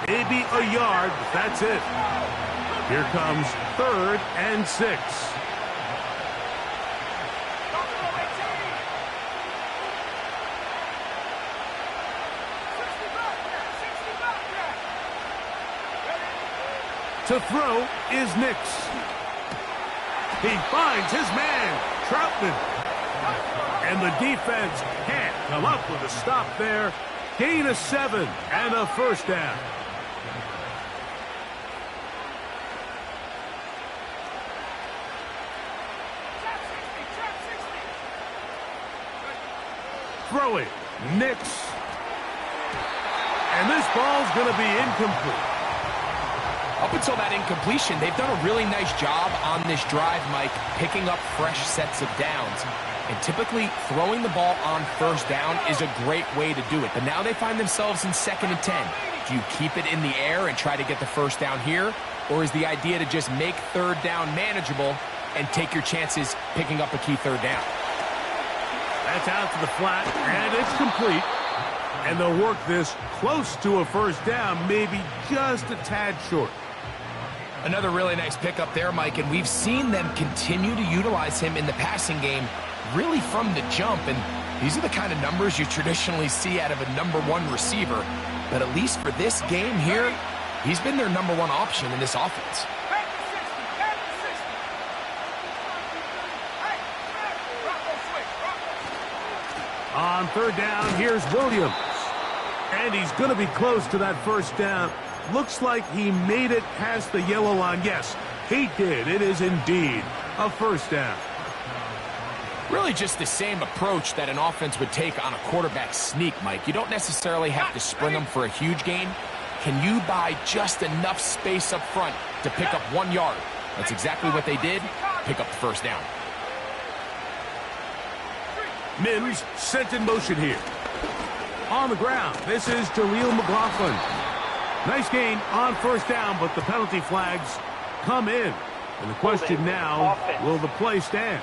Maybe a yard, but that's it. Here comes 3rd and 6. To throw is Nix. He finds his man, Troutman. And the defense can't come up with a stop there. Gain of 7 and a 1st down. Throwing. Nix. And this ball's going to be incomplete. Up until that incompletion, they've done a really nice job on this drive, Mike, picking up fresh sets of downs. And typically, throwing the ball on first down is a great way to do it. But now they find themselves in 2nd and 10. Do you keep it in the air and try to get the first down here? Or is the idea to just make 3rd down manageable and take your chances picking up a key 3rd down? That's out to the flat, and it's complete. And they'll work this close to a first down, maybe just a tad short. Another really nice pickup there, Mike, and we've seen them continue to utilize him in the passing game really from the jump, and these are the kind of numbers you traditionally see out of a #1 receiver, but at least for this game here, he's been their #1 option in this offense. On 3rd down, here's Williams. And he's going to be close to that first down. Looks like he made it past the yellow line. Yes, he did. It is indeed a first down. Really just the same approach that an offense would take on a quarterback sneak, Mike. You don't necessarily have to spring them for a huge gain. Can you buy just enough space up front to pick up 1 yard? That's exactly what they did. Pick up the first down. Mims sent in motion here. On the ground, this is Jaleel McLaughlin. Nice gain on first down, but the penalty flags come in. And the question now, will the play stand?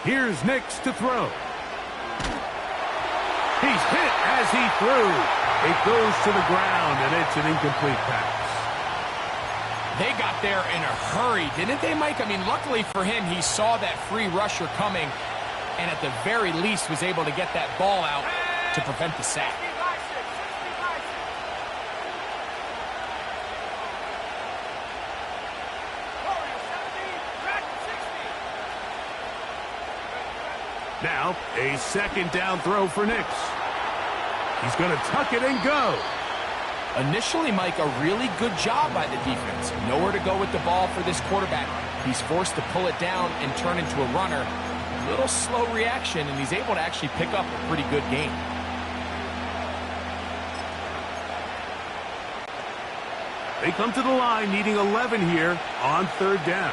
Here's Nix to throw. He's hit as he threw. It goes to the ground, and it's an incomplete pass. They got there in a hurry, didn't they, Mike? I mean, luckily for him, he saw that free rusher coming, and at the very least was able to get that ball out to prevent the sack. Now, a 2nd down throw for Nix. He's going to tuck it and go. Initially, Mike, a really good job by the defense. Nowhere to go with the ball for this quarterback. He's forced to pull it down and turn into a runner. A little slow reaction, and he's able to actually pick up a pretty good game. They come to the line needing 11 here on 3rd down.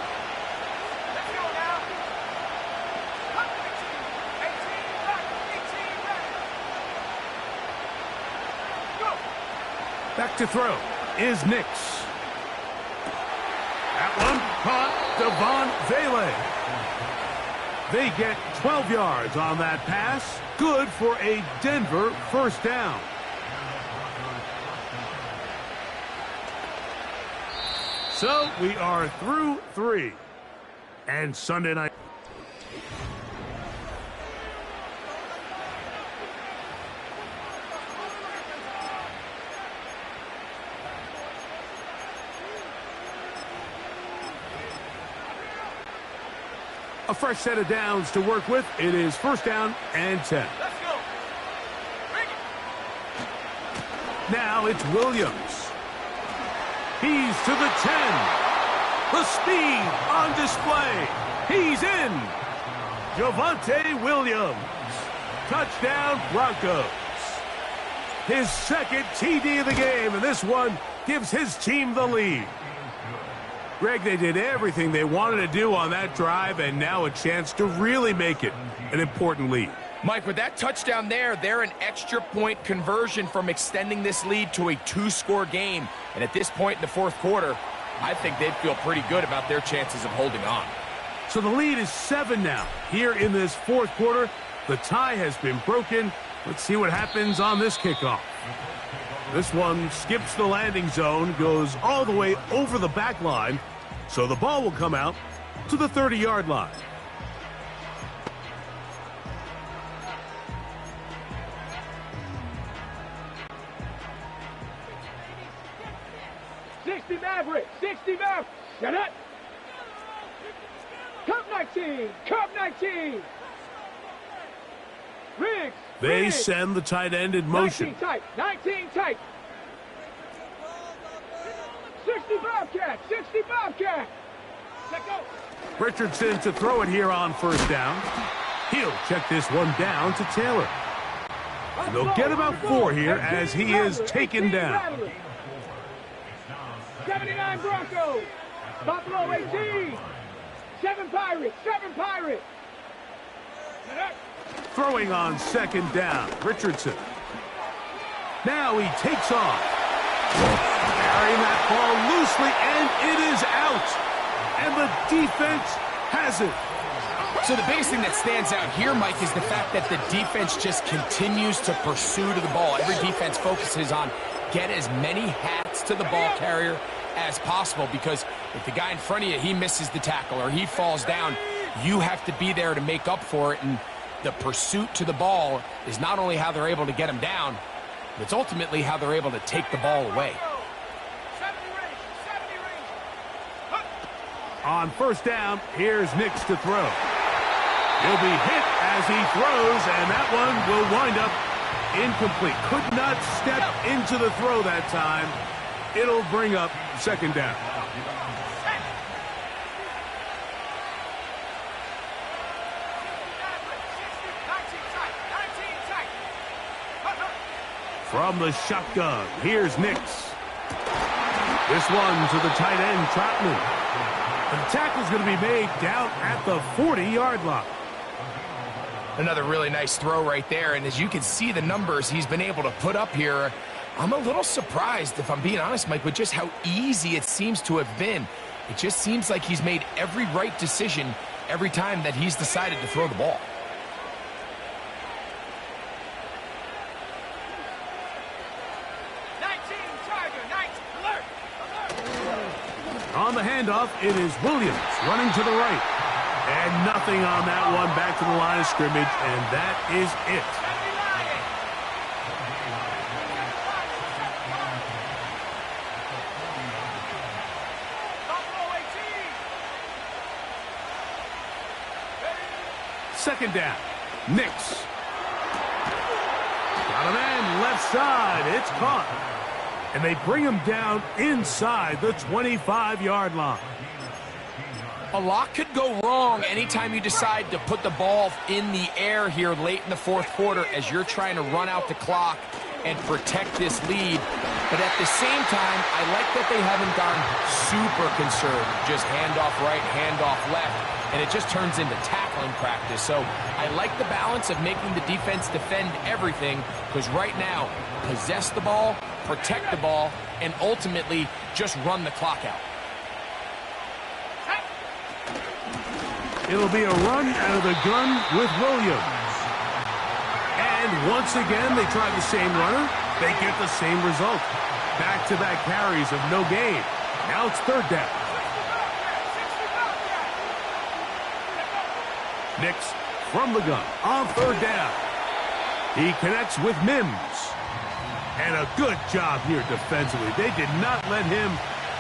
Back to throw is Nix. That one caught Devon Vele. They get 12 yards on that pass. Good for a Denver first down. So we are through 3. And Sunday night. A fresh set of downs to work with. It is 1st down and 10. Let's go. Bring it. Now it's Williams. He's to the 10. The speed on display. He's in. Javonte Williams. Touchdown Broncos. His 2nd TD of the game, and this one gives his team the lead. Greg, they did everything they wanted to do on that drive, and now a chance to really make it an important lead. Mike, with that touchdown there, they're an extra point conversion from extending this lead to a 2-score game. And at this point in the 4th quarter, I think they'd feel pretty good about their chances of holding on. So the lead is 7 now. Here in this 4th quarter, the tie has been broken. Let's see what happens on this kickoff. This one skips the landing zone, goes all the way over the back line, so the ball will come out to the 30-yard line. 60 Maverick. 60 Maverick. Shut up. Cup 19. Cup 19. Riggs. They Riggs. send the tight end in motion. 19 tight. 19 tight. 60 Bobcat. 60 Bobcat. Let go. Richardson to throw it here on first down. He'll check this one down to Taylor. And they'll get about 4 here as he is taken down. 79 Broncos. Buffalo 18. 7 Pirates. 7 Pirates. Throwing on second down, Richardson. Now he takes off. Carrying that ball loosely, and it is out. And the defense has it. So the biggest thing that stands out here, Mike, is the fact that the defense just continues to pursue to the ball. Every defense focuses on get as many hats to the ball carrier as possible, because if the guy in front of you, he misses the tackle or he falls down, you have to be there to make up for it. And the pursuit to the ball is not only how they're able to get him down, but it's ultimately how they're able to take the ball away. On first down, here's Nix to throw. He'll be hit as he throws, and that one will wind up incomplete. Could not step into the throw that time. It'll bring up second down. From the shotgun, here's Nix. This one to the tight end, Troutman. And the tackle's going to be made down at the 40-yard line. Another really nice throw right there, and as you can see the numbers he's been able to put up here, I'm a little surprised, if I'm being honest, Mike, with just how easy it seems to have been. It just seems like he's made every right decision every time that he's decided to throw the ball. On the handoff, it is Williams running to the right. And nothing on that one, back to the line of scrimmage, and that is it. Second down, Nix. Got a man left side, it's caught. And they bring him down inside the 25-yard line. A lot could go wrong anytime you decide to put the ball in the air here late in the fourth quarter as you're trying to run out the clock and protect this lead. But at the same time, I like that they haven't gone super conservative. Just handoff right, handoff left, and it just turns into tackling practice. So I like the balance of making the defense defend everything, because right now, possess the ball, protect the ball, and ultimately just run the clock out. It'll be a run out of the gun with Williams. And once again, they try the same runner. They get the same result. Back-to-back carries of no gain. Now it's third down. Nix from the gun on third down. He connects with Mims. And a good job here defensively. They did not let him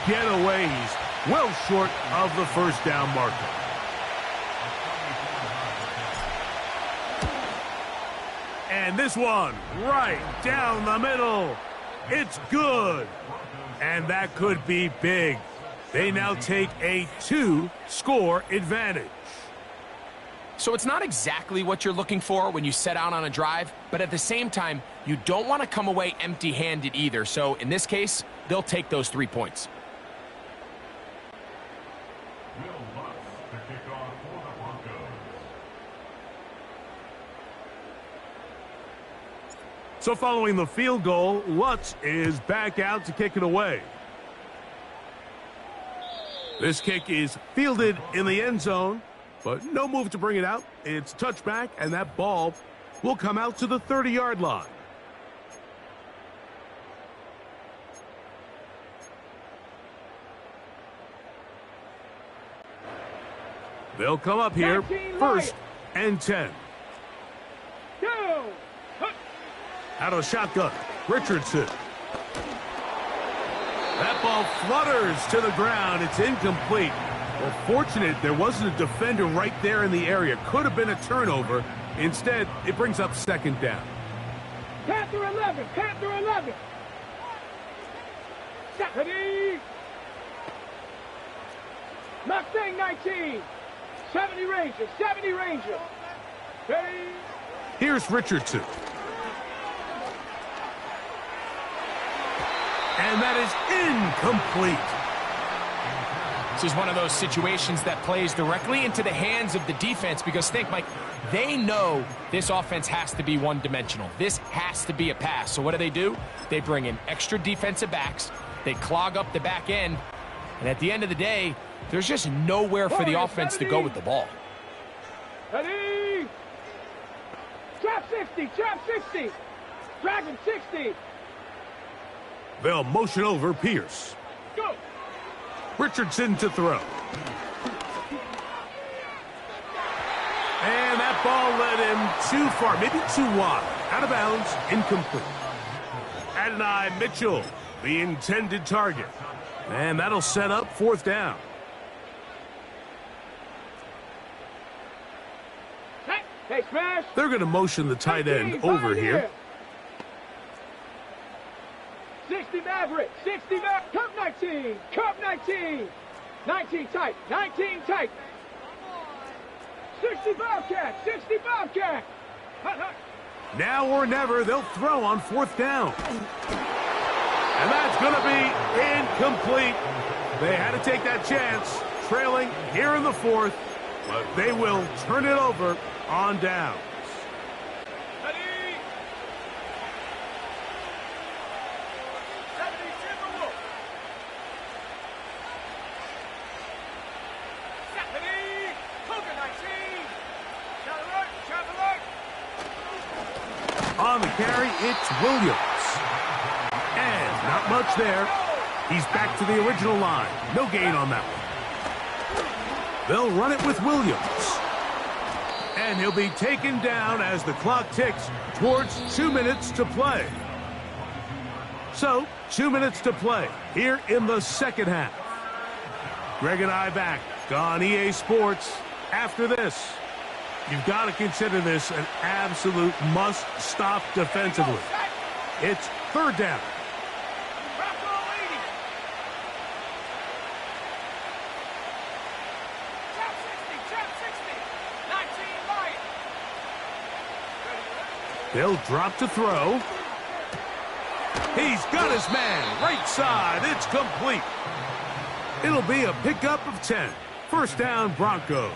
get away. He's well short of the first down marker. And this one right down the middle. It's good. And that could be big. They now take a 2-score advantage. So it's not exactly what you're looking for when you set out on a drive, but at the same time, you don't want to come away empty-handed either. So in this case, they'll take those 3 points. So following the field goal, Lutz is back out to kick it away. This kick is fielded in the end zone, but no move to bring it out. It's touchback, and that ball will come out to the 30-yard line. They'll come up here, first and 10. Out of shotgun, Richardson. That ball flutters to the ground. It's incomplete. Well, fortunate there wasn't a defender right there in the area. Could have been a turnover. Instead, it brings up second down. Panther 11, Panther 11. Stephanie. Mustang 19. 70 Ranger, 70 Ranger. Ready. Here's Richardson. And that is incomplete. This is one of those situations that plays directly into the hands of the defense because think, Mike, they know this offense has to be one-dimensional. This has to be a pass. So what do? They bring in extra defensive backs. They clog up the back end. And at the end of the day, there's just nowhere for the offense to go with the ball. Ready. Trap 60, trap 60. Dragon 60. They'll motion over Pierce. Go. Richardson to throw. And that ball led him too far, maybe too wide. Out of bounds, incomplete. Adonai Mitchell, the intended target. And that'll set up fourth down. Hey, smash. They're going to motion the tight end over here. 60 Maverick, 60 Maverick, Cup 19, Cup 19. 19 tight, 19 tight. 60 Bobcat, 60 Bobcat. Now or never, they'll throw on fourth down. And that's going to be incomplete. They had to take that chance, trailing here in the fourth, but they will turn it over on downs. Ready. 70 Timberwolf. Stephanie, Coca 19. Traveler. On the carry, it's Williams. And not much there. He's back to the original line. No gain on that one. They'll run it with Williams. And he'll be taken down as the clock ticks towards 2 minutes to play. So, 2 minutes to play here in the second half. Greg and I back on EA Sports. After this, you've got to consider this an absolute must-stop defensively. It's third down. They'll drop to throw. He's got his man. Right side. It's complete. It'll be a pickup of 10. First down, Broncos.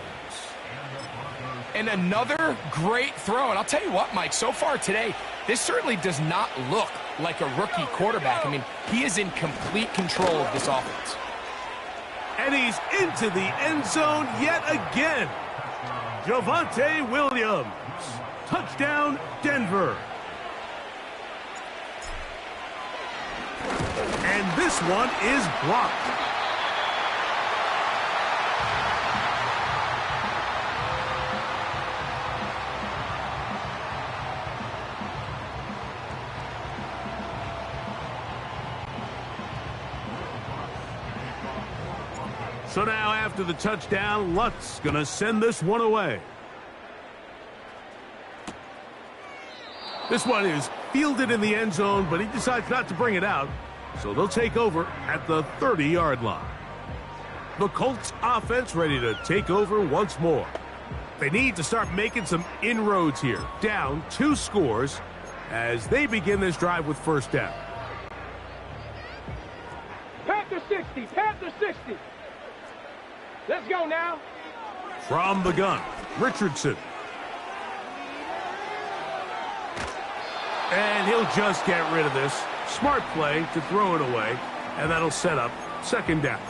And another great throw. And I'll tell you what, Mike, so far today, this certainly does not look like a rookie quarterback. I mean, he is in complete control of this offense. And he's into the end zone yet again. Javonte Williams. Touchdown, Denver. And this one is blocked. So now after the touchdown, Lutz gonna send this one away. This one is fielded in the end zone, but he decides not to bring it out. So they'll take over at the 30-yard line. The Colts offense ready to take over once more. They need to start making some inroads here. Down 2 scores as they begin this drive with first down. Panther 60, Panther 60. Let's go now. From the gun, Richardson. And he'll just get rid of this. Smart play to throw it away, and that'll set up second down.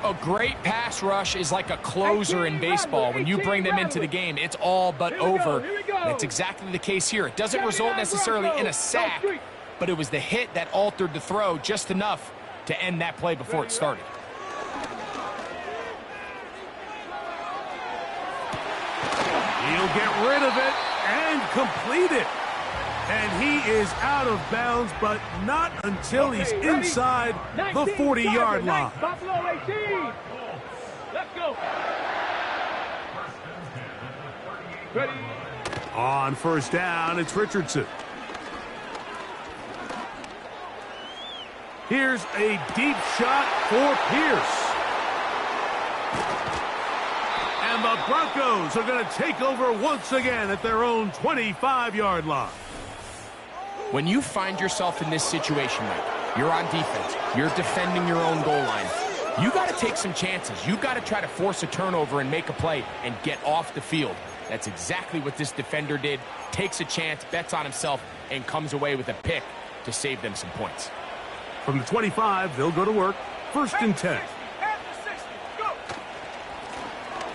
A great pass rush is like a closer in baseball. When you bring them into the game, it's all but over. That's exactly the case here. It doesn't result necessarily in a sack, but it was the hit that altered the throw just enough to end that play before it started. He'll get rid of it and complete it. And he is out of bounds, but not until he's inside the 40-yard line. Buffalo 18. Let's go. Ready. On first down, it's Richardson. Here's a deep shot for Pierce. And the Broncos are going to take over once again at their own 25-yard line. When you find yourself in this situation, Mike, you're on defense, you're defending your own goal line, you got to take some chances. You got to try to force a turnover and make a play and get off the field. That's exactly what this defender did. Takes a chance, bets on himself, and comes away with a pick to save them some points. From the 25, they'll go to work. First and 10.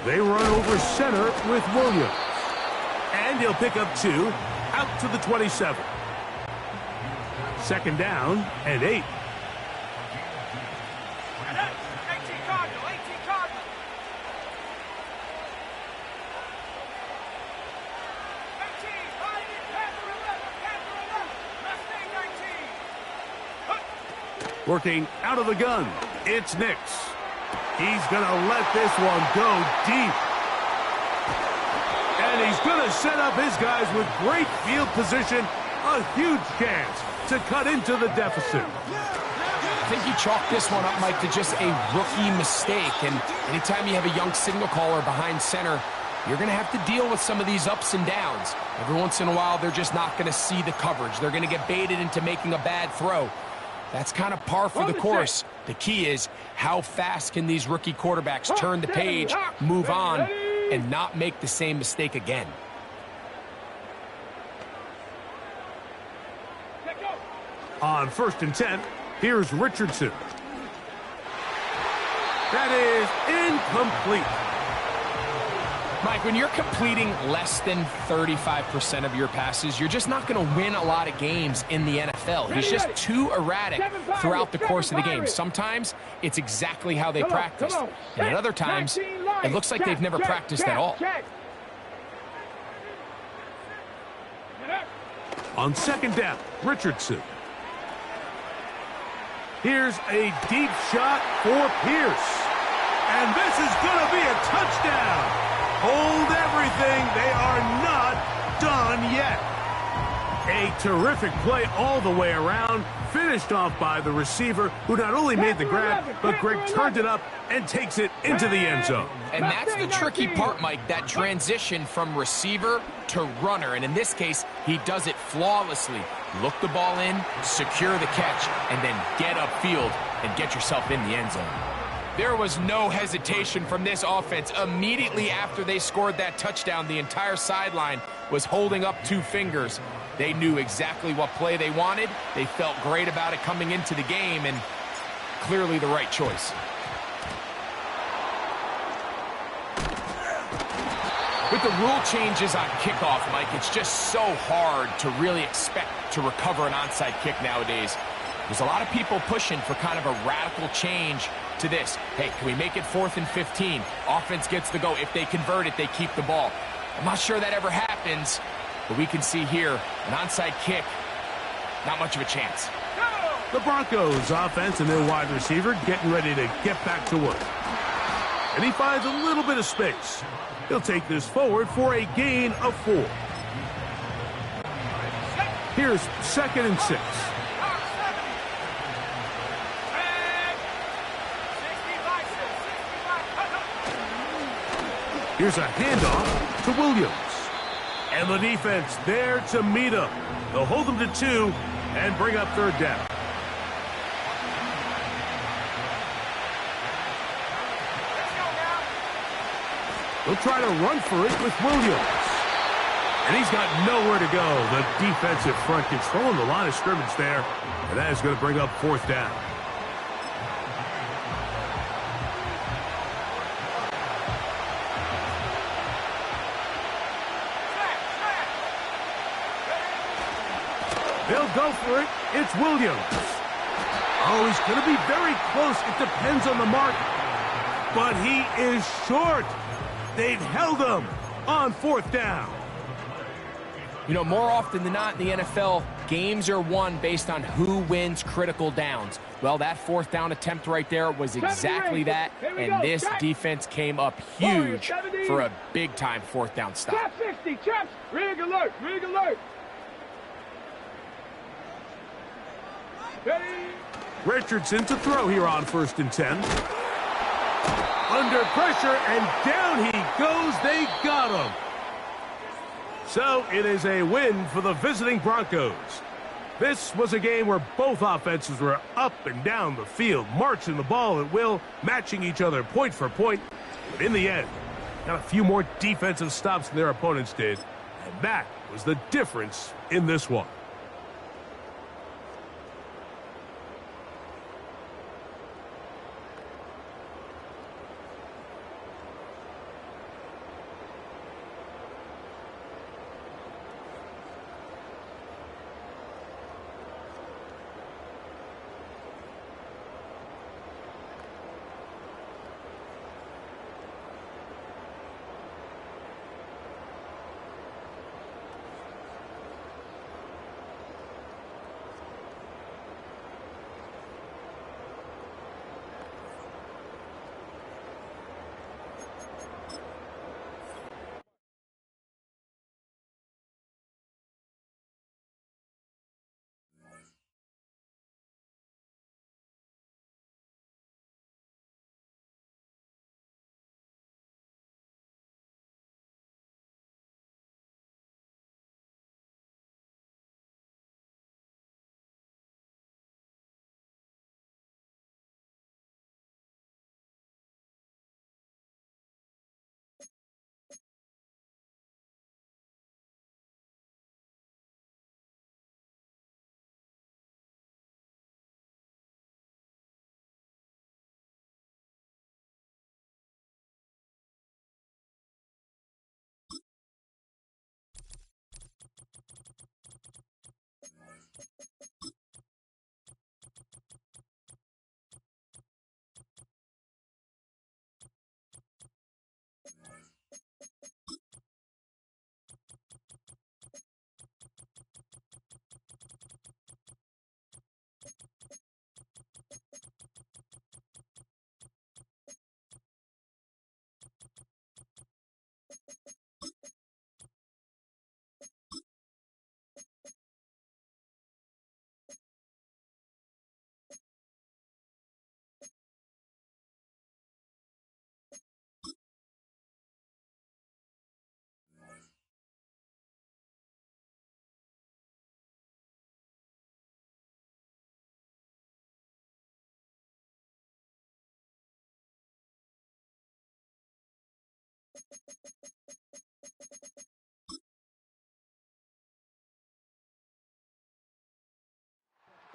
They run over center with Williams. And he'll pick up 2 out to the 27. Second down and 8. Working out of the gun, it's Nix. He's going to let this one go deep. And he's going to set up his guys with great field position. A huge chance to cut into the deficit. I think you chalk this one up, Mike, to just a rookie mistake. And anytime you have a young signal caller behind center, you're going to have to deal with some of these ups and downs. Every once in a while, they're just not going to see the coverage. They're going to get baited into making a bad throw. That's kind of par for the course. The key is how fast can these rookie quarterbacks turn the page, move on, and not make the same mistake again. On first and 10, here's Richardson. That is incomplete. Mike, when you're completing less than 35% of your passes, you're just not going to win a lot of games in the NFL. He's just too erratic throughout the course of the game. Sometimes it's exactly how they practice. And at other times, it looks like they've never practiced at all. On second down, Richardson. Here's a deep shot for Pierce. And this is going to be a touchdown. Hold everything. They are not done yet. A terrific play all the way around. Finished off by the receiver, who not only made the grab, but Greg turned it up and takes it into the end zone. And that's the tricky part, Mike, that transition from receiver to runner. And in this case, he does it flawlessly. Look the ball in, secure the catch, and then get upfield and get yourself in the end zone. There was no hesitation from this offense. Immediately after they scored that touchdown, the entire sideline was holding up 2 fingers. They knew exactly what play they wanted. They felt great about it coming into the game, and clearly the right choice. With the rule changes on kickoff, Mike, it's just so hard to really expect to recover an onside kick nowadays. There's a lot of people pushing for kind of a radical change to this. Hey, can we make it 4th and 15? Offense gets the go. If they convert it, they keep the ball. I'm not sure that ever happens, but we can see here an onside kick, not much of a chance. The Broncos offense and their wide receiver getting ready to get back to work. And he finds a little bit of space. He'll take this forward for a gain of 4. Here's 2nd and 6. Here's a handoff to Williams. And the defense there to meet him. They'll hold them to 2 and bring up 3rd down. They'll try to run for it with Williams. And he's got nowhere to go. The defensive front controlling the line of scrimmage there. And that is going to bring up 4th down. They'll go for it. It's Williams. Oh, he's going to be very close. It depends on the mark. But he is short. They've held him on 4th down. You know, more often than not in the NFL, games are won based on who wins critical downs. Well, that fourth down attempt right there was exactly that, and this defense came up huge for a big-time fourth down stop. Trap 60, traps. Rig alert, rig alert. Ready. Richardson to throw here on 1st and 10. Under pressure, and down he goes. They got him. So it is a win for the visiting Broncos. This was a game where both offenses were up and down the field, marching the ball at will, matching each other point for point. But in the end, got a few more defensive stops than their opponents did, and that was the difference in this one.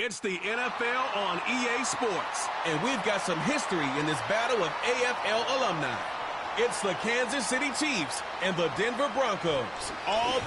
It's the NFL on EA Sports, and we've got some history in this battle of AFL alumni. It's the Kansas City Chiefs and the Denver Broncos, all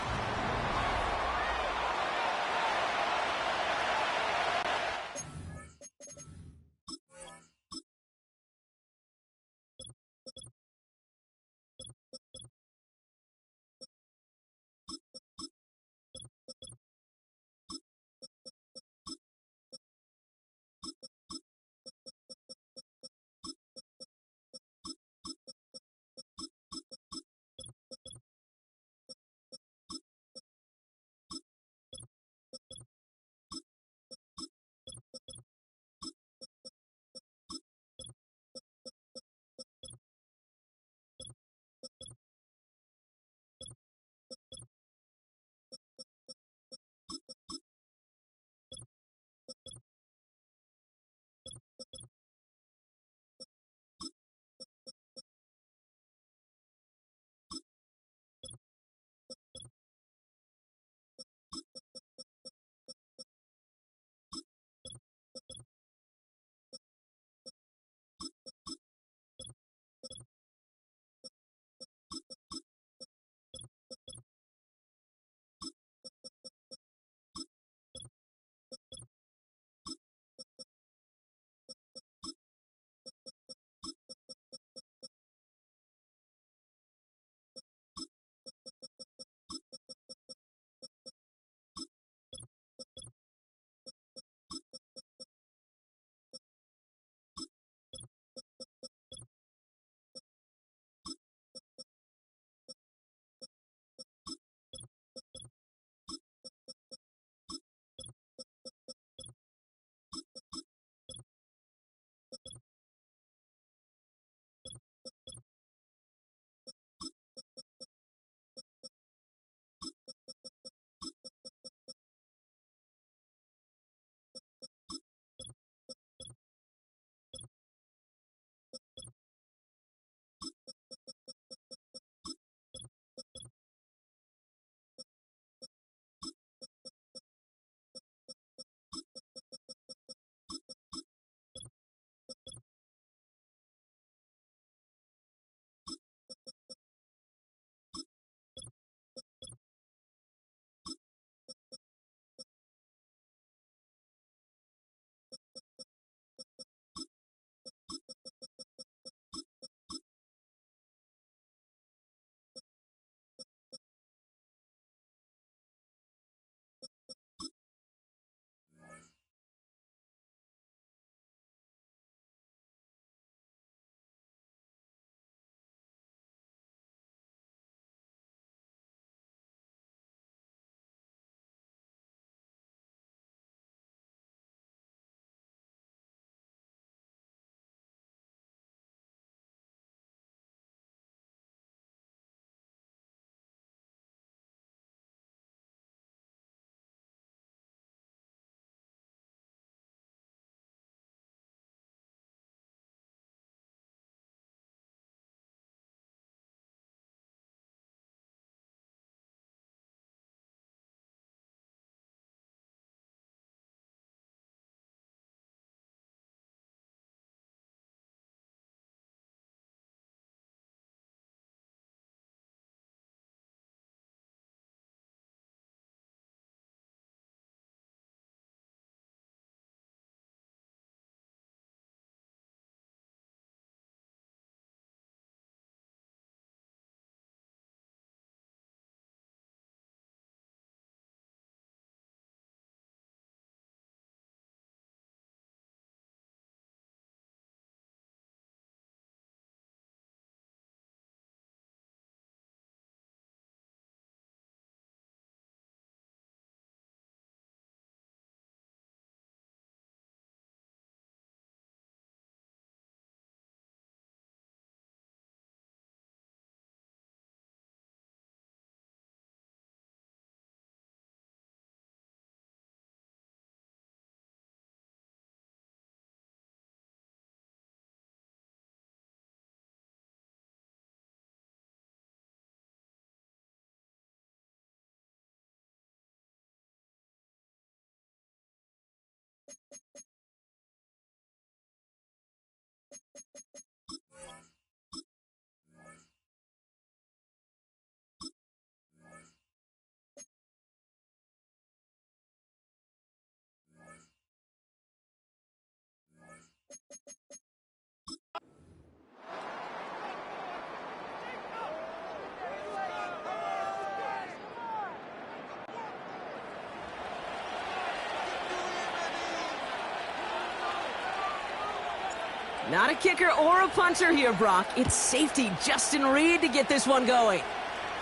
Not a kicker or a punter here, Brock. It's safety Justin Reed to get this one going.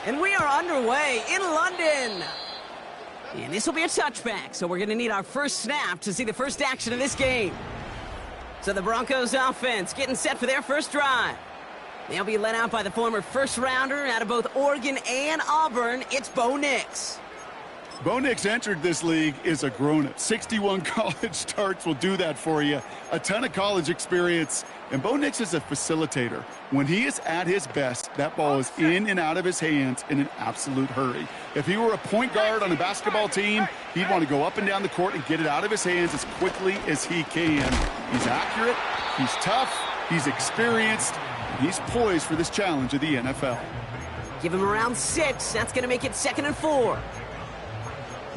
And we are underway in London. And this will be a touchback, so we're going to need our first snap to see the first action of this game. So the Broncos offense getting set for their first drive. They'll be led out by the former first-rounder out of both Oregon and Auburn. It's Bo Nix. Bo Nix entered this league as a grown-up. 61 college starts will do that for you. A ton of college experience. And Bo Nix is a facilitator. When he is at his best, that ball is in and out of his hands in an absolute hurry. If he were a point guard on a basketball team, he'd want to go up and down the court and get it out of his hands as quickly as he can. He's accurate, he's tough, he's experienced, and he's poised for this challenge of the NFL. Give him around 6. That's going to make it 2nd and 4.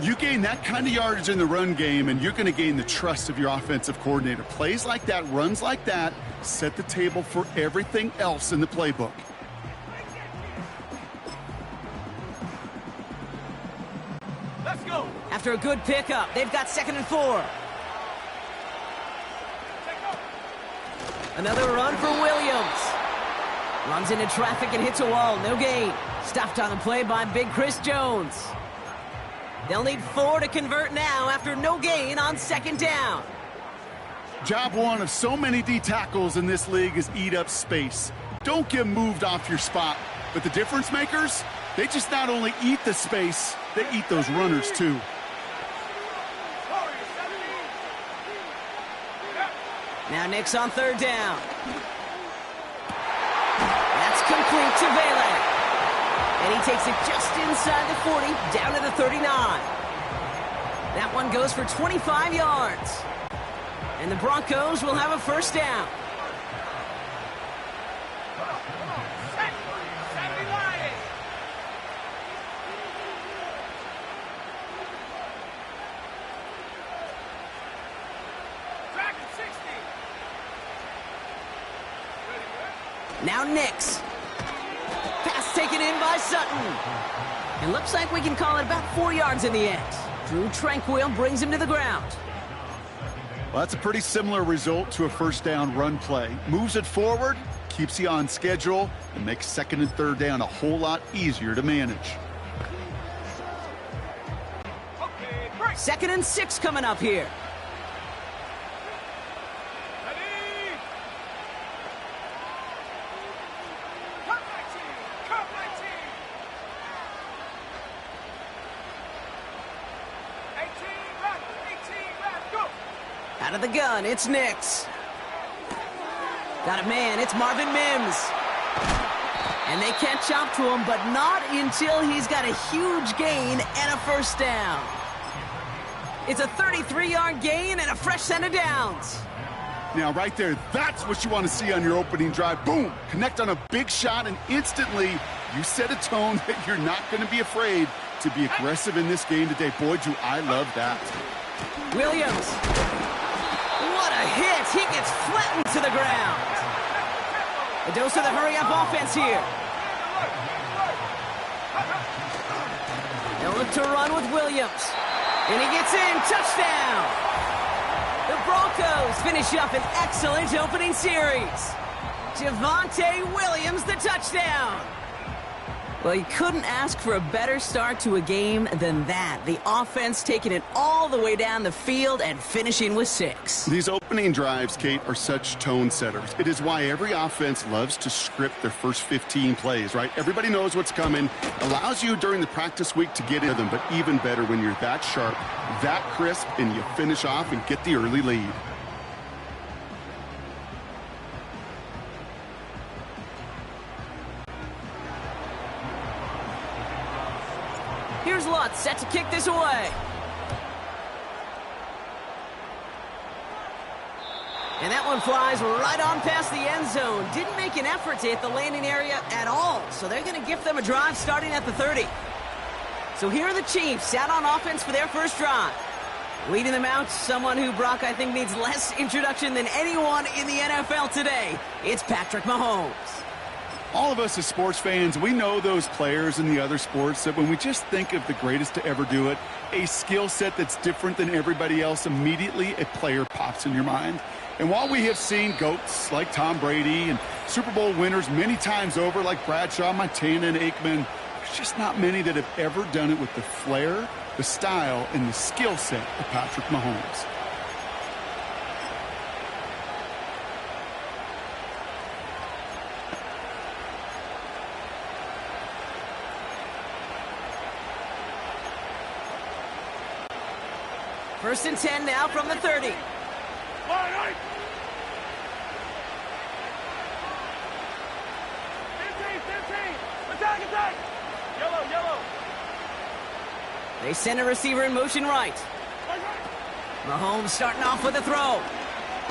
You gain that kind of yardage in the run game, and you're going to gain the trust of your offensive coordinator. Plays like that, runs like that, set the table for everything else in the playbook. Let's go. After a good pickup, they've got 2nd and 4. Another run for Williams. Runs into traffic and hits a wall. No gain. Stopped on the play by Big Chris Jones. They'll need 4 to convert now after no gain on 2nd down. Job one of so many D tackles in this league is eat up space. Don't get moved off your spot. But the difference makers, they just not only eat the space, they eat those runners too. Now Nix on 3rd down. That's complete to Vela. And he takes it just inside the 40, down to the 39. That one goes for 25 yards. And the Broncos will have a first down. Now Nix. Pass taken in by Sutton. It looks like we can call it about 4 yards in the end. Drew Tranquil brings him to the ground. Well, that's a pretty similar result to a first down run play. Moves it forward, keeps you on schedule, and makes 2nd and 3rd down a whole lot easier to manage. 2nd and 6 coming up here. Out of the gun, it's Nix. Got a man, it's Marvin Mims. And they catch up to him, but not until he's got a huge gain and a first down. It's a 33-yard gain and a fresh set of downs. Now, right there, that's what you want to see on your opening drive. Boom! Connect on a big shot, and instantly you set a tone that you're not going to be afraid to be aggressive in this game today. Boy, do I love that. Williams. What a hit! He gets flattened to the ground. A dose of the hurry-up offense here. They'll look to run with Williams. And he gets in. Touchdown! The Broncos finish up an excellent opening series. Javonte Williams, the touchdown. Well, you couldn't ask for a better start to a game than that. The offense taking it all the way down the field and finishing with 6. These opening drives, Kate, are such tone setters. It is why every offense loves to script their first 15 plays, right? Everybody knows what's coming. Allows you during the practice week to get into them, but even better when you're that sharp, that crisp, and you finish off and get the early lead. Here's Lutz, set to kick this away. And that one flies right on past the end zone. Didn't make an effort to hit the landing area at all. So they're going to gift them a drive starting at the 30. So here are the Chiefs out on offense for their first drive. Leading them out, someone who, Brock, I think needs less introduction than anyone in the NFL today. It's Patrick Mahomes. All of us as sports fans, we know those players in the other sports that when we just think of the greatest to ever do it, a skill set that's different than everybody else, immediately a player pops in your mind. And while we have seen GOATs like Tom Brady and Super Bowl winners many times over like Bradshaw, Montana, and Aikman, there's just not many that have ever done it with the flair, the style, and the skill set of Patrick Mahomes. First and 10 now from the 30. Line, 15. Attack. Yellow. They send a receiver in motion right. Mahomes starting off with a throw.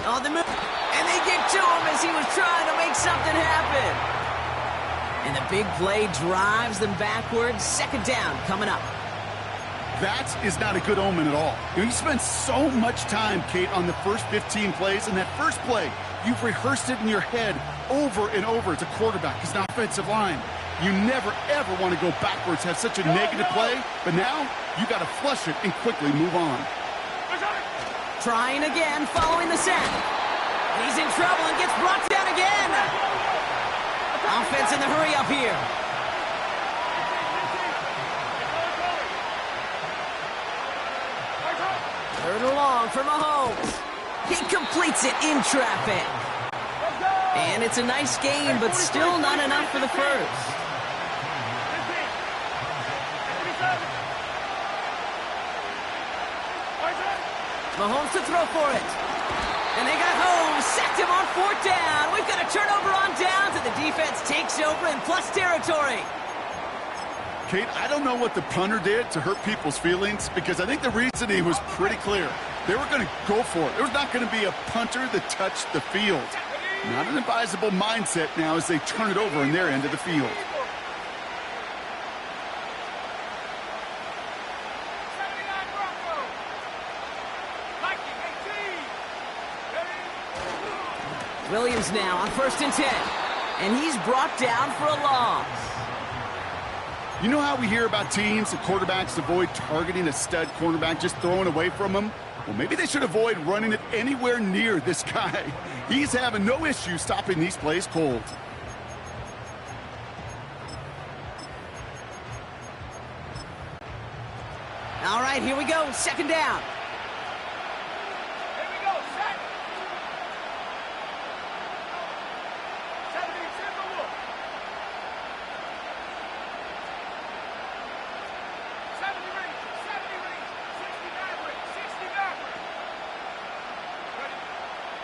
On the move. And they get to him as he was trying to make something happen. And the big play drives them backwards. Second down coming up. That is not a good omen at all. You spend so much time, Kate, on the first 15 plays, and that first play, you've rehearsed it in your head over and over as a quarterback, as an offensive line. You never, ever want to go backwards, have such a negative play, but now you got to flush it and quickly move on. Trying again, following the sack. He's in trouble and gets brought down again. Offense in the hurry up here. Third and long for Mahomes. He completes it in traffic. And it's a nice game, but still not enough for the first. Mahomes to throw for it. And they got home, sacked him on fourth down. We've got a turnover on downs, and the defense takes over in plus territory. Kate, I don't know what the punter did to hurt people's feelings, because I think the reasoning was pretty clear. They were going to go for it. There was not going to be a punter that touched the field. Not an advisable mindset now as they turn it over in their end of the field. Williams now on first and 10. And he's brought down for a loss. You know how we hear about teams and quarterbacks avoid targeting a stud cornerback, just throwing away from him? Well, maybe they should avoid running it anywhere near this guy. He's having no issue stopping these plays cold. All right, here we go. Second down.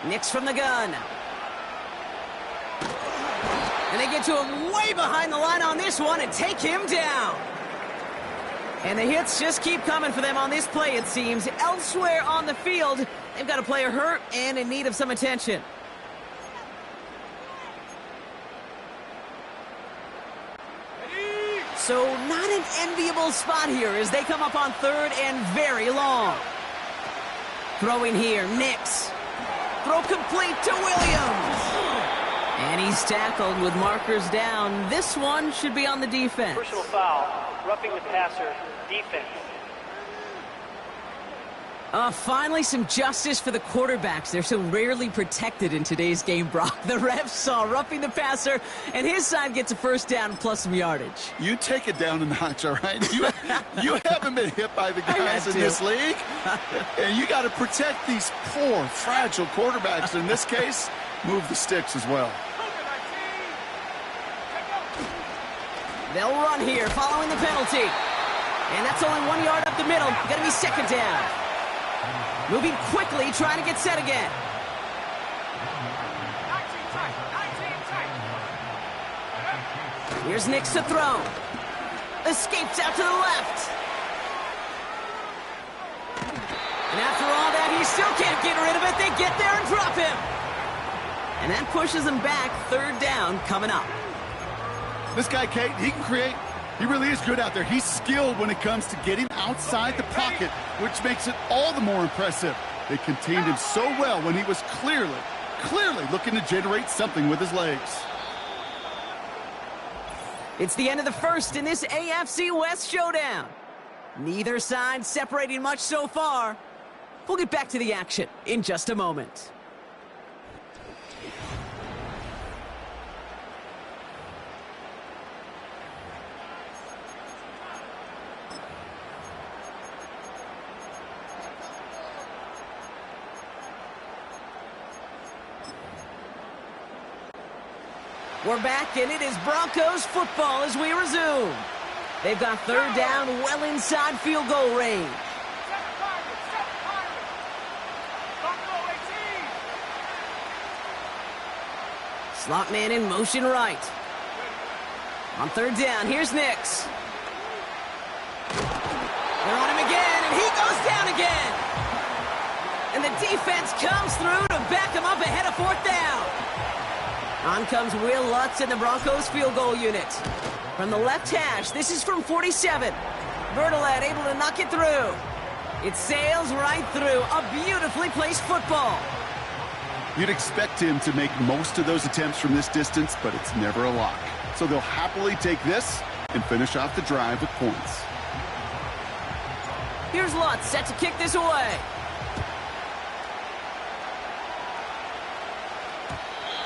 Nix from the gun. And they get to him way behind the line on this one and take him down. And the hits just keep coming for them on this play, it seems. Elsewhere on the field, they've got a player hurt and in need of some attention. So not an enviable spot here as they come up on third and very long. Throwing here, Nix. Throw complete to Williams. And he's tackled with markers down. This one should be on the defense. Personal foul, roughing the passer, defense. Finally some justice for the quarterbacks. They're so rarely protected in today's game, Brock. The refs saw roughing the passer, and his side gets a first down plus some yardage. You take it down a notch, all right? You haven't been hit by the guys in this league. And you got to protect these poor, fragile quarterbacks. In this case, move the sticks as well. They'll run here following the penalty. And that's only 1 yard up the middle. Going to be second down. Moving quickly, trying to get set again. Here's Nix to throw. Escapes out to the left. And after all that, he still can't get rid of it. They get there and drop him. And that pushes them back. Third down coming up. This guy, Kate, he can create He really is good out there. He's skilled when it comes to getting outside the pocket, which makes it all the more impressive. They contained him so well when he was clearly looking to generate something with his legs. It's the end of the first in this AFC West showdown. Neither side separating much so far. We'll get back to the action in just a moment. We're back, and it is Broncos football as we resume. They've got third down well inside field goal range. Slot man in motion right. On third down, here's Nix. They're on him again, and he goes down again. And the defense comes through to back him up ahead of fourth down. On comes Will Lutz in the Broncos field goal unit. From the left hash, this is from 47. Bertolet able to knock it through. It sails right through. A beautifully placed football. You'd expect him to make most of those attempts from this distance, but it's never a lock. So they'll happily take this and finish off the drive with points. Here's Lutz set to kick this away.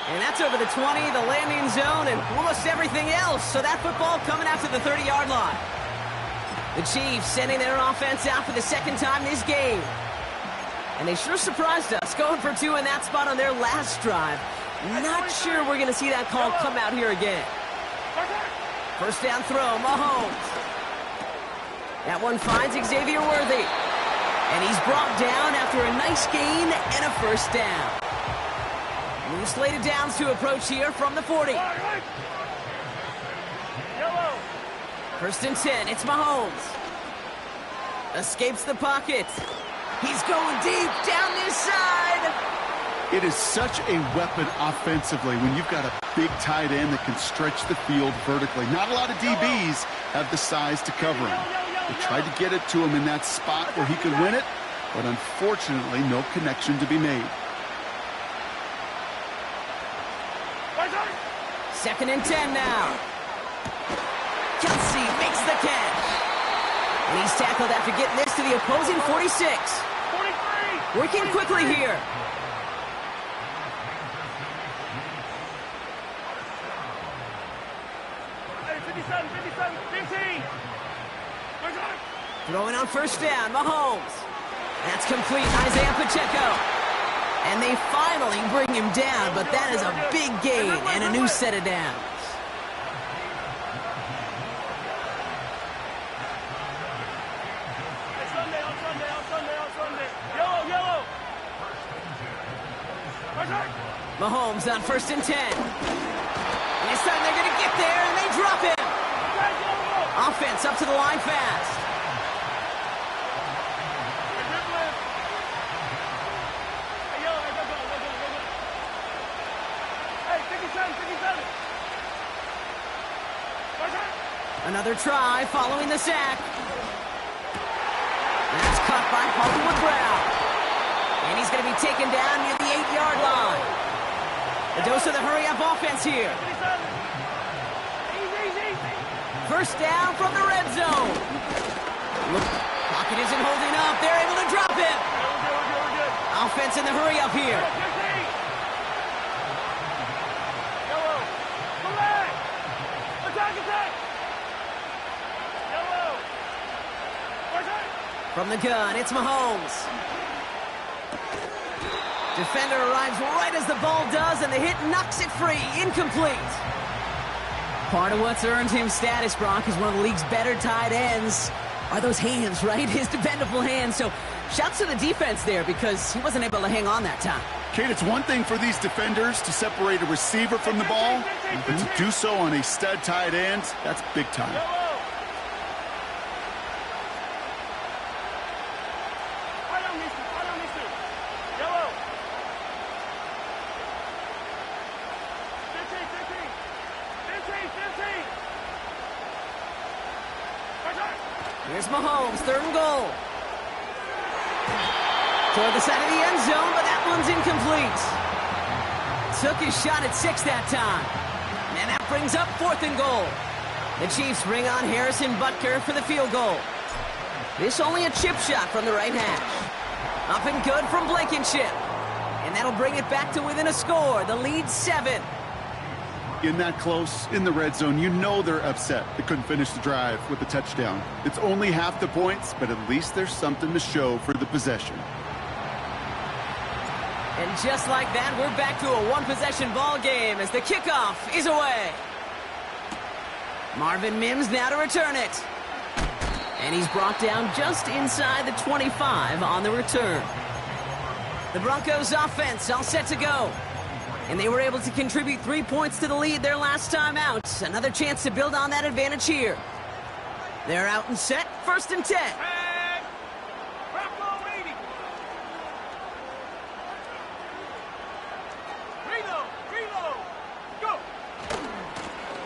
And that's over the 20, the landing zone, and almost everything else. So that football coming out to the 30-yard line. The Chiefs sending their offense out for the second time this game. And they sure surprised us, going for two in that spot on their last drive. Not sure we're going to see that call come out here again. First down throw, Mahomes. That one finds Xavier Worthy. And he's brought down after a nice gain and a first down. New slated downs to approach here from the 40. First and 10, it's Mahomes. Escapes the pocket. He's going deep down this side. It is such a weapon offensively when you've got a big tight end that can stretch the field vertically. Not a lot of DBs have the size to cover him. They tried to get it to him in that spot where he could win it, but unfortunately no connection to be made. Second and 10 now. Kelsey makes the catch. And he's tackled after getting this to the opposing 46. 43. Working quickly here. Hey, 57, 15. Throwing on first down, Mahomes. That's complete, Isaiah Pacheco. And they finally bring him down, but that is a big gain and a new set of downs. Mahomes on first and 10. And this time they're going to get there, and they drop him. Offense up to the line fast. Another try following the sack. That's caught by Hollywood Brown. And he's going to be taken down near the 8-yard line. A dose of the hurry-up offense here. First down from the red zone. Look, pocket isn't holding up. They're able to drop him. Offense in the hurry-up here. From the gun, it's Mahomes. Defender arrives right as the ball does, and the hit knocks it free. Incomplete. Part of what's earned him status, Brock, is one of the league's better tight ends. Are those hands, right? His dependable hands. So shouts to the defense there because he wasn't able to hang on that time. Kate, it's one thing for these defenders to separate a receiver from the ball, but to do so on a stud tight end, that's big time. Here's Mahomes, 3rd and goal. Toward the side of the end zone, but that one's incomplete. Took his shot at 6 that time. And that brings up 4th and goal. The Chiefs bring on Harrison Butker for the field goal. This only a chip shot from the right hash. Up and good from Blankenship. And that'll bring it back to within a score. The lead 7. In that close, in the red zone, you know they're upset they couldn't finish the drive with a touchdown. It's only half the points, but at least there's something to show for the possession. And just like that, we're back to a one-possession ball game as the kickoff is away. Marvin Mims now to return it. And he's brought down just inside the 25 on the return. The Broncos offense all set to go. And they were able to contribute 3 points to the lead their last time out. Another chance to build on that advantage here. They're out and set, 1st and 10.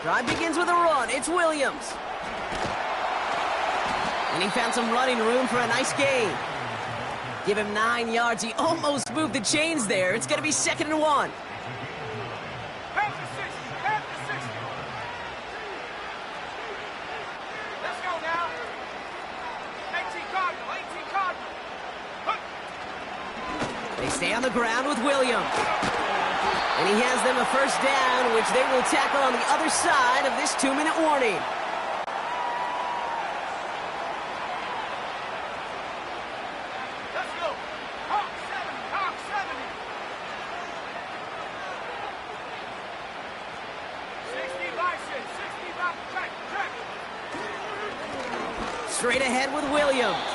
Drive begins with a run. It's Williams. And he found some running room for a nice gain. Give him 9 yards. He almost moved the chains there. It's going to be 2nd and 1. Let's go now. 18 Cardinal, 18 Cardinal. They stay on the ground with Williams. And he has them a 1st down, which they will tackle on the other side of this 2-minute warning. Let's go. Hawk 70, Hawk 70. 60 license, 60 back, track. Straight ahead with Williams.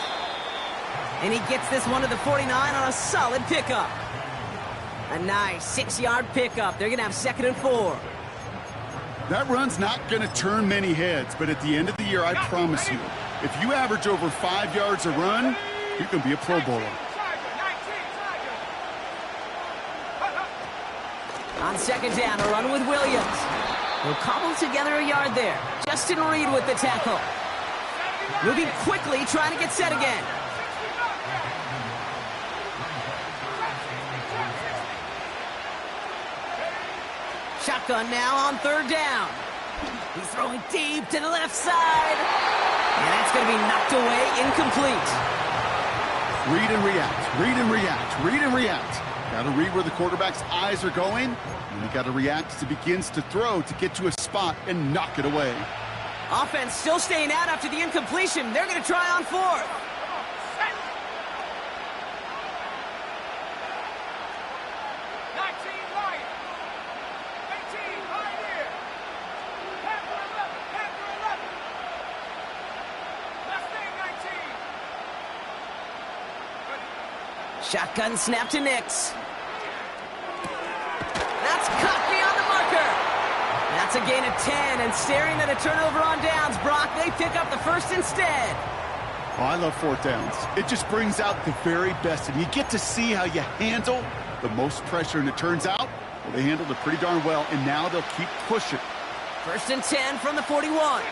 And he gets this one to the 49 on a solid pickup. A nice 6-yard pickup. They're going to have 2nd and 4. That run's not going to turn many heads, but at the end of the year, I promise you, if you average over 5 yards a run, you can be a Pro Bowler. On 2nd down, a run with Williams. He'll cobble together a yard there. Justin Reed with the tackle. Moving quickly, trying to get set again. Shotgun now on 3rd down. He's throwing deep to the left side. And that's going to be knocked away, incomplete. Read and react, read and react, read and react. Got to read where the quarterback's eyes are going, and you got to react as he begins to throw to get to a spot and knock it away. Offense still staying out after the incompletion. They're going to try on 4th. Shotgun snap to Nix. That's caught beyond the marker. That's a gain of 10, and staring at a turnover on downs, Brock, they pick up the 1st instead. Oh, I love 4th downs. It just brings out the very best, and you get to see how you handle the most pressure, and it turns out, well, they handled it pretty darn well, and now they'll keep pushing. 1st and 10 from the 41.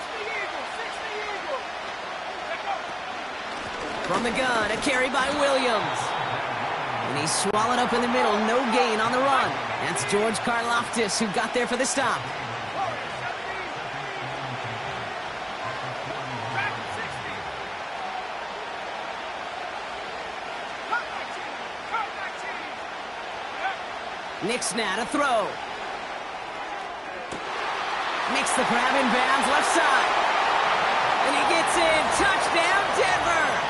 From the gun, a carry by Williams. And he's swallowed up in the middle, no gain on the run. That's George Karlaftis who got there for the stop. Nix now to throw. Makes the grab in bounds, left side. And he gets in, touchdown Denver!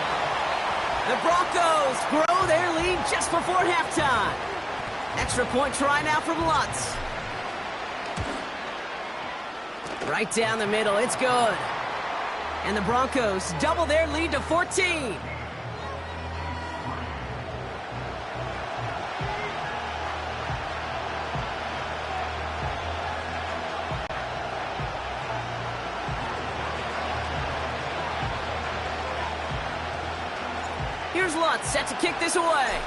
The Broncos grow their lead just before halftime. Extra point try now from Lutz. Right down the middle, it's good. And the Broncos double their lead to 14. Here's Lutz, set to kick this away.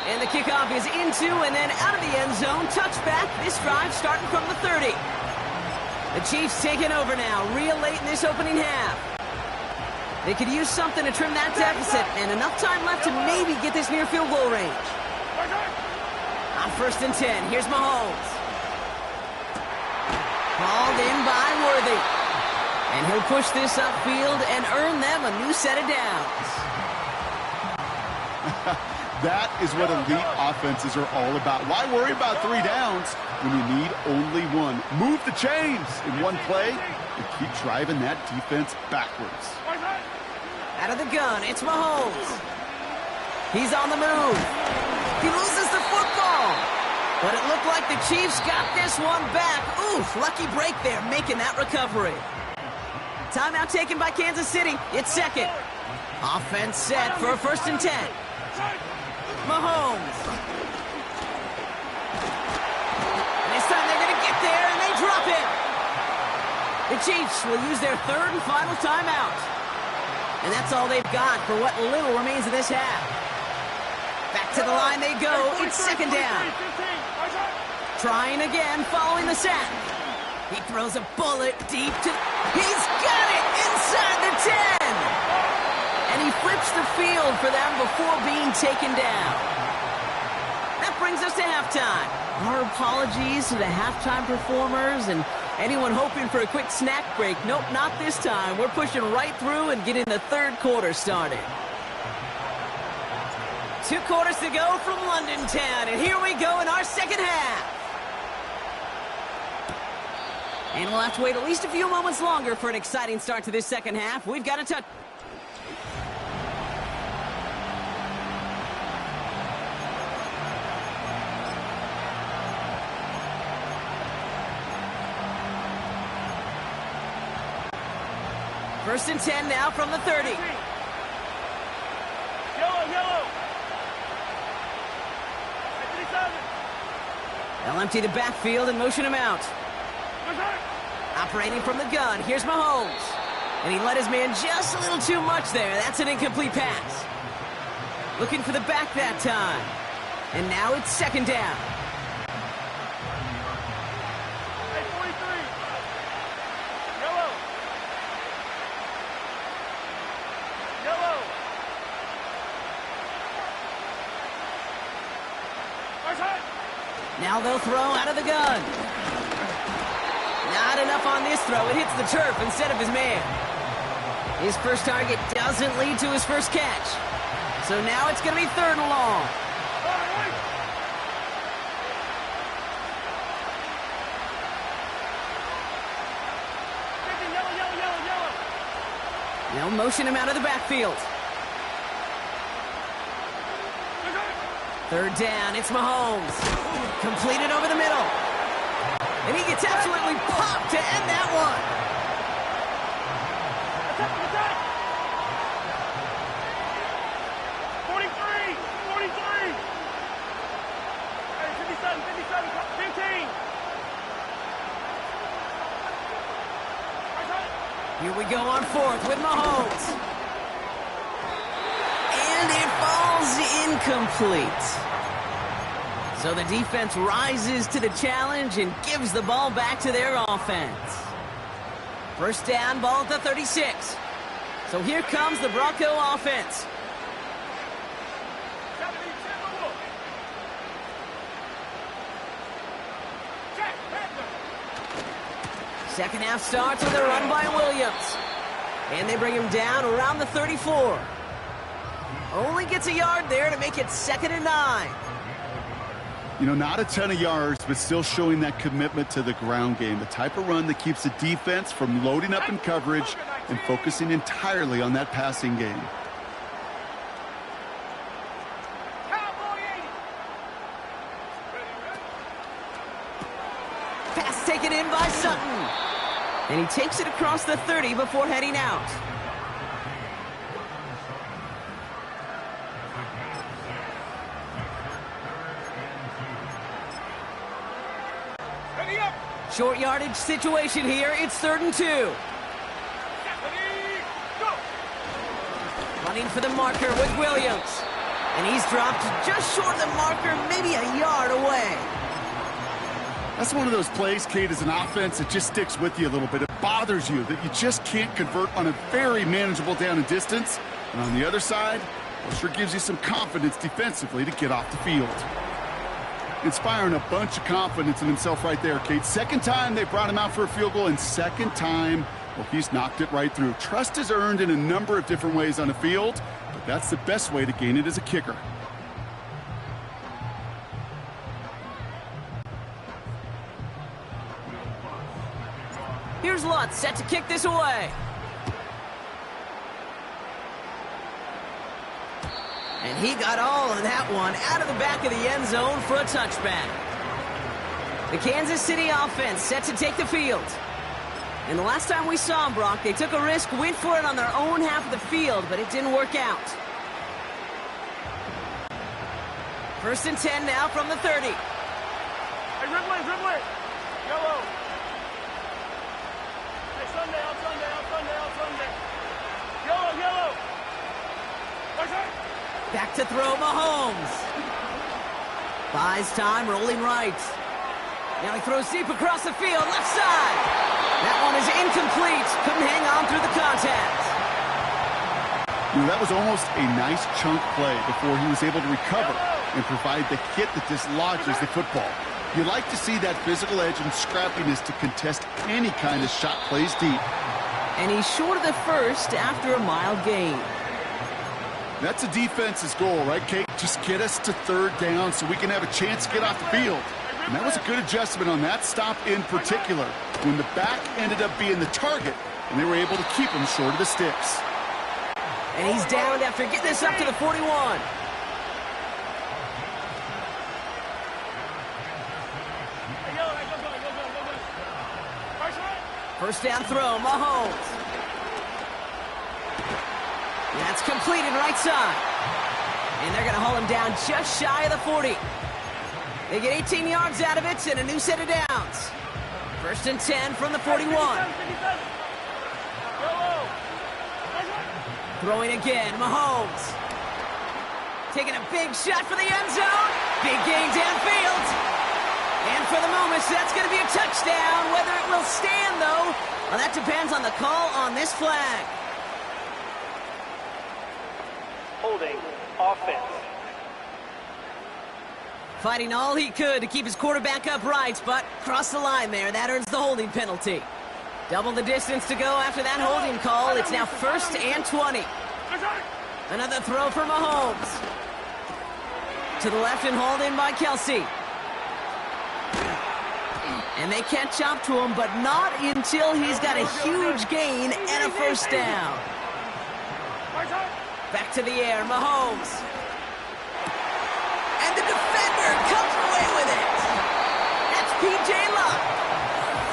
And the kickoff is into and then out of the end zone. Touchback, this drive starting from the 30. The Chiefs taking over now, real late in this opening half. They could use something to trim that deficit, and enough time left to maybe get this near field goal range. On 1st and 10, here's Mahomes. Called in by Worthy. And he'll push this upfield and earn them a new set of downs. That is what elite offenses are all about. Why worry about 3 downs when you need only one? Move the chains in one play and keep driving that defense backwards. Out of the gun, it's Mahomes. He's on the move. He loses the football. But it looked like the Chiefs got this one back. Oof, lucky break there, making that recovery. Timeout taken by Kansas City. It's 2nd. Offense set for a 1st and 10. Mahomes. And this time they're going to get there, and they drop it. The Chiefs will use their 3rd and final timeout. And that's all they've got for what little remains of this half. Back to the line they go. It's 2nd down. Trying again following the sack. He throws a bullet deep to... He's got it inside the 10! And he flips the field for them before being taken down. That brings us to halftime. Our apologies to the halftime performers and anyone hoping for a quick snack break. Nope, not this time. We're pushing right through and getting the 3rd quarter started. 2 quarters to go from London Town, and here we go in our 2nd half. And we'll have to wait at least a few moments longer for an exciting start to this 2nd half. We've got a touch. First and 10 now from the 30. Yellow. They'll empty the backfield and motion him out. Operating from the gun, here's Mahomes. And he let his man just a little too much there. That's an incomplete pass. Looking for the back that time. And now it's 2nd down. Hey, 43. Yellow. Now they'll throw out of the gun. Not enough on this throw. It hits the turf instead of his man. His first target doesn't lead to his first catch. So now it's going to be 3rd and long. They'll motion him out of the backfield. 3rd down, it's Mahomes. Completed over the middle. And he gets absolutely popped to end that one. Attack! 43! 43! Hey, 57, 15! Here we go on 4th with Mahomes. And it falls incomplete. So the defense rises to the challenge and gives the ball back to their offense. First down, ball at the 36. So here comes the Bronco offense. Second half starts with a run by Williams. And they bring him down around the 34. Only gets a yard there to make it 2nd and 9. You know, not a ton of yards, but still showing that commitment to the ground game. The type of run that keeps the defense from loading up in coverage and focusing entirely on that passing game. Pass taken in by Sutton. And he takes it across the 30 before heading out. Short yardage situation here. It's 3rd and 2. Running for the marker with Williams. And he's dropped just short of the marker, maybe a yard away. That's one of those plays, Kate, as an offense that just sticks with you a little bit. It bothers you that you just can't convert on a very manageable down and distance. And on the other side, well, sure gives you some confidence defensively to get off the field. Inspiring a bunch of confidence in himself right there, Kate. Second time they brought him out for a field goal, and second time, well, he's knocked it right through. Trust is earned in a number of different ways on the field, but that's the best way to gain it as a kicker. Here's Lutz set to kick this away. And he got all of that one out of the back of the end zone for a touchback. The Kansas City offense set to take the field. And the last time we saw them, Brock, they took a risk, went for it on their own half of the field, but it didn't work out. 1st and 10 now from the 30. Hey, dribble it. Yellow. Hey, Sunday. Yellow. Back to throw Mahomes. Buys time, rolling right. Now he throws deep across the field, left side. That one is incomplete. Couldn't hang on through the contact. That was almost a nice chunk play before he was able to recover and provide the hit that dislodges the football. You like to see that physical edge and scrappiness to contest any kind of shot plays deep. And he's short of the first after a mild gain. That's a defense's goal, right, Kate? Just get us to third down so we can have a chance to get off the field. And that was a good adjustment on that stop in particular, when the back ended up being the target, and they were able to keep him short of the sticks. And he's down after getting this up to the 41. First down throw, Mahomes. That's completed right side. And they're going to haul him down just shy of the 40. They get 18 yards out of it and a new set of downs. 1st and 10 from the 41. Throwing again, Mahomes. Taking a big shot for the end zone. Big gain downfield. And for the moment, that's going to be a touchdown. Whether it will stand, though, well, that depends on the call on this flag. Holding offense. Fighting all he could to keep his quarterback upright, but crossed the line there. That earns the holding penalty. Double the distance to go after that holding call. It's now 1st and 20. Another throw for Mahomes. To the left and hauled in by Kelsey. And they catch up to him, but not until he's got a huge gain and a first down. Back to the air, Mahomes. And the defender comes away with it. That's P.J. Luck.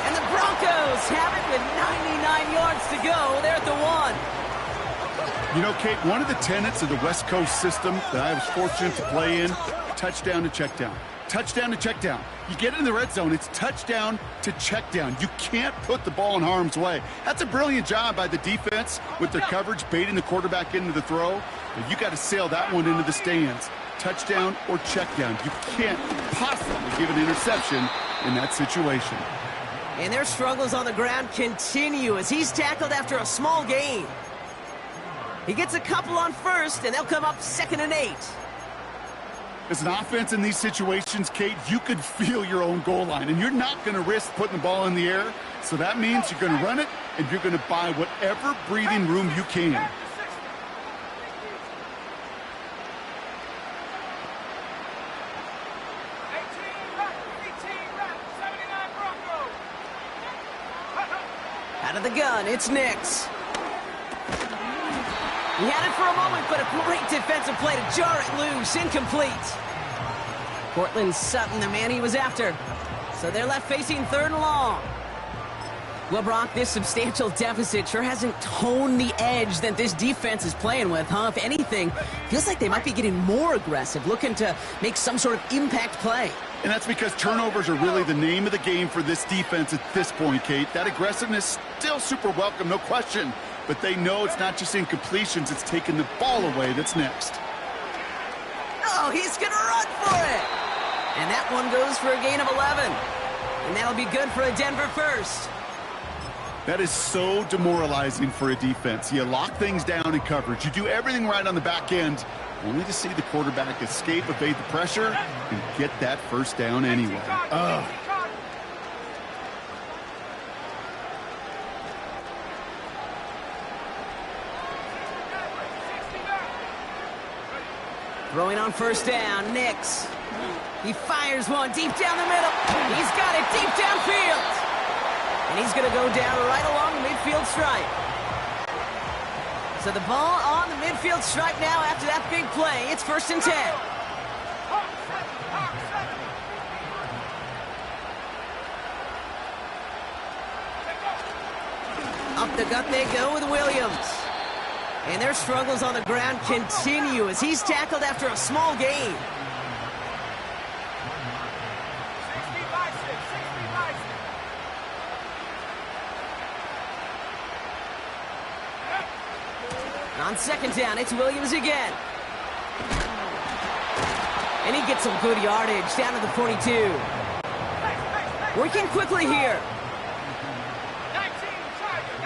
And the Broncos have it with 99 yards to go. They're at the 1. You know, Kate, one of the tenets of the West Coast system that I was fortunate to play in, touchdown to check down. Touchdown to check down. You get in the red zone, it's touchdown to check down. You can't put the ball in harm's way. That's a brilliant job by the defense with their coverage, baiting the quarterback into the throw. But you got to sail that one into the stands. Touchdown or check down. You can't possibly give an interception in that situation. And their struggles on the ground continue as he's tackled after a small gain. He gets a couple on first, and they'll come up 2nd and 8. As an offense in these situations, Kate, you could feel your own goal line, and you're not going to risk putting the ball in the air. So that means you're going to run it, and you're going to buy whatever breathing room you can. Out of the gun, it's Nix. He had it for a moment, but a great defensive play to jar it loose. Incomplete. Cortland Sutton, the man he was after. So they're left facing 3rd and long. Well, Brock, this substantial deficit sure hasn't toned the edge that this defense is playing with, huh? If anything, feels like they might be getting more aggressive, looking to make some sort of impact play. And that's because turnovers are really the name of the game for this defense at this point, Kate. That aggressiveness still super welcome, no question. But they know it's not just incompletions, it's taking the ball away that's next. Oh, he's going to run for it. And that one goes for a gain of 11. And that'll be good for a Denver first. That is so demoralizing for a defense. You lock things down in coverage. You do everything right on the back end, only to see the quarterback escape, evade the pressure, and get that first down anyway. Ugh. Throwing on first down, Nix. He fires one deep down the middle. He's got it deep downfield. And he's going to go down right along the midfield stripe. So the ball on the midfield stripe now after that big play. It's 1st and 10. Up the gut they go with Williams. And their struggles on the ground continue as he's tackled after a small gain. On 2nd down, it's Williams again. And he gets some good yardage down to the 42. Working quickly here. 19 Tiger.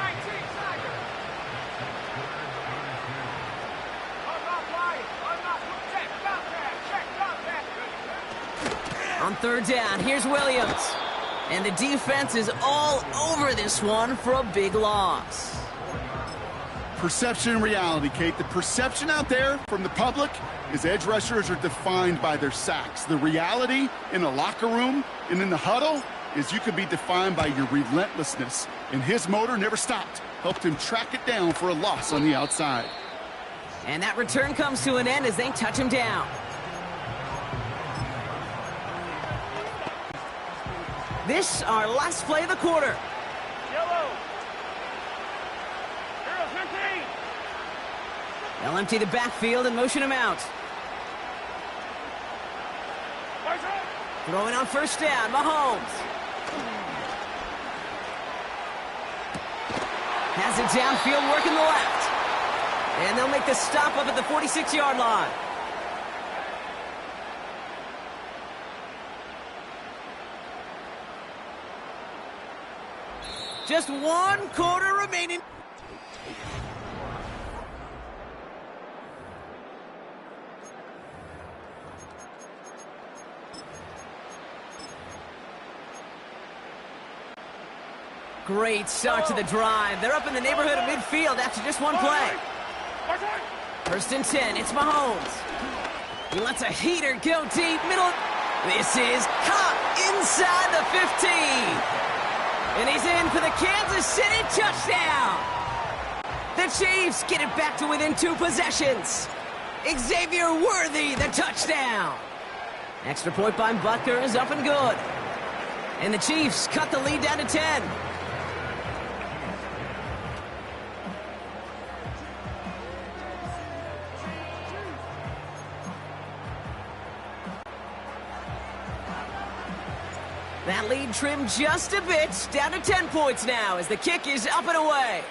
On 3rd down, here's Williams. And the defense is all over this one for a big loss. Perception and reality, Kate. The perception out there from the public is edge rushers are defined by their sacks. The reality in the locker room and in the huddle is you could be defined by your relentlessness. And his motor never stopped. Helped him track it down for a loss on the outside. And that return comes to an end as they touch him down. This our last play of the quarter. Yellow. They'll empty the backfield and motion him out. Throwing on 1st down, Mahomes. Has it downfield, working the left. And they'll make the stop up at the 46-yard line. Just 1 quarter remaining. Great start to the drive. They're up in the neighborhood of midfield after just 1 play. 1st and 10, it's Mahomes. He lets a heater go deep, middle. This is caught inside the 15. And he's in for the Kansas City touchdown. The Chiefs get it back to within 2 possessions. Xavier Worthy, the touchdown. Extra point by Butker is up and good. And the Chiefs cut the lead down to 10. That lead trimmed just a bit, down to 10 points now as the kick is up and away.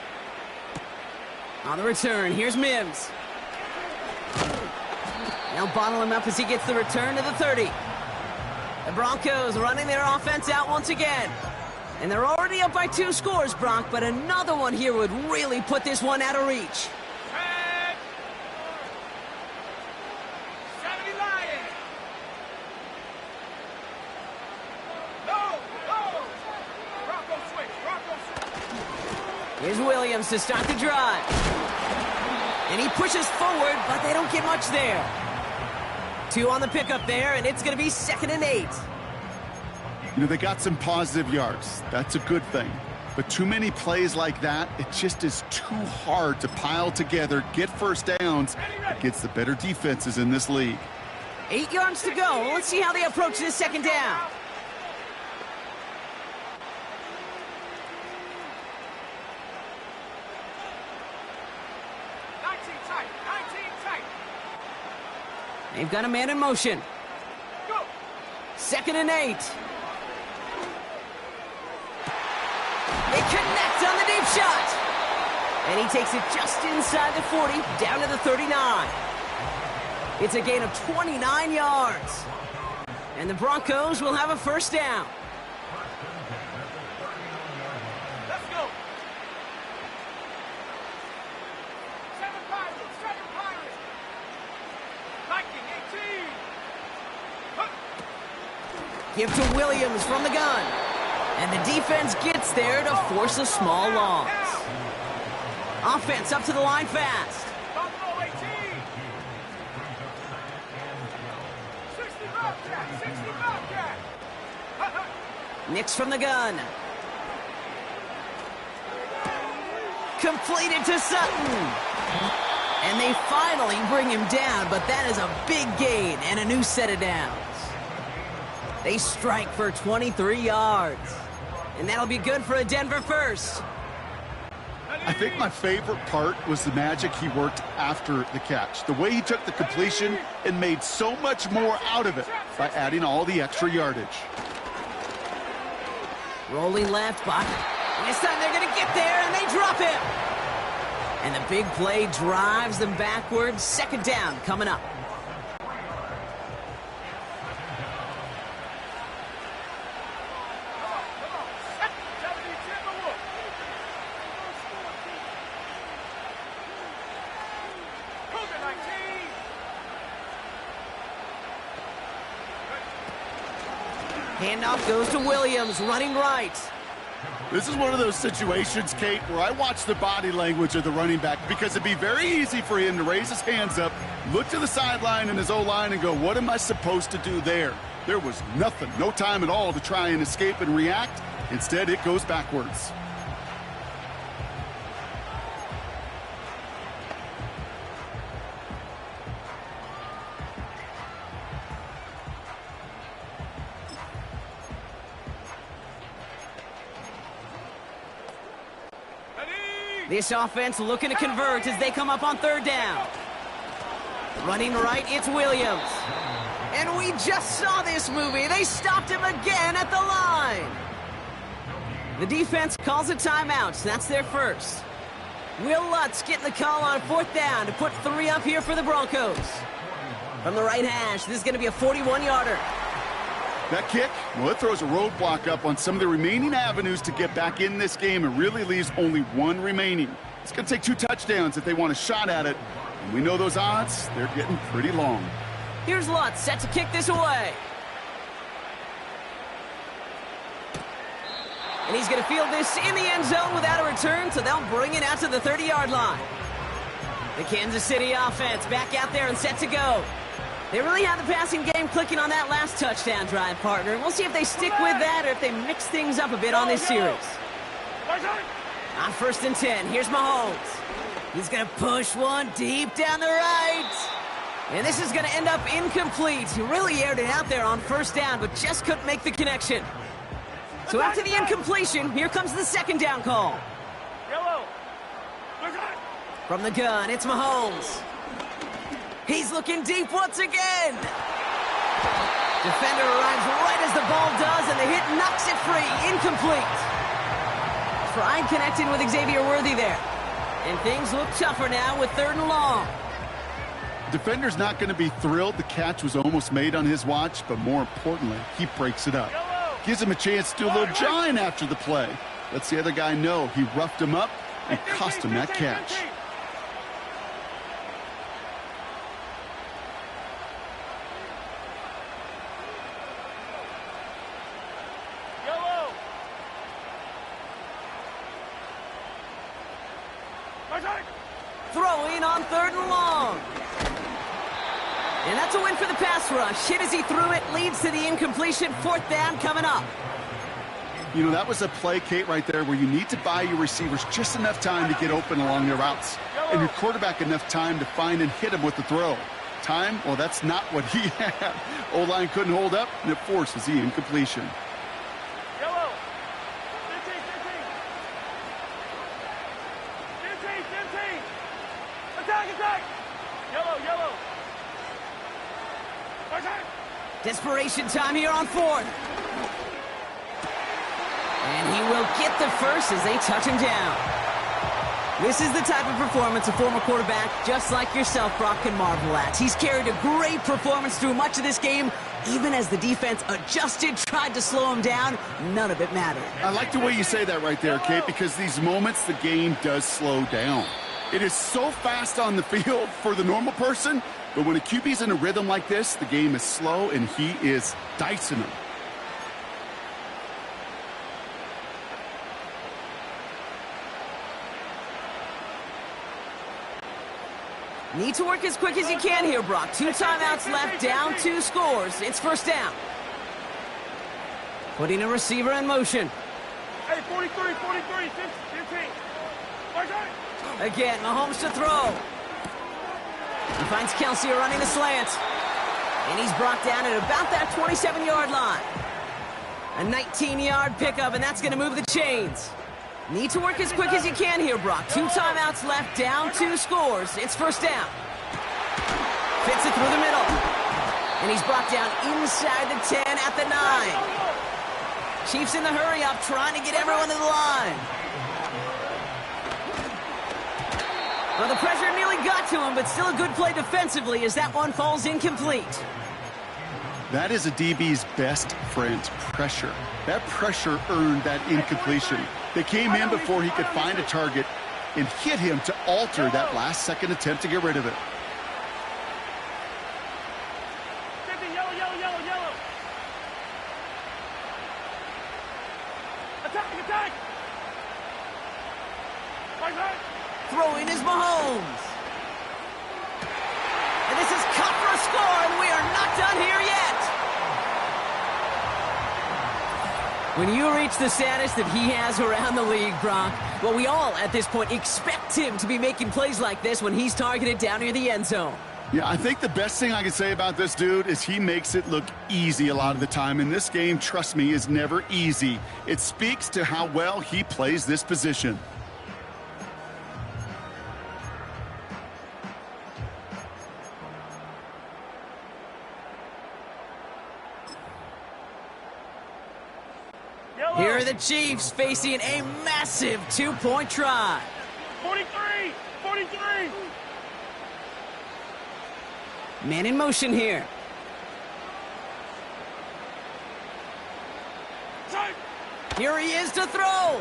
On the return, here's Mims. They'll bottle him up as he gets the return to the 30. The Broncos running their offense out once again. And they're already up by 2 scores, Bronk, but another one here would really put this one out of reach. Here's Williams to start the drive. And he pushes forward, but they don't get much there. 2 on the pickup there, and it's going to be 2nd and 8. You know, they got some positive yards. That's a good thing. But too many plays like that, it just is too hard to pile together, get first downs against the better defenses in this league. 8 yards to go. Let's see how they approach this 2nd down. They've got a man in motion. 2nd and 8. They connect on the deep shot. And he takes it just inside the 40, down to the 39. It's a gain of 29 yards. And the Broncos will have a 1st down. Give to Williams from the gun. And the defense gets there to force a small loss. Offense up to the line fast. Nix from the gun. Completed to Sutton. And they finally bring him down, but that is a big gain and a new set of downs. They strike for 23 yards. And that'll be good for a Denver first. I think my favorite part was the magic he worked after the catch. The way he took the completion and made so much more out of it by adding all the extra yardage. Rolling left, but this time they're going to get there, and they drop him. And the big play drives them backwards. Second down coming up. Handoff goes to Williams, running right. This is one of those situations, Kate, where I watch the body language of the running back because it'd be very easy for him to raise his hands up, look to the sideline and his O-line and go, what am I supposed to do there? There was nothing, no time at all to try and escape and react. Instead, it goes backwards. This offense looking to convert as they come up on third down. Running right, it's Williams. And we just saw this movie. They stopped him again at the line. The defense calls a timeout. That's their first. Will Lutz getting the call on fourth down to put 3 up here for the Broncos. From the right hash, this is going to be a 41-yarder. That kick, well, it throws a roadblock up on some of the remaining avenues to get back in this game and really leaves only one remaining. It's going to take 2 touchdowns if they want a shot at it. And we know those odds, they're getting pretty long. Here's Lutz set to kick this away. And he's going to field this in the end zone without a return, so they'll bring it out to the 30-yard line. The Kansas City offense back out there and set to go. They really have the passing game clicking on that last touchdown drive, partner. We'll see if they stick with that or if they mix things up a bit on this series. On first and 10, here's Mahomes. He's going to push one deep down the right. And this is going to end up incomplete. He really aired it out there on first down, but just couldn't make the connection. So after the incompletion, here comes the second down call. From the gun, it's Mahomes. He's looking deep once again. Defender arrives right as the ball does, and the hit knocks it free. Incomplete. Tried connecting with Xavier Worthy there. And things look tougher now with third and long. Defender's not going to be thrilled the catch was almost made on his watch, but more importantly, he breaks it up. Gives him a chance to do a little jawing after the play. Lets the other guy know he roughed him up and cost him that catch. Throwing on third and long. And that's a win for the pass rush. Hit as he threw it, leads to the incompletion. Fourth down coming up. You know, that was a play, Kate, right there where you need to buy your receivers just enough time to get open along their routes. And your quarterback enough time to find and hit him with the throw. Time, well, that's not what he had. O-line couldn't hold up, and it forces the incompletion. Desperation time here on fourth. And he will get the first as they touch him down. This is the type of performance a former quarterback, just like yourself, Brock, can marvel at. He's carried a great performance through much of this game. Even as the defense adjusted, tried to slow him down, none of it mattered. I like the way you say that right there, Kate, because these moments the game does slow down. It is so fast on the field for the normal person, but when a QB's in a rhythm like this, the game is slow and he is dicing them. Need to work as quick as you can here, Brock. 2 timeouts left, down 2 scores. It's first down. Putting a receiver in motion. Hey, 43, 15. Again, Mahomes to throw. He finds Kelsey running the slant. And he's brought down at about that 27-yard line. A 19-yard pickup, and that's going to move the chains. Need to work as quick as you can here, Brock. 2 timeouts left, down 2 scores. It's first down. Fits it through the middle. And he's brought down inside the 10 at the 9. Chiefs in the hurry-up, trying to get everyone to the line. Well, the pressure nearly got to him, but still a good play defensively as that one falls incomplete. That is a DB's best friend, pressure. That pressure earned that incompletion. They came in before he could find a target and hit him to alter that last-second attempt to get rid of it. Yellow. Attack! Throwing is Mahomes. And this is cut for a score, and we are not done here yet. When you reach the status that he has around the league, Brock, well, we all at this point expect him to be making plays like this when he's targeted down near the end zone. Yeah, I think the best thing I can say about this dude is he makes it look easy a lot of the time. And this game, trust me, is never easy. It speaks to how well he plays this position. Here are the Chiefs facing a massive 2-point try. 43! Man in motion here. Here he is to throw.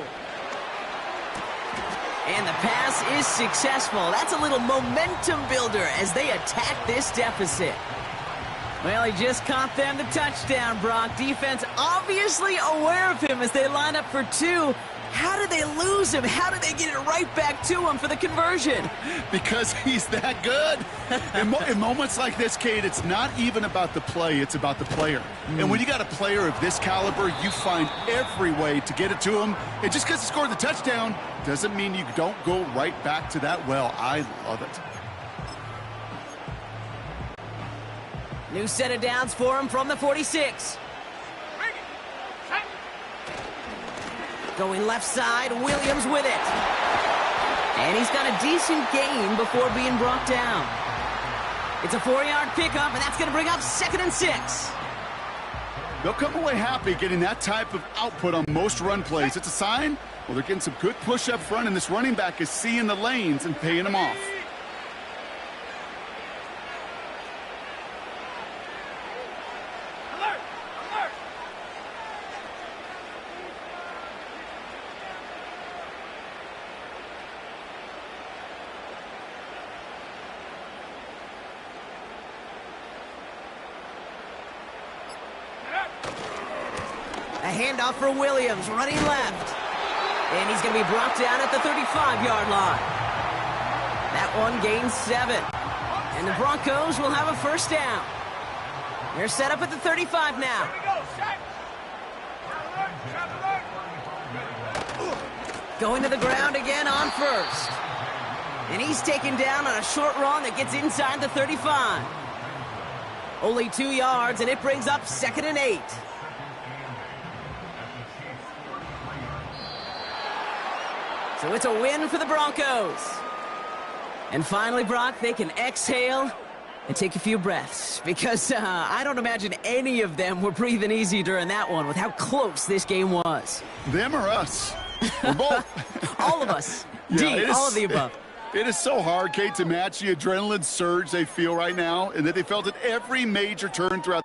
And the pass is successful. That's a little momentum builder as they attack this deficit. Well, he just caught them the touchdown, Brock. Defense obviously aware of him as they line up for 2. How did they lose him? How did they get it right back to him for the conversion? Because he's that good. In moments like this, Kate, it's not even about the play, it's about the player. And when you got a player of this caliber, you find every way to get it to him. And just because he scored the touchdown doesn't mean you don't go right back to that well. I love it. New set of downs for him from the 46. Going left side, Williams with it. And he's got a decent gain before being brought down. It's a 4-yard pickup, and that's going to bring up 2nd and 6. They'll come away happy getting that type of output on most run plays. It's a sign, well, they're getting some good push up front, and this running back is seeing the lanes and paying them off. A handoff for Williams, running left. And he's going to be brought down at the 35-yard line. That one gains 7. And the Broncos will have a first down. They're set up at the 35 now. Going to the ground again on first. And he's taken down on a short run that gets inside the 35. Only 2 yards, and it brings up 2nd and 8. So it's a win for the Broncos. And finally, Brock, they can exhale and take a few breaths. Because I don't imagine any of them were breathing easy during that one with how close this game was. Them or us? We're both. All of us. Yeah, all of the above. It is so hard, Kate, to match the adrenaline surge they feel right now, and that they felt at every major turn throughout